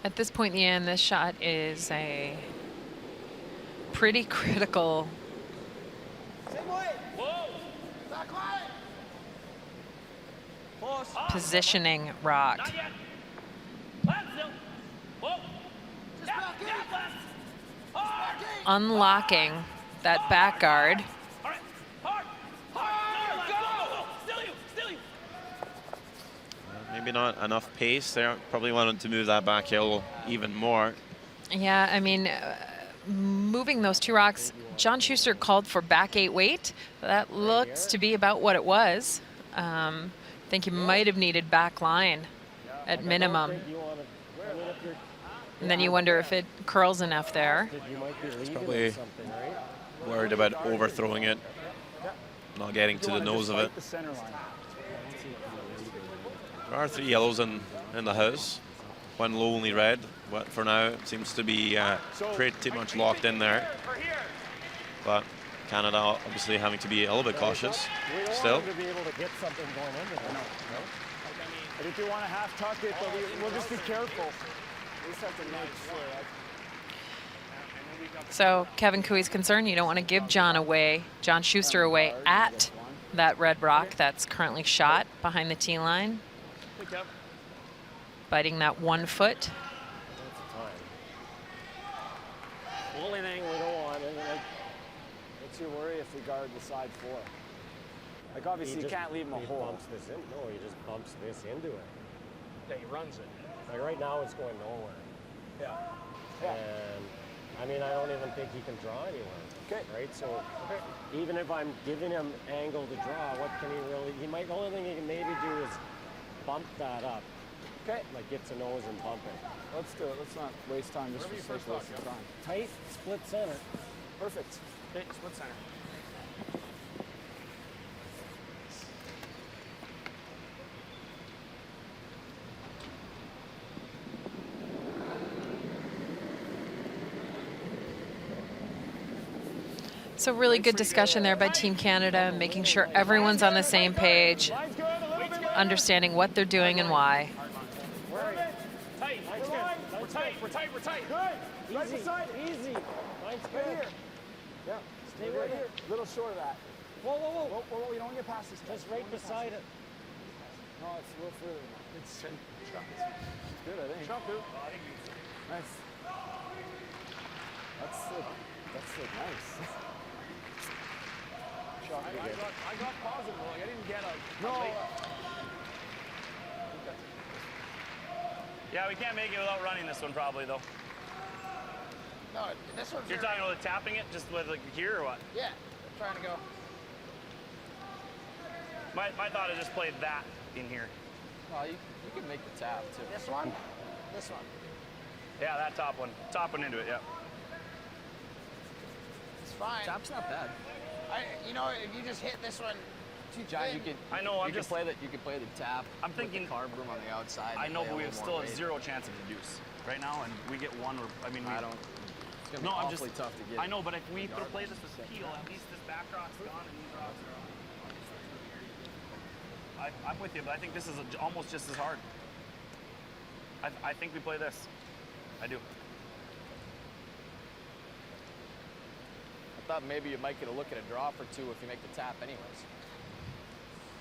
At this point in the end, this shot is a pretty critical positioning rock. Not yet. Left still. Whoa. Just back 8. Hard. Unlocking that back guard. All right. Hard. Hard. Go. Still you. Maybe not enough pace there. Probably wanted to move that back hill even more. Yeah, I mean, moving those 2 rocks, John Schuster called for back 8 weight. That looks to be about what it was. I think you might have needed back line at minimum. And then you wonder if it curls enough there. He's probably worried about overthrowing it, not getting to the nose of it. There are 3 yellows in the house. 1 lonely red, but for now it seems to be pretty much locked in there. But Canada obviously having to be a little bit cautious still. I think you want to half tuck it, but we'll just be careful. We just have to make sure. So Kevin Cooey's concerned you don't want to give John Schuster away at that red rock that's currently shot behind the tee line. Biting that 1 foot. The only thing we don't want is, like, what's your worry if we guard the side 4? Like, obviously, you can't leave him a he hole. Bumps this in. No, he just bumps this into it. Yeah, he runs it. Like right now, it's going nowhere. Yeah. And I mean, I don't even think he can draw anywhere. Okay. Right? So even if I'm giving him angle to draw, what can he really, the only thing he can maybe do is bump that up. Okay. Like get to nose and bump it. Let's do it. Let's not waste time just for the sake of wasting time. Tight, split center. Perfect. Okay, split center. So really good discussion there by Team Canada, making sure everyone's on the same page, understanding what they're doing and why. Tight. We're tight. We're tight. We're tight. Good. Right beside. Easy. Mine's Right good. here. Yeah. Stay right here. A little short of that. Whoa, whoa, whoa. Whoa, whoa, whoa. You don't get past this. Just right beside it. No, it's a little further. It's good, I think. Nice. That's nice. I got positive. Like, I didn't get a. No. Yeah, we can't make it without running this one probably though. No, this one's. You're talking about tapping it just with like here or what? Yeah, I'm trying to go. My thought is just play that in here. Well, you can make the tap too. This one? This one. Yeah, that top one into it. Yeah. It's fine. Tap's not bad. You know, if you just hit this one too John, thin, you could. I know. You could play the tap. I'm with thinking- the carb room on the outside. I and know, play but a we little still more have weight. zero chance of the deuce right now, and we get one. Or I mean, I don't. It's gonna be No, I'm awfully just. tough to get. I know, but if we play this with peel, at least this back rock's gone and these rocks are on. I'm with you, but I think this is almost just as hard. I think we play this. I do. I thought maybe you might get a look at a draw for two if you make the tap anyways.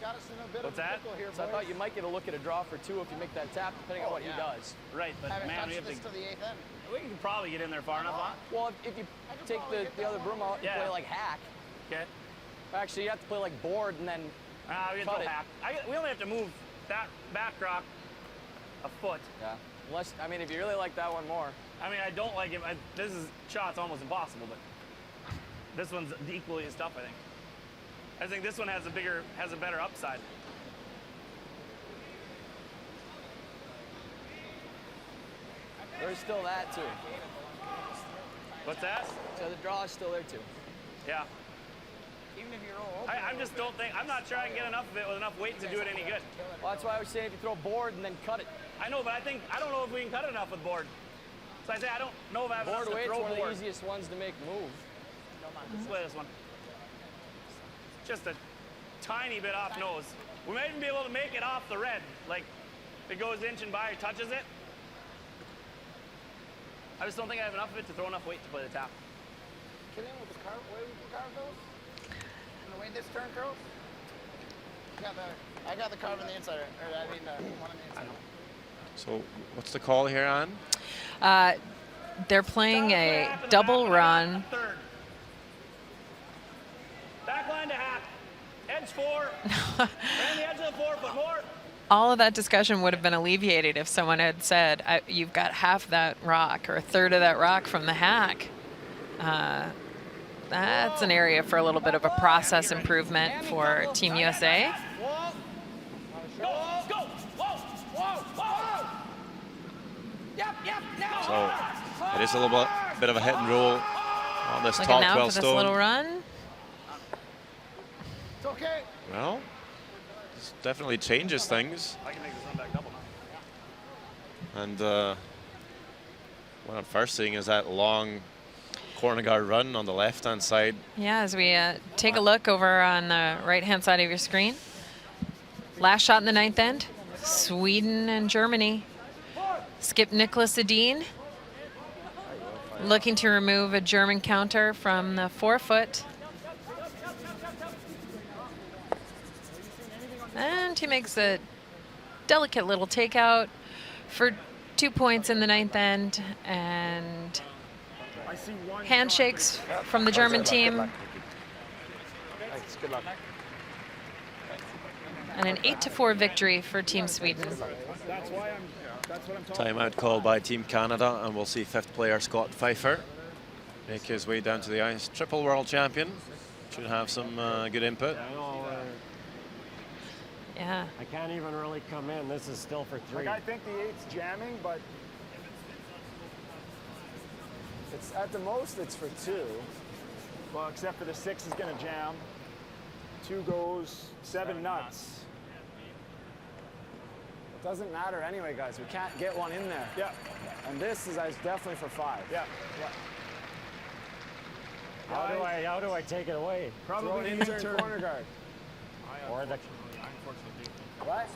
got us in a bit What's of a that? pickle here, So I boys. thought you might get a look at a draw for two if you make that tap, depending on Oh, what yeah. he does. Right, but Haven't man, we touched have this to. to the 8th end. We can probably get in there far enough, huh? Well, if you I could take probably the get that other one. broom out and Yeah. play like hack, Okay. actually you have to play like board and then We can Cut go it. half. We only have to move that back rock a foot. yeah. Unless I mean if you really like that one more. I mean, I don't like it. This shot's almost impossible, but this one's equally as tough, I think. I think this one has a better upside. There's still that too. What's that? So the draw is still there too. Yeah. Even if you roll open. I just don't think. I'm not sure I can get enough of it with enough weight to do it any good. Well, that's why I was saying if you throw board and then cut it. I know, but I don't know if we can cut it enough with board. So I say I don't know if I have enough Board to weight's throw one of the board. easiest ones to make move. Let's play this one. Just a tiny bit off nose. We might even be able to make it off the red. Like, if it goes inch and by or touches it. I just don't think I have enough of it to throw enough weight to play the tap. Kill him with the carve, way we can carve those? And the way this turn curls? I got the carve on the inside, or I mean one on the inside. So what's the call here, Ann? They're playing a double run. Third. Back line to half. Edge 4. Ran the edge of the 4 foot more. All of that discussion would have been alleviated if someone had said, you've got half that rock or a third of that rock from the hack. That's an area for a little bit of a process improvement for Team USA. Go, go. Whoa. Yep, now. So it is a little bit of a hit and roll on this Looking top now 12 for this stone. little run. It's okay. Well, this definitely changes things. I can make this run back double now. And what I'm first seeing is that long corner guard run on the left-hand side. Yeah, as we take a look over on the right-hand side of your screen. Last shot in the 9th end, Sweden and Germany. Skip Nicholas Edin looking to remove a German counter from the 4 foot. And he makes a delicate little takeout for 2 points in the 9th end, and handshakes from the German team. Thanks. Good luck. And an 8-4 victory for Team Sweden. That's what I'm talking Timeout called by Team Canada, and we'll see 5th player Scott Pfeiffer make his way down to the ice. Triple world champion. Should have some good input. I know, Yeah. I can't even really come in. This is still for 3. Like, I think the 8's jamming, but it's at the most it's for 2. Well, except for the 6 is going to jam. 2 goes, 7 nuts. It doesn't matter anyway, guys. We can't get one in there. Yeah. And this is definitely for 5. Yeah. Yeah. How do I take it away? Throw Probably it in into turn. corner guard. Or the, What?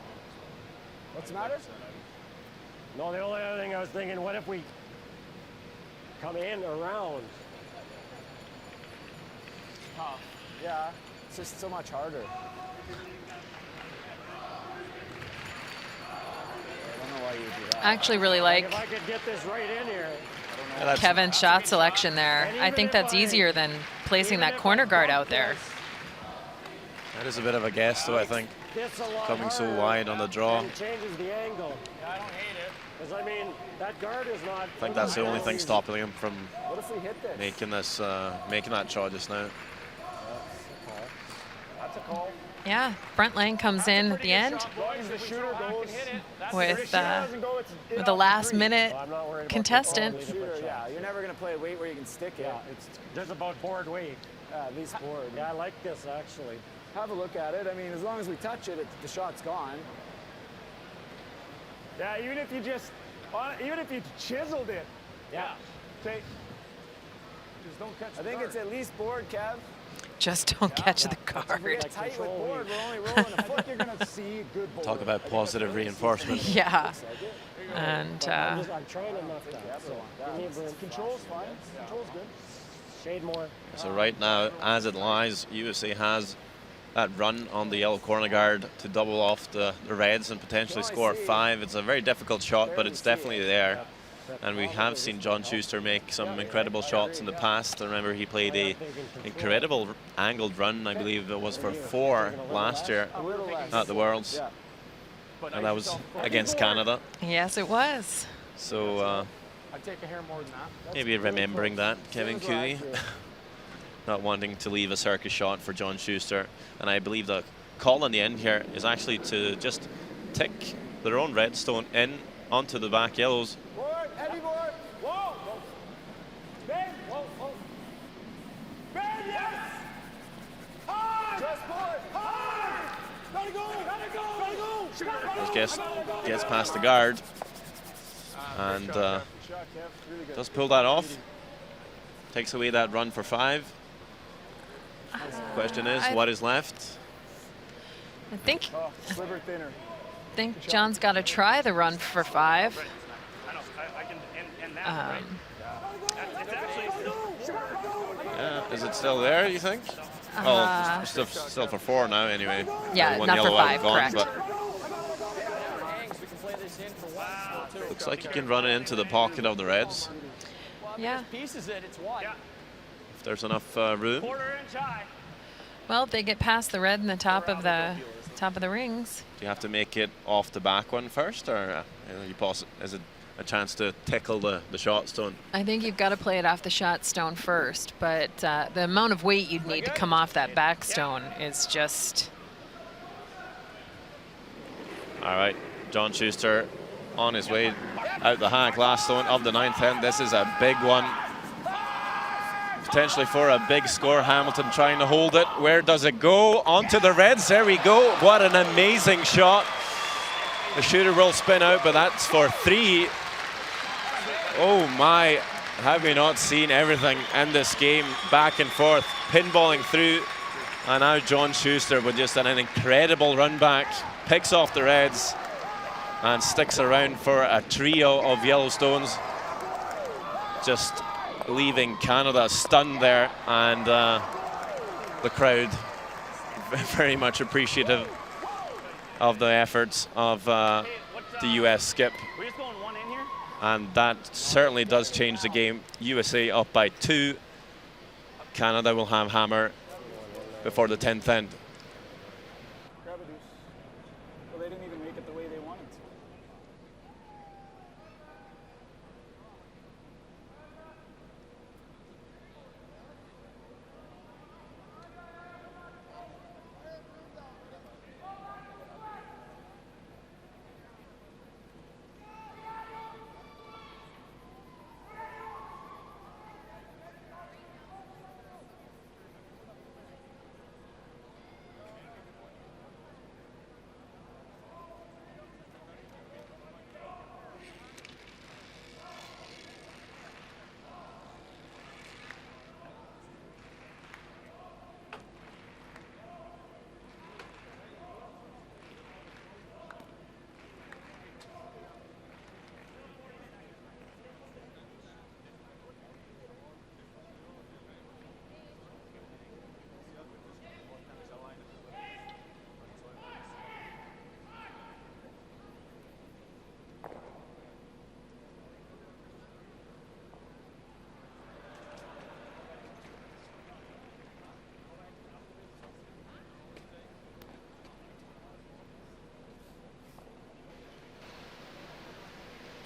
What's the matter? no, the only other thing I was thinking, what if we come in around? Tough. Yeah. It's just so much harder. I don't know why you would do that. I actually really like If I could get this right in here. Yeah, that's- Kevin's shot selection there. I think that's easier than placing that corner guard out there. That is a bit of a guess, though, I think. This a lot Coming so harder, wide on the draw. and changes the angle. Yeah, I don't hate it. Because I mean, that guard is not. I think that's the only thing stopping him from What if we hit this? making this, making that shot just now. That's a call. Yeah, Brent Lang comes in at the end As long as the shooter goes. with Doesn't go, it's in with a off last three. minute I'm not worried about contestant. the Shooter, yeah. You're never going to play a weight where you can stick it. Yeah, it's just about board weight. At least board. Yeah, I like this actually. Have a look at it. I mean, as long as we touch it, the shot's gone. Yeah, even if you just, even if you chiseled it. Yeah. Say, just don't catch I think it's at least board, Kev. Just don't catch the If we guard. get tight with board, we're only rolling a foot. You're going to see good board. Talk about positive reinforcement. Yeah, and I'm trying to knock that. So give me a break. Control's fine. Control's good. Shade more. So right now, as it lies, USA has that run on the yellow corner guard to double off the Reds and potentially score 5. It's a very difficult shot, but it's definitely there. And we have seen John Schuster make some incredible shots in the past. I remember he played a incredible angled run, I believe it was for 4 last year at the Worlds. And that was against Canada. yes, it was. So I'd take a hair more than that. maybe remembering that, Kevin Cooley. Not wanting to leave a circus shot for John Schuster. And I believe the call in the end here is actually to just tick their own redstone in onto the back yellows. Board, heavy board. Whoa. Ben. Whoa, whoa. Ben, yes. Hard. Just board. Hard. Gotta go. Gotta go. Gotta go. Just gets past the guard and does pull that off. Takes away that run for 5. Question is, what is left? I think Oh, sliver thinner. John's got to try the run for 5. I know. I can end that. Right? It's actually Yeah, is it still there, you think? Well, it's still for 4 now anyway. Yeah, One not for yellow out 5, gone, correct. but looks like you can run it into the pocket of the Reds Yeah. Pieces it, it's one. if there's enough room. quarter-inch high. Well, if they get past the red and the top of the rings. Do you have to make it off the back one first, or is it a chance to tickle the shot stone? I think you've got to play it off the shot stone first, but the amount of weight you'd need to come off that back stone is just. All right, John Schuster on his way out the high glass stone of the 9th end. This is a big one. Potentially for a big score. Hamilton trying to hold it. Where does it go? Onto the Reds. There we go. What an amazing shot. The shooter will spin out, but that's for 3. Oh my, have we not seen everything in this game? Back and forth, pinballing through. And now John Schuster with just an incredible run back. Picks off the Reds and sticks around for a trio of Yellowstones. Just leaving Canada stunned there, and the crowd very much appreciative of the efforts of the US skip. We're just going one in here. And that certainly does change the game. USA up by 2. Canada will have hammer before the 10th end. Grab a deuce. Well, they didn't even make it the way they wanted to.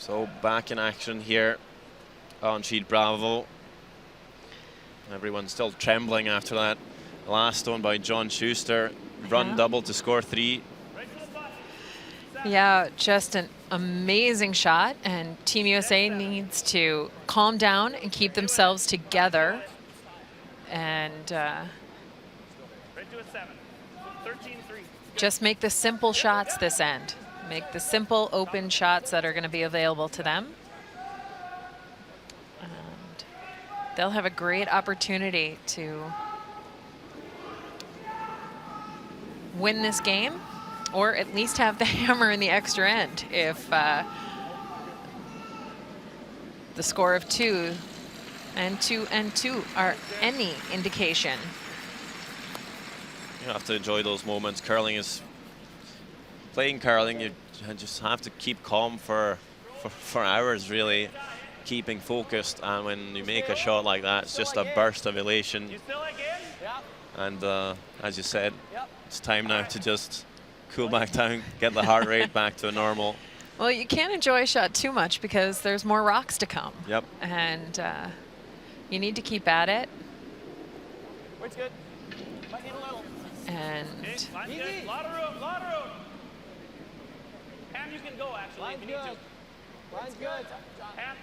So back in action here on Sheet Bravo. Everyone's still trembling after that last one by John Schuster. Run double to score 3. Yeah, just an amazing shot, and Team USA needs to calm down and keep themselves together. And just make the simple shots this end. Make the simple open shots that are going to be available to them. And they'll have a great opportunity to win this game, or at least have the hammer in the extra end if the score of 2 and 2 and 2 are any indication. You have to enjoy those moments. Curling is playing curling. You just have to keep calm for hours, really, keeping focused. And when you make a shot like that, it's just a burst of elation. And as you said, it's time now to just cool back down, get the heart rate back to normal. Well, you can't enjoy a shot too much because there's more rocks to come. Yep. And you need to keep at it. Weight's good. Might need a little. And Line's good. Lot of room, lot of room. Ham, you can go actually Line's if you need good. to. Line's good. Ham,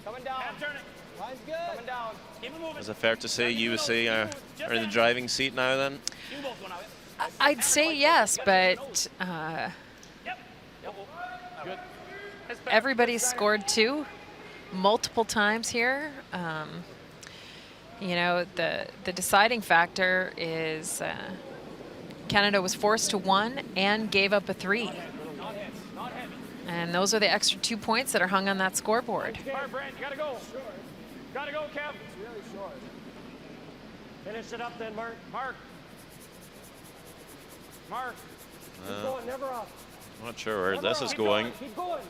Coming down. Ham, turn it. Line's good. Coming down. Keep it moving. Is it fair to say USA are in the driving seat now then? You both going out. I'd say yes, but everybody's scored 2 multiple times here. You know, the deciding factor is Canada was forced to 1 and gave up a 3. And those are the extra 2 points that are hung on that scoreboard. All right, Brent, you gotta go. Gotta go, Kev. It's really short. Finish it up then, Mark. Mark. Mark. Keep going, never up. Not sure where Never this up. is Keep going. Keep going.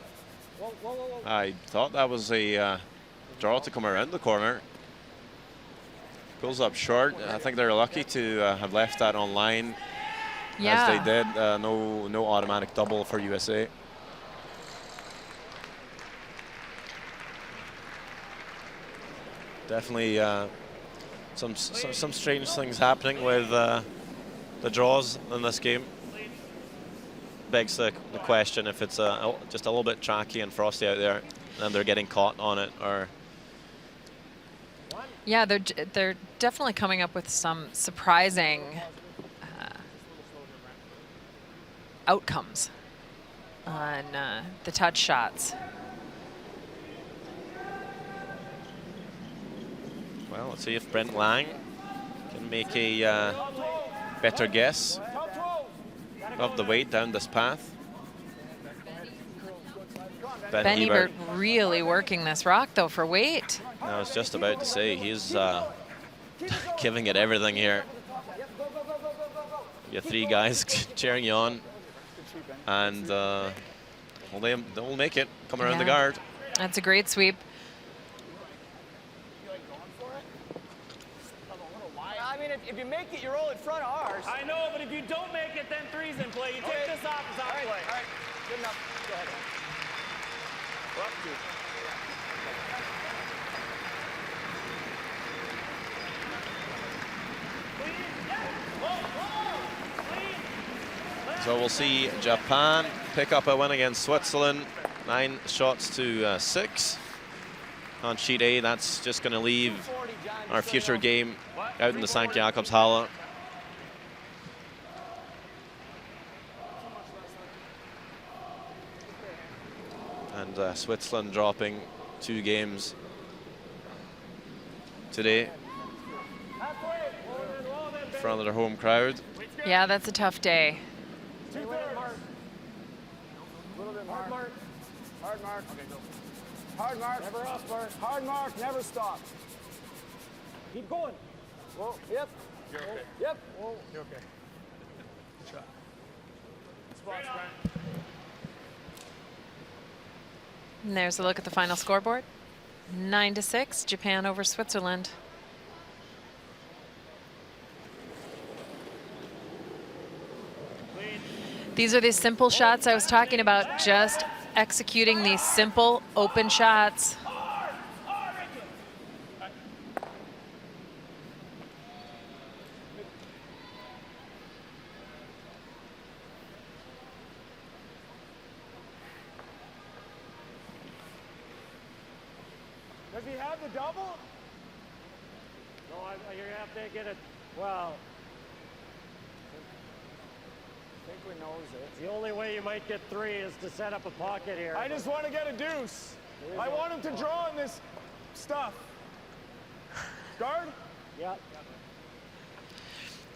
Whoa, whoa, whoa, whoa. I thought that was a draw to come around the corner. Pulls up short. I think they're lucky to have left that online as they did. No automatic double for USA. Definitely some strange things happening with the draws in this game. Begs the question if it's just a little bit tracky and frosty out there, and they're getting caught on it, or Yeah, they're definitely coming up with some surprising outcomes on the touch shots. well, let's see if Brent Lang can make a better guess of the weight down this path. Ben Ebert really working this rock though for weight. I was just about to say he's giving it everything here. You have 3 guys cheering you on, and they'll make it. Come around the guard. That's a great sweep. I mean, if you make it, you roll in front of ours. I know, but if you don't make it, then 3's in play. You take this off, it's out of play. All right. Good enough. Go ahead. We're up 2. So we'll see Japan pick up a win against Switzerland. 9 shots to 6 on sheet A. That's just going to leave our future game out in the St. Jakobshalle. And Switzerland dropping 2 games today in front of their home crowd. Yeah, that's a tough day. Stay with it, Mark. Hard mark. Hard mark. Okay, go. Hard mark. Never up, Mark. Hard mark. Never stop. Keep going. Whoa. Yep. You're okay. Yep. Whoa. You're okay. Good shot. Spots, Brent. And there's a look at the final scoreboard. 9-6, Japan over Switzerland. These are the simple shots I was talking about, just executing these simple open shots. Does he have the double? No, you're gonna have to get it. Well, I think we knows it. the only way you might get 3 is to set up a pocket here. I just want to get a deuce. I want him to draw on this stuff. Guard? Yeah.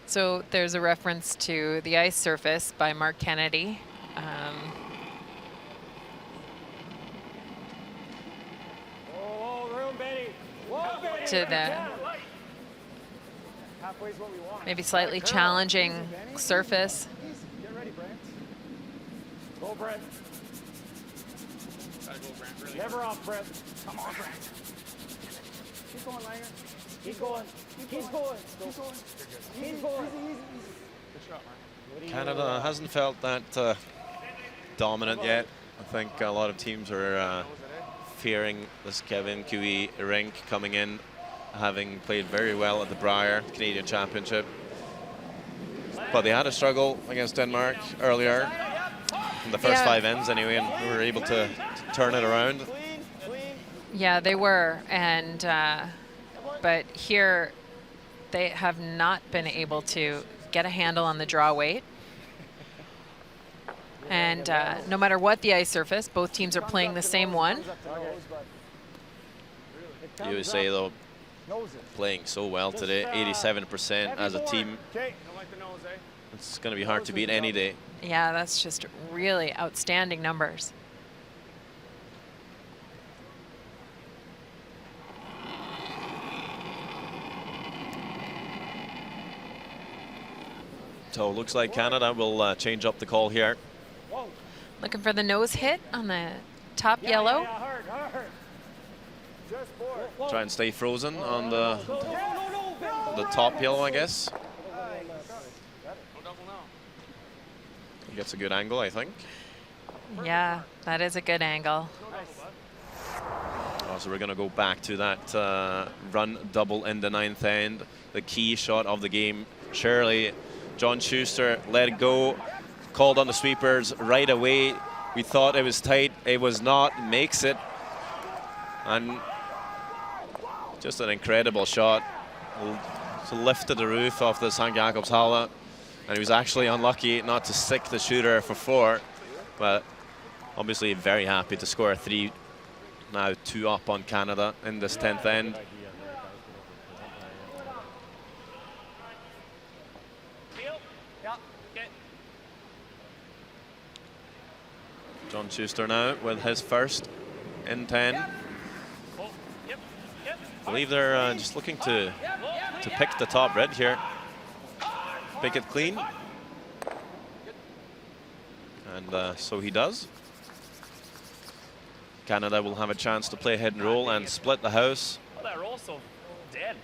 So there's a reference to the ice surface by Mark Kennedy. Oh, room, Betty. Whoa, Benny. To the Halfway's what we want. maybe slightly challenging surface. Get ready, Brent. Go, Brett. Gotta go, Brent, really. Never off, Brett. Come on, Brent. Keep going, Langer. Keep going. Keep going. Keep going. Keep going. Good shot, Mark. Canada hasn't felt that dominant yet. I think a lot of teams are fearing this Kevin Cooey rink coming in, having played very well at the Brier Canadian Championship. But they had a struggle against Denmark earlier, in the first 5 ends anyway, and we were able to turn it around. Yeah, they were, and but here they have not been able to get a handle on the draw weight. And no matter what the ice surface, both teams are playing the same one. USA though playing so well today, 87% as a team. It's going to be hard to beat any day. Yeah, that's just really outstanding numbers. So it looks like Canada will change up the call here. Looking for the nose hit on the top yellow. Try and stay frozen on the top yellow, I guess. He gets a good angle, I think. Yeah, that is a good angle. Oh, so we're going to go back to that run double in the 9th end. The key shot of the game. Surely John Schuster let it go. Called on the sweepers right away. We thought it was tight. It was not. Makes it. And just an incredible shot. So lifted the roof off the St. Jakobshalle. And he was actually unlucky not to stick the shooter for 4. But obviously very happy to score 3. Now 2 up on Canada in this 10th end. John Schuster now with his first in 10. I believe they're just looking to pick the top red here. Pick it clean. And so he does. Canada will have a chance to play hit and roll and split the house. Oh, that roll's so dead.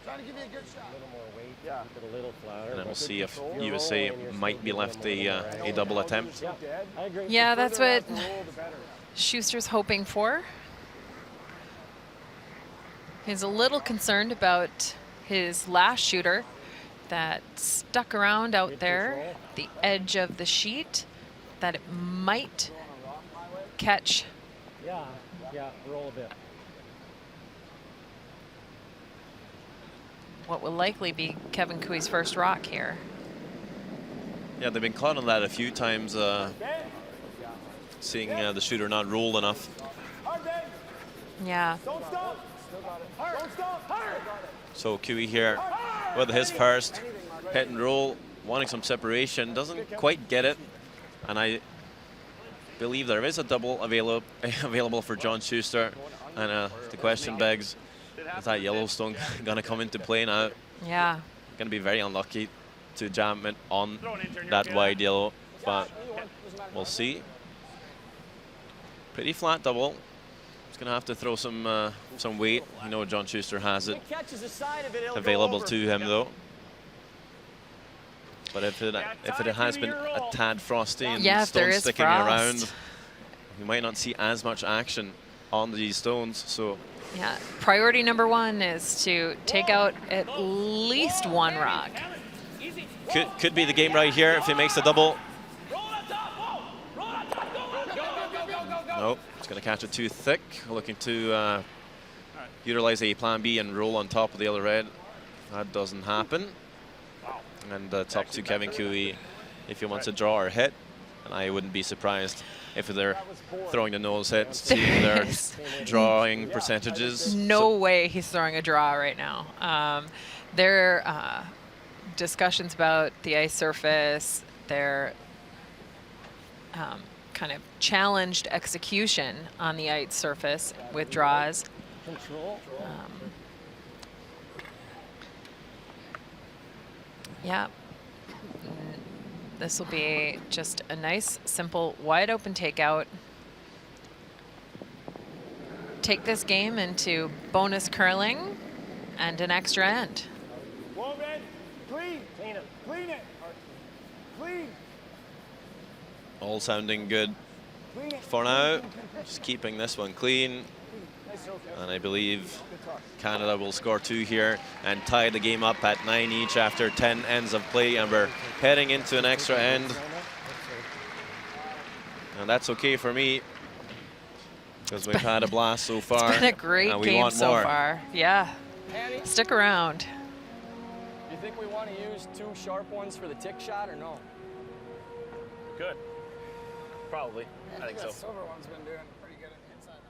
Trying to give you a good shot. A little more weight, keep it a little flatter. And then we'll see if USA might be left a double attempt. Yeah, I agree. Yeah, that's what Schuster's hoping for. He's a little concerned about his last shooter that stuck around out there, the edge of the sheet, that it might catch. Yeah, roll a bit. What will likely be Kevin Cooey's first rock here. Yeah, they've been caught on that a few times, seeing the shooter not roll enough. Yeah. Don't stop. Don't stop. So Cooey here with his first hit and roll, wanting some separation, doesn't quite get it. And I believe there is a double available for John Schuster. And the question begs, is that Yellowstone going to come into play now? Yeah. Going to be very unlucky to jam it on that wide yellow, but we'll see. Pretty flat double. He's going to have to throw some weight. You know John Schuster has it available to him though. But if it has been a tad frosty and Yeah, if there stones is sticking frost. around, you might not see as much action on these stones. So Yeah, priority number 1 is to take out at least one rock. could be the game right here if he makes the double. Nope, it's going to catch it too thick. Looking to utilize a plan B and roll on top of the other red. That doesn't happen. And it's up to Kevin Cooey if he wants to draw or hit. And I wouldn't be surprised if they're throwing the nose hits, seeing their drawing percentages. No way he's throwing a draw right now. There are discussions about the ice surface, their kind of challenged execution on the ice surface with draws. Control. Yeah. This will be just a nice, simple, wide open takeout. Take this game into bonus curling and an extra end. Whoa, man. Clean. Clean it. Clean it. Clean. All sounding good for now. Just keeping this one clean. And I believe Canada will score 2 here and tie the game up at 9 each after 10 ends of play. And we're heading into an extra end. And that's okay for me, because we've had a blast so far. It's been a great and we game want so more. far. Yeah. Andy, Stick around. do you think we want to use 2 sharp ones for the tick shot or no? Good. Probably. I think so. That silver one's been doing pretty good on the inside.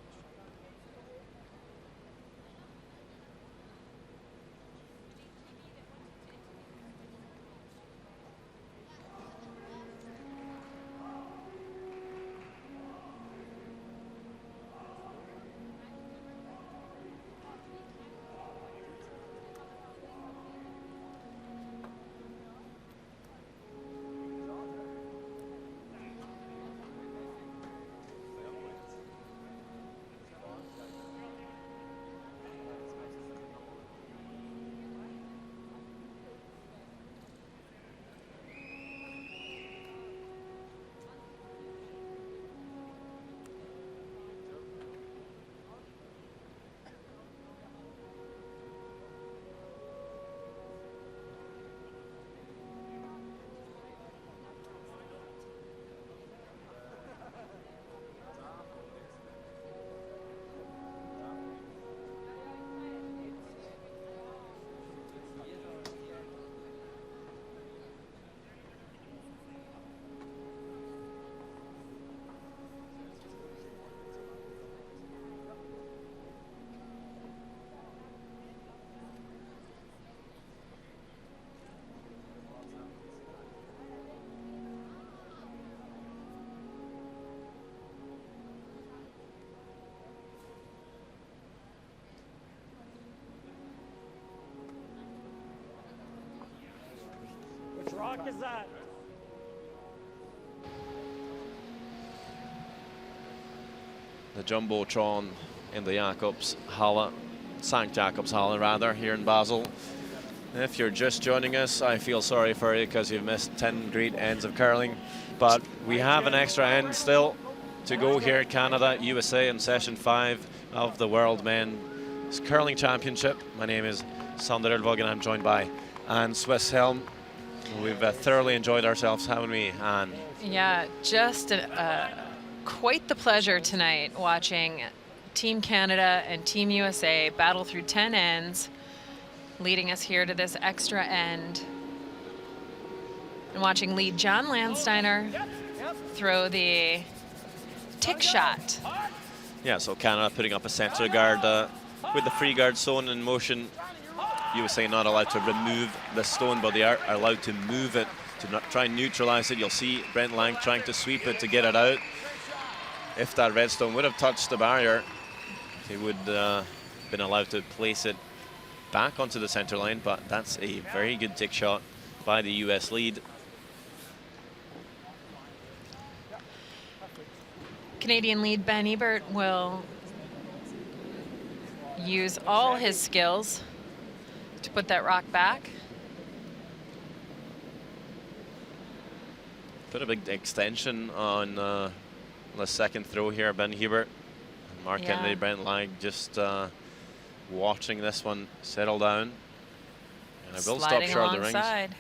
Which rock is that? The Jumbotron in the Jakobshalle, St. Jakobshalle rather, here in Basel. If you're just joining us, I feel sorry for you because you've missed 10 great ends of curling. But we have an extra end still to go here at Canada, USA in session 5 of the World Men's Curling Championship. My name is Sander Ølvåg and I'm joined by Anne Swisshelm. We've thoroughly enjoyed ourselves, haven't we, Anne? Yeah, just quite the pleasure tonight watching Team Canada and Team USA battle through 10 ends, leading us here to this extra end. And watching lead John Landsteiner throw the tick shot. Yeah, so Canada putting up a center guard with the free guard zone in motion. USA not allowed to remove the stone, but they are allowed to move it to not try and neutralize it. You'll see Brent Lang trying to sweep it to get it out. If that red stone would have touched the barrier, he would have been allowed to place it back onto the center line, but that's a very good tick shot by the US lead. Canadian lead Ben Ebert will use all his skills to put that rock back. Put a big extension on the second throw here, Ben Hubert. And Mark Kennedy, Brent Lang just watching this one settle down. And I will stop short of the rings. Alongside.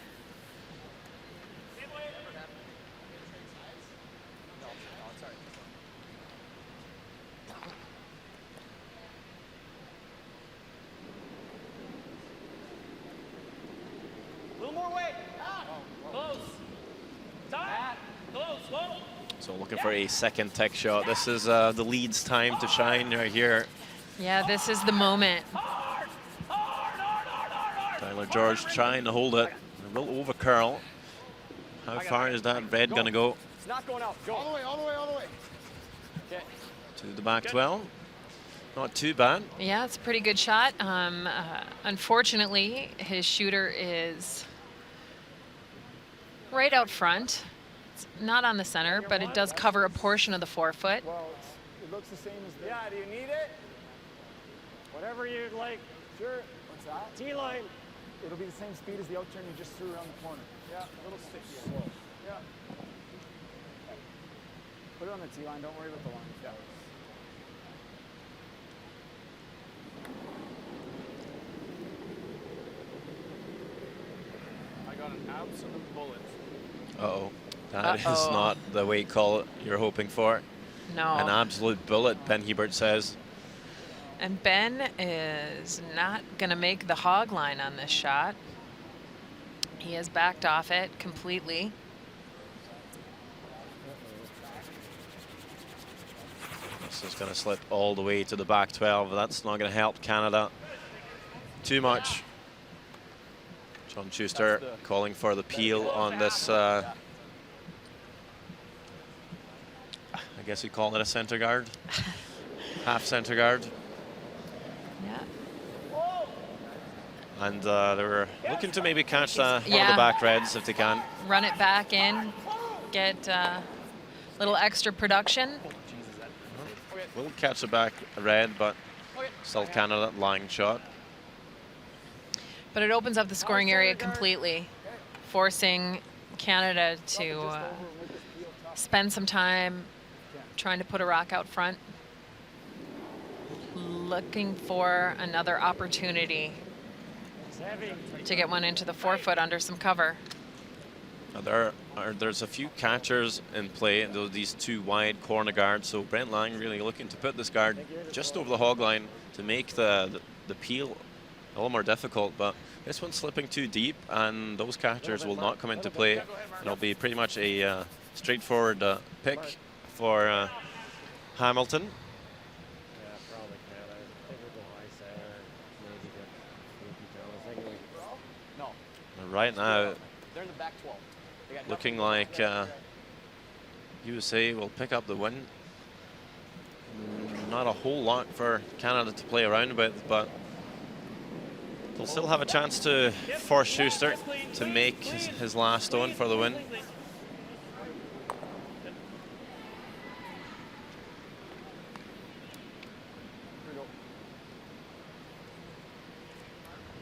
A little more weight. Close. Time. Close. Whoa. So looking for a second tech shot. This is the Leeds time to shine right here. Yeah, this is the moment. Tyler George trying to hold it. A little over curl. How far is that red going to go? It's not going out. Go. All the way, all the way, all the way. Okay. To the back 12. Not too bad. Yeah, it's a pretty good shot. Unfortunately, his shooter is right out front. It's not on the center, but it does cover a portion of the forefoot. Well, it looks the same as the... Yeah, do you need it? Whatever you'd like. Sure. What's that? T-line. It'll be the same speed as the outturn you just threw around the corner. Yeah, a little sticky. Yeah. Put it on the T line. Don't worry about the line. Yeah. I got an absolute bullet. Uh-oh. That is not the weight call you're hoping for. No. An absolute bullet, Ben Hubert says. And Ben is not going to make the hog line on this shot. He has backed off it completely. This is going to slip all the way to the back 12. That's not going to help Canada too much. John Schuster calling for the peel on this. I guess you call it a center guard. Half center guard. Yeah. And they were looking to maybe catch one of the Yeah. back reds if they can. Run it back in, get a little extra production. Will catch a back red, but still Canada lying shot. But it opens up the scoring area completely, forcing Canada to spend some time trying to put a rock out front, looking for another opportunity to get one into the forefoot under some cover. There's a few catchers in play, these two wide corner guards. So Brent Lang really looking to put this guard just over the hog line to make the peel a little more difficult. But this one's slipping too deep, and those catchers will not come into play. It'll be pretty much a straightforward pick for Hamilton. Yeah, probably Canada. I think we'll go high center, maybe get No. Right now, They're in the back 12. They got looking nothing. like USA will pick up the win. Not a whole lot for Canada to play around with, but they'll still have a chance to force Schuster to make his last stone for the win.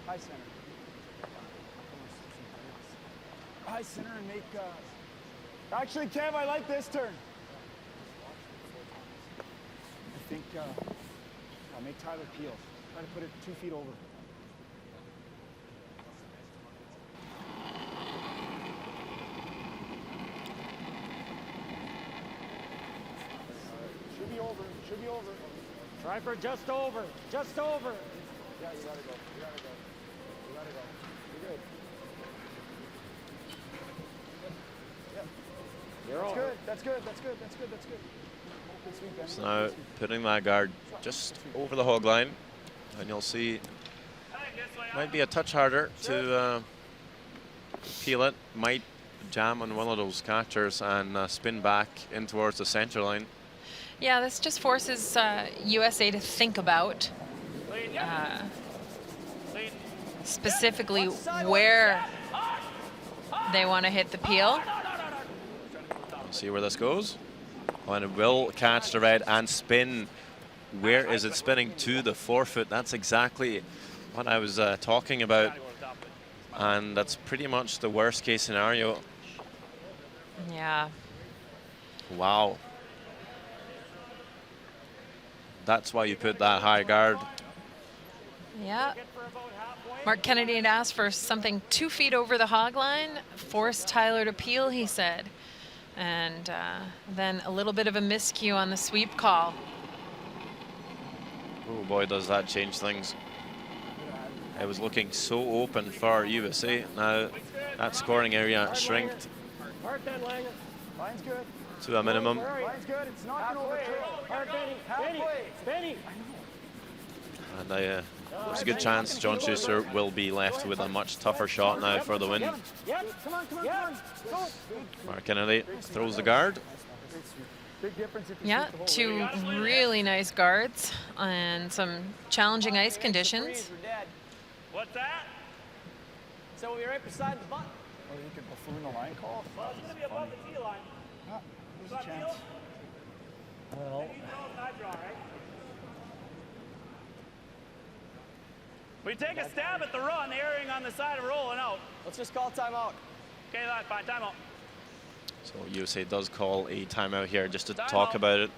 High center. High center and make... Actually, Kev, I like this turn. I think I'll make Tyler peel. Try to put it 2 feet over. Should be over. Should be over. Try for just over. Just over. Yeah, you gotta go. You gotta go. You gotta go. You're good. You're That's over. good. That's good. That's good. That's good. That's good. Good sweep, Ben. So now putting that guard just over the hog line, and you'll see might be a touch harder to peel it. Might jam on one of those catchers and spin back in towards the center line. Yeah, this just forces USA to think about specifically where they want to hit the peel. See where this goes. Oh, and it will catch the red and spin. Where is it spinning? To the forefoot. That's exactly what I was talking about. And that's pretty much the worst case scenario. Yeah. Wow. That's why you put that high guard. Yeah. Mark Kennedy had asked for something 2 feet over the hog line, forced Tyler to peel, he said. And then a little bit of a miscue on the sweep call. Oh boy, does that change things. It was looking so open for USA. Now that scoring area shrinked Line's good. to a minimum. Line's good. It's not going to overkill. Benny. And there's a good chance John Schuster will be left with a much tougher shot now for the win. Yep. Come on. Mark Kennedy throws the guard. Yeah, 2 really nice guards and some challenging ice conditions. What's that? So we'll be right beside the button. Oh, you could buffoon the line call? Well, it's going to be above the tee line. Ah, there's a chance. Well, You know it's not draw, right? We take a stab at the run, erring on the side of rolling out. Let's just call timeout. Okay, that's fine. Timeout. So USA does call a timeout here just to Timeout. talk about it.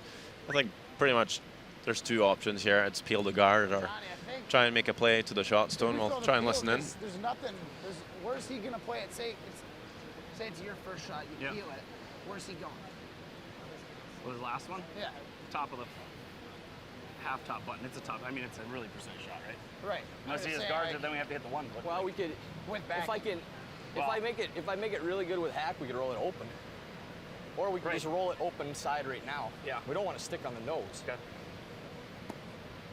I think pretty much there's 2 options here. It's peel the guard or Johnny, I think try and make a play to the shot stone. if we We'll throw the try and field, listen in. There's nothing. Where's he gonna play it? Say it's your first shot. You Yeah. feel it. Where's he going? What was the last one? Yeah. Top of the half top button. It's a top. I mean, it's a really precise shot, right? Right. Unless he has guards, and then we have to hit the one. Well, we could. Went back. If I can, Well- if I make it really good with hack, we could roll it open. Or we could Right. just roll it open side right now. Yeah. We don't want to stick on the nose. Okay.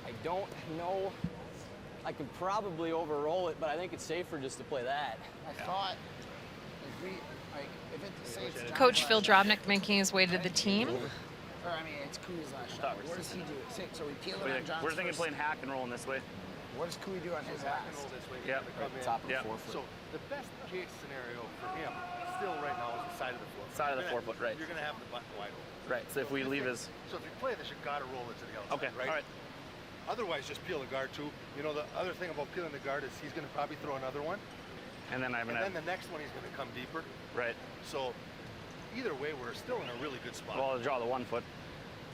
I don't know. I could probably over-roll it, but I think it's safer just to play that. I thought if we if it's say it's John's Coach last Phil shot, Drobnik making his way to the team. or I mean it's Kui's last shot. What does he do? So we peel it on John's We're thinking first. playing hack and rolling this way. What does Kui do on his last? Yeah. Top of the Yeah. 4 foot. So the best case scenario for him still right now is the side of the 4 foot. Side of the You're 4 gonna- foot, right. You're going to have the button wide open. Right. So if we leave his. So if you play this, you got to roll it to the outside, Okay. right? All right. Otherwise, just peel the guard too. You know, the other thing about peeling the guard is he's going to probably throw another one, And then I'm and gonna. then the next one he's going to come deeper. Right. So either way, we're still in a really good spot. Well, I'll draw the 1 foot.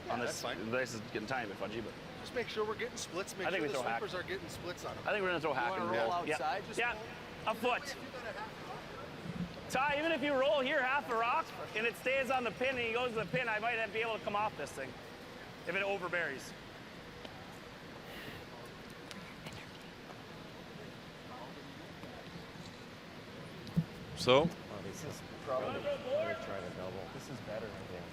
Yeah, On that's this. fine. This is getting tiny bit fudgy, but Just make sure we're getting splits. Make I think sure we the throw hack. sweepers are getting splits on them. I think we're gonna throw hack wanna and roll roll. Yeah. outside? Yeah. A foot. Ty, even if you roll here half the rock and it stays on the pin and he goes to the pin, I might be able to come off this thing if it overburies. So this is probably try to double. This is better,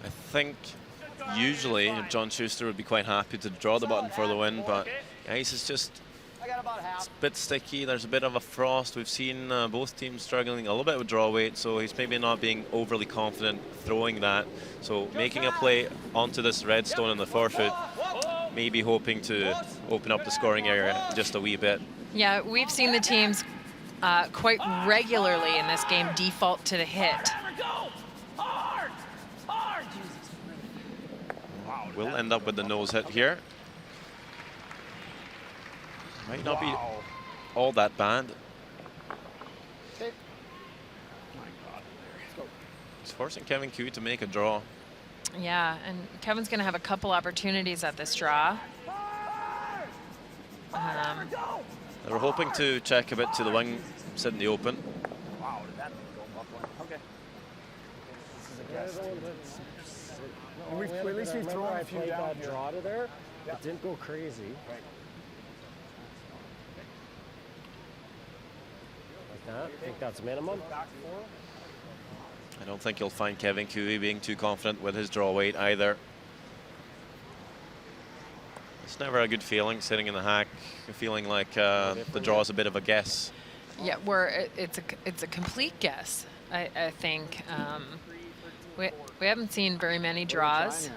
I think. I think usually John Schuster would be quite happy to draw the button for the win, but the ice is just I got about half. a bit sticky. There's a bit of a frost. We've seen both teams struggling a little bit with draw weight, so he's maybe not being overly confident throwing that. So making a play onto this redstone in the 4 foot, maybe hoping to open up the scoring area just a wee bit. Yeah, we've seen the teams quite regularly in this game default to the hit. Go! Hard! Hard! Wow. We'll end up with the nose hit here. Might not be all that bad. Okay. He's forcing Kevin Cue to make a draw. Yeah, and Kevin's going to have a couple opportunities at this draw. They were hoping to check a bit to the wing, sit in the open. Wow, did that thing go buckling? Okay. At least we've thrown a few down that draw to there. It didn't go crazy. Like that. I think that's minimum. I don't think you'll find Kevin Cue being too confident with his draw weight either. It's never a good feeling sitting in the hack, feeling like the draw is a bit of a guess. Yeah, it's a complete guess. I think we haven't seen very many draws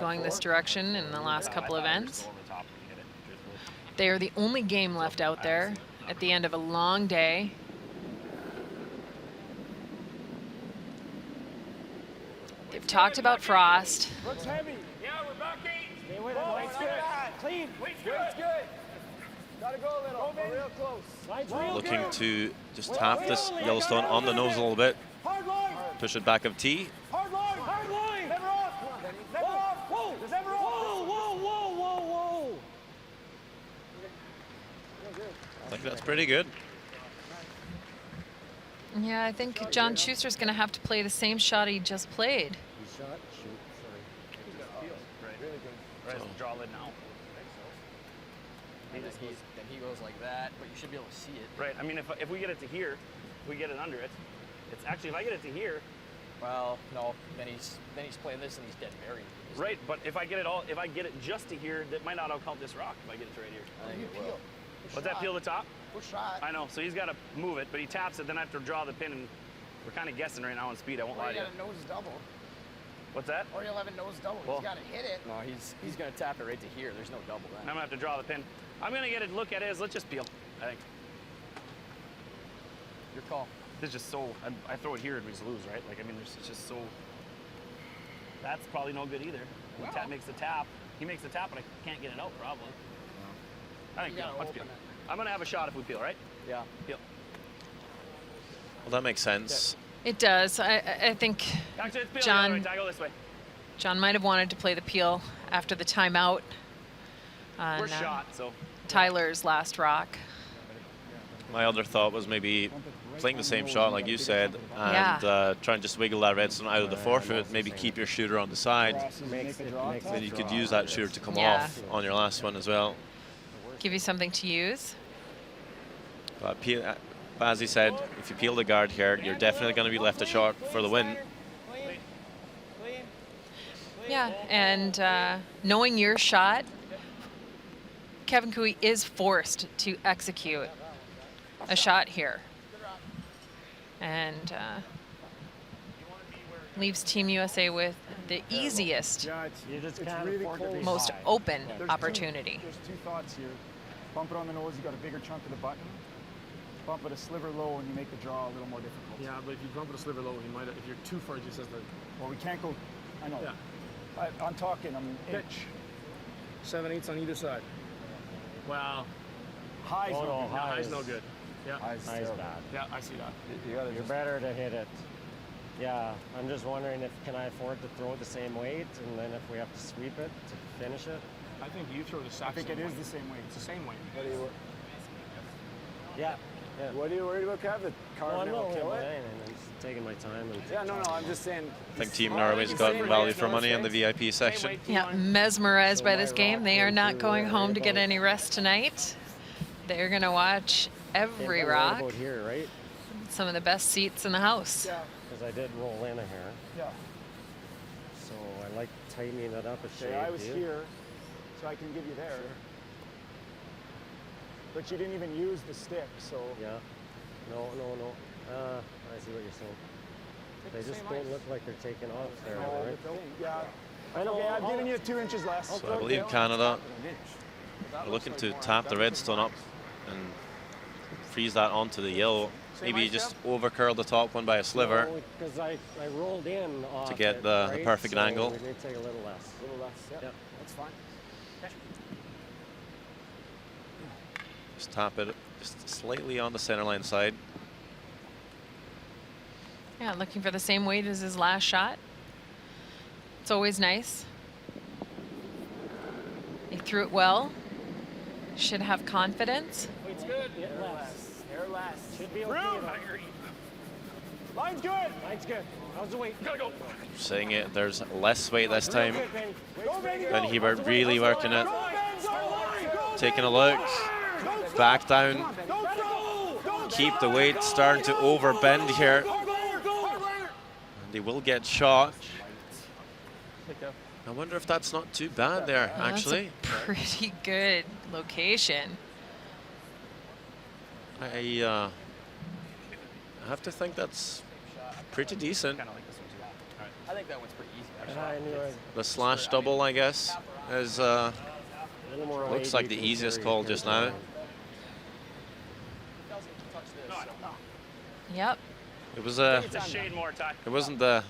going this direction in the last couple events. They are the only game left out there at the end of a long day. They've talked about frost. Looks heavy. Yeah, we're back 8. Stay with it. Line's good. Clean. Weight's Weight's good. good. Gotta go a little. We're real close. Line's real Looking good. to just tap this Yellowstone on the nose a little bit. Hard line. push it back of tee. Hard line! Hard line! Never off! Never off! Whoa! Never off! Whoa! Whoa! Whoa! Whoa! Whoa! I think that's pretty good. Yeah, I think John Schuster's going to have to play the same shot he just played. He shot, shoot, sorry. Right, draw lid now. Then he goes like that, but you should be able to see it. Right. I mean, if we get it to here, we get it under it. It's actually, if I get it to here. Well, no. Then he's playing this and he's dead buried. Right, but if I get it just to here, that might not count this rock. If I get it to right here. I think it will. Peel. What's that peel the top? Good shot. I know. So he's got to move it, but he taps it. Then I have to draw the pin, and we're kind of guessing right now on speed. I won't Or lie you to you. got a nose double. What's that? Or you'll have a nose double. Well- He's got to hit it. No, he's gonna tap it right to here. There's no double And then. I'm gonna have to draw the pin. I'm gonna get a look at his. Let's just peel. I think Your call. this is just so. I throw it here and we just lose, right? Like I mean, it's just so. That's probably no good either. He makes the tap. He makes the tap, but I can't get it out probably. I think You peel. gotta Let's open peel. it. I'm gonna have a shot if we peel, right? Yeah. Peel. Well, that makes sense. It does. I think Actually, it's peel. John- The other way. I go this way. John might have wanted to play the peel after the timeout on We're shot, so. Tyler's last rock. My other thought was maybe playing the same shot like you said, and Yeah. trying to just wiggle that redstone out of the forefoot, maybe keep your shooter on the side. Makes Then you could use that shooter to come Yeah. off on your last one as well. Give you something to use. But as he said, if you peel the guard here, you're definitely going to be left a shot for the win. Yeah, and knowing your shot, Kevin Cooey is forced to execute a shot here. And leaves Team USA with the easiest, Yeah, You just it's can't really afford to close. be most high. open There's opportunity. There's two thoughts here. Bump it on the nose, you got a bigger chunk of the button. Bump it a sliver low and you make the draw a little more difficult. Yeah, but if you bump it a sliver low, he might. If you're too far, just as the Well, we can't go, I know. Yeah. I'm talking, I mean, inch. 7/8 on either side. Well, High's Oh, no no, good. high. high's no good. Yeah, High's High's terrible. bad. yeah, I see that. You're better to hit it. Yeah, I'm just wondering if can I afford to throw the same weight, and then if we have to sweep it to finish it. I think you throw the I sack. think it is the same way. It's the same weight. Yeah. Yeah. What are you worried about, Kev? The Well, carving no, will kill it? I'm just taking my time. And Yeah, no, I'm just saying. I think Team Norway's got value for money in the VIP section. Yeah, mesmerized by this my game. rock They are goes not to going home to get about- any rest tonight. They're going to watch every Right rock. about here, right? Some of the best seats in the house. Yeah, Because I did roll in here, yeah. so I like tightening it up a shade. Okay, I was do you? here, so I can give you there. But you didn't even use the stick, so. Yeah. No. I see what you're saying. They just don't look like they're taking off there, right? Yeah. I know. Okay, I've given you 2 inches less. So I believe Canada are looking to tap the redstone up and freeze that onto the yellow. Maybe just over curl the top one by a sliver. Because I rolled in off To get it, the right? perfect So angle. We may take a little less. A little less, yeah. Yep. That's fine. Just tap it just slightly on the center line side. Yeah, looking for the same weight as his last shot. It's always nice. He threw it well. Should have confidence. Weight's good. Less. Hair less. Should be okay. Line's good. Line's good. How's the weight? Saying it, there's less weight this time. Good, Ben. Go, baby, go. Ben Hebert really working it. Go, Ben, go, line, go, Taking a look. Back down. Don't throw. Go, Keep the weight starting to overbend here. And they will get shot. I wonder if that's not too bad there, actually. That's a pretty good location. I have to think that's pretty decent. Kind of like this one too. I think that one's pretty easy. Actually. I knew it. The slash double, I guess, is A little more looks weight, like you the can easiest carry call it just down. now. Doesn't touch this. Yep. It was It's a shade more attack. it wasn't the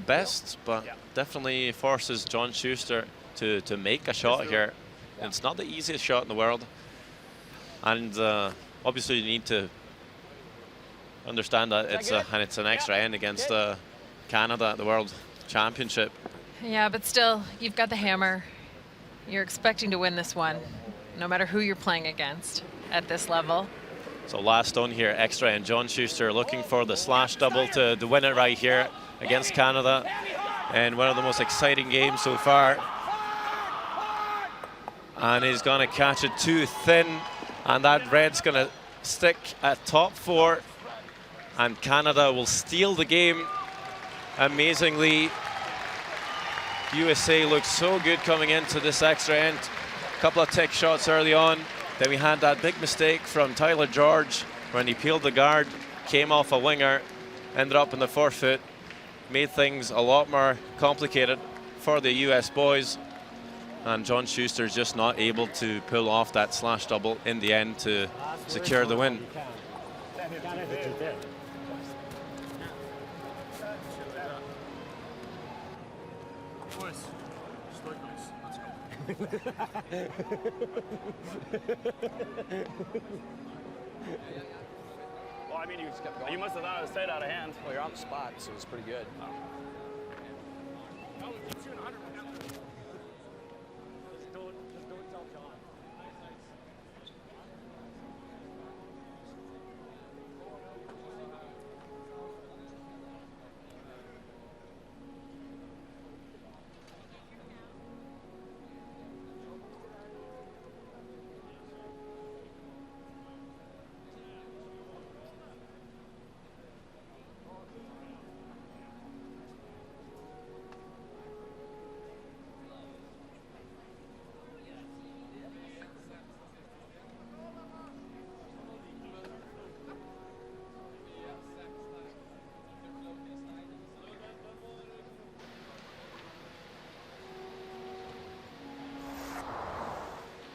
best, but Yeah. definitely forces John Schuster to make a shot here. It's not the easiest shot in the world, and obviously you need to understand that it's an extra end against Canada at the World Championship. Yeah, but still, you've got the hammer. You're expecting to win this one, no matter who you're playing against at this level. So last stone here, extra end. John Schuster looking for the slash double to win it right here against Canada. And one of the most exciting games so far. And he's going to catch it too thin. And that red's going to stick at top 4. And Canada will steal the game. Amazingly, USA looked so good coming into this extra end. A couple of tech shots early on. Then we had that big mistake from Tyler George when he peeled the guard, came off a winger, ended up in the forefoot. Made things a lot more complicated for the US boys. And John Schuster's just not able to pull off that slash double in the end to secure the win. Well, I mean, you must have thought it was tight out of hand. Well, you're on the spot, so it's pretty good.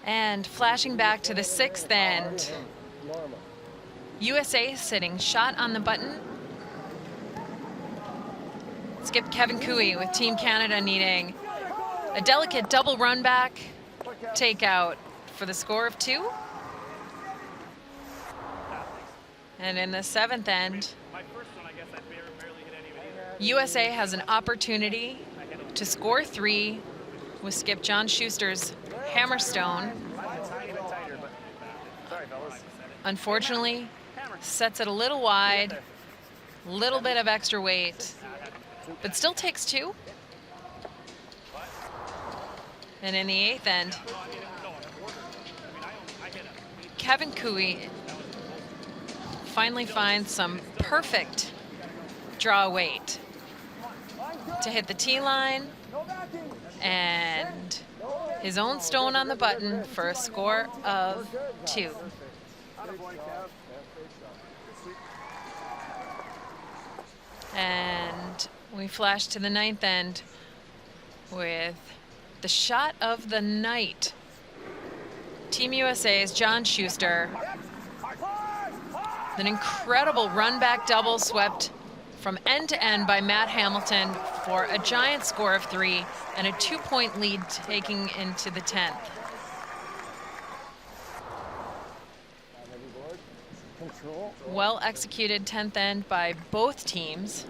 And flashing back to the 6th end, USA sitting shot on the button. Skip Kevin Cooey with Team Canada needing a delicate double run back takeout for the score of 2. And in the 7th end, USA has an opportunity to score 3 with Skip John Schuster's Hammerstone. Unfortunately, sets it a little wide, little bit of extra weight, but still takes 2. And in the 8th end, Kevin Cooey finally finds some perfect draw weight to hit the tee line and his own stone on the button for a score of 2. And we flash to the 9th end with the shot of the night. Team USA's John Schuster. An incredible run back double swept from end to end by Matt Hamilton for a giant score of 3 and a 2-point lead taking into the 10th. Well executed 10th end by both teams,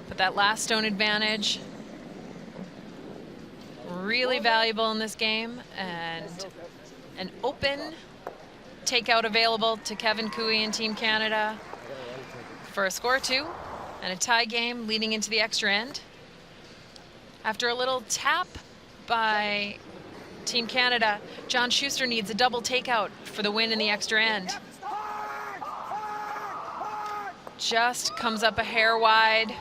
but that last stone advantage really valuable in this game, and an open takeout available to Kevin Cooey and Team Canada for a score of 2 and a tie game leading into the extra end. After a little tap by Team Canada, John Schuster needs a double takeout for the win in the extra end. Just comes up a hair wide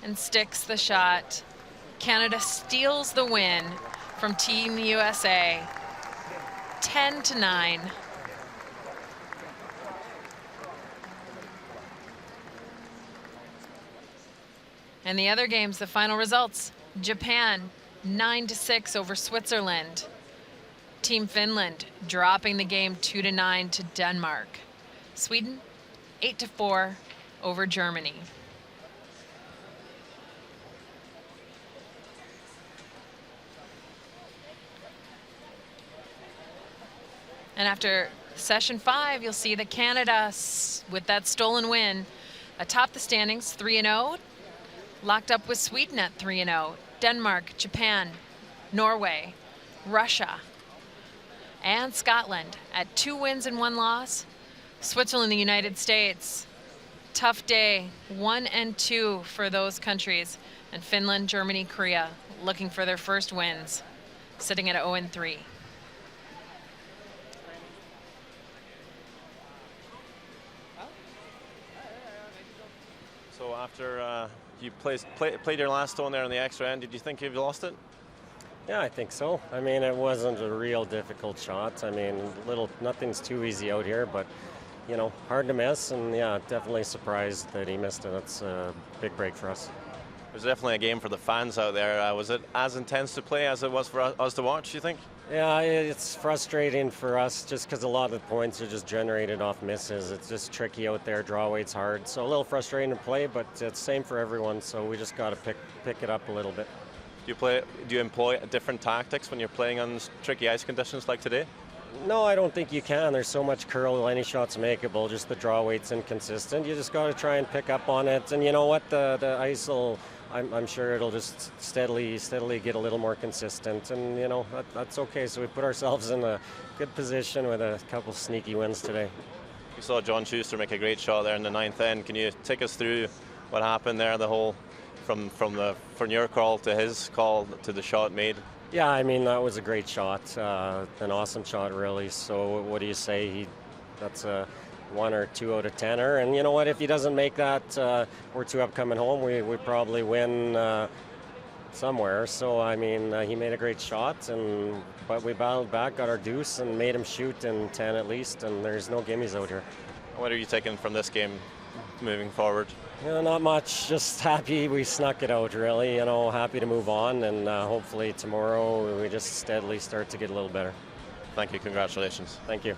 and sticks the shot. Canada steals the win from Team USA, 10-9. And the other games, the final results: Japan 9-6 over Switzerland. Team Finland dropping the game 2-9 to Denmark. Sweden 8-4 over Germany. And after Session 5, you'll see that Canada, with that stolen win, atop the standings 3-0, locked up with Sweden at 3-0, Denmark, Japan, Norway, Russia, and Scotland at 2 wins and 1 loss. Switzerland, the United States, tough day, 1 and 2 for those countries. And Finland, Germany, Korea looking for their first wins, sitting at 0 and 3. So after you played your last stone there in the extra end, did you think you've lost it? Yeah, I think so. I mean, it wasn't a real difficult shot. I mean, nothing's too easy out here, but you know, hard to miss. And yeah, definitely surprised that he missed it. It's a big break for us. It was definitely a game for the fans out there. Was it as intense to play as it was for us to watch, do you think? Yeah, it's frustrating for us just because a lot of the points are just generated off misses. It's just tricky out there. Draw weight's hard, so a little frustrating to play, but it's same for everyone. So we just got to pick it up a little bit. Do you employ different tactics when you're playing on tricky ice conditions like today? No, I don't think you can. There's so much curl, any shot's makeable. Just the draw weight's inconsistent. You just got to try and pick up on it. And you know what? The ice will. I'm sure it'll just steadily get a little more consistent, and you know that's okay. So we put ourselves in a good position with a couple sneaky wins today. You saw John Schuster make a great shot there in the 9th end. Can you take us through what happened there? The whole from your call to his call to the shot made. Yeah, I mean that was a great shot, an awesome shot really. So what do you say? That's a 1 or 2 out of 10er, and you know what? If he doesn't make that, we're 2 up coming home. We probably win somewhere. So I mean, he made a great shot, but we battled back, got our deuce, and made him shoot in 10 at least. And there's no gimmies out here. What are you taking from this game moving forward? You know, not much. Just happy we snuck it out. Really, you know, happy to move on, and hopefully tomorrow we just steadily start to get a little better. Thank you. Congratulations. Thank you.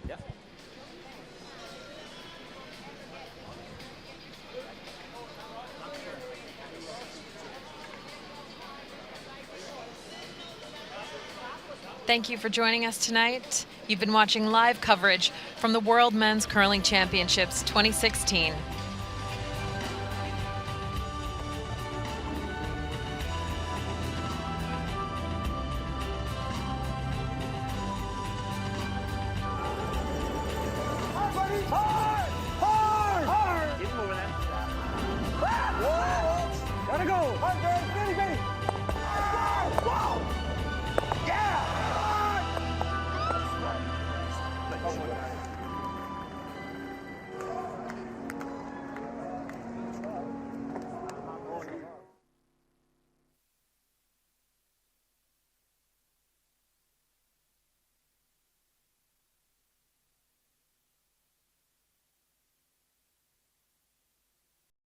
Yeah. Thank you for joining us tonight. You've been watching live coverage from the World Men's Curling Championships 2016. Everybody,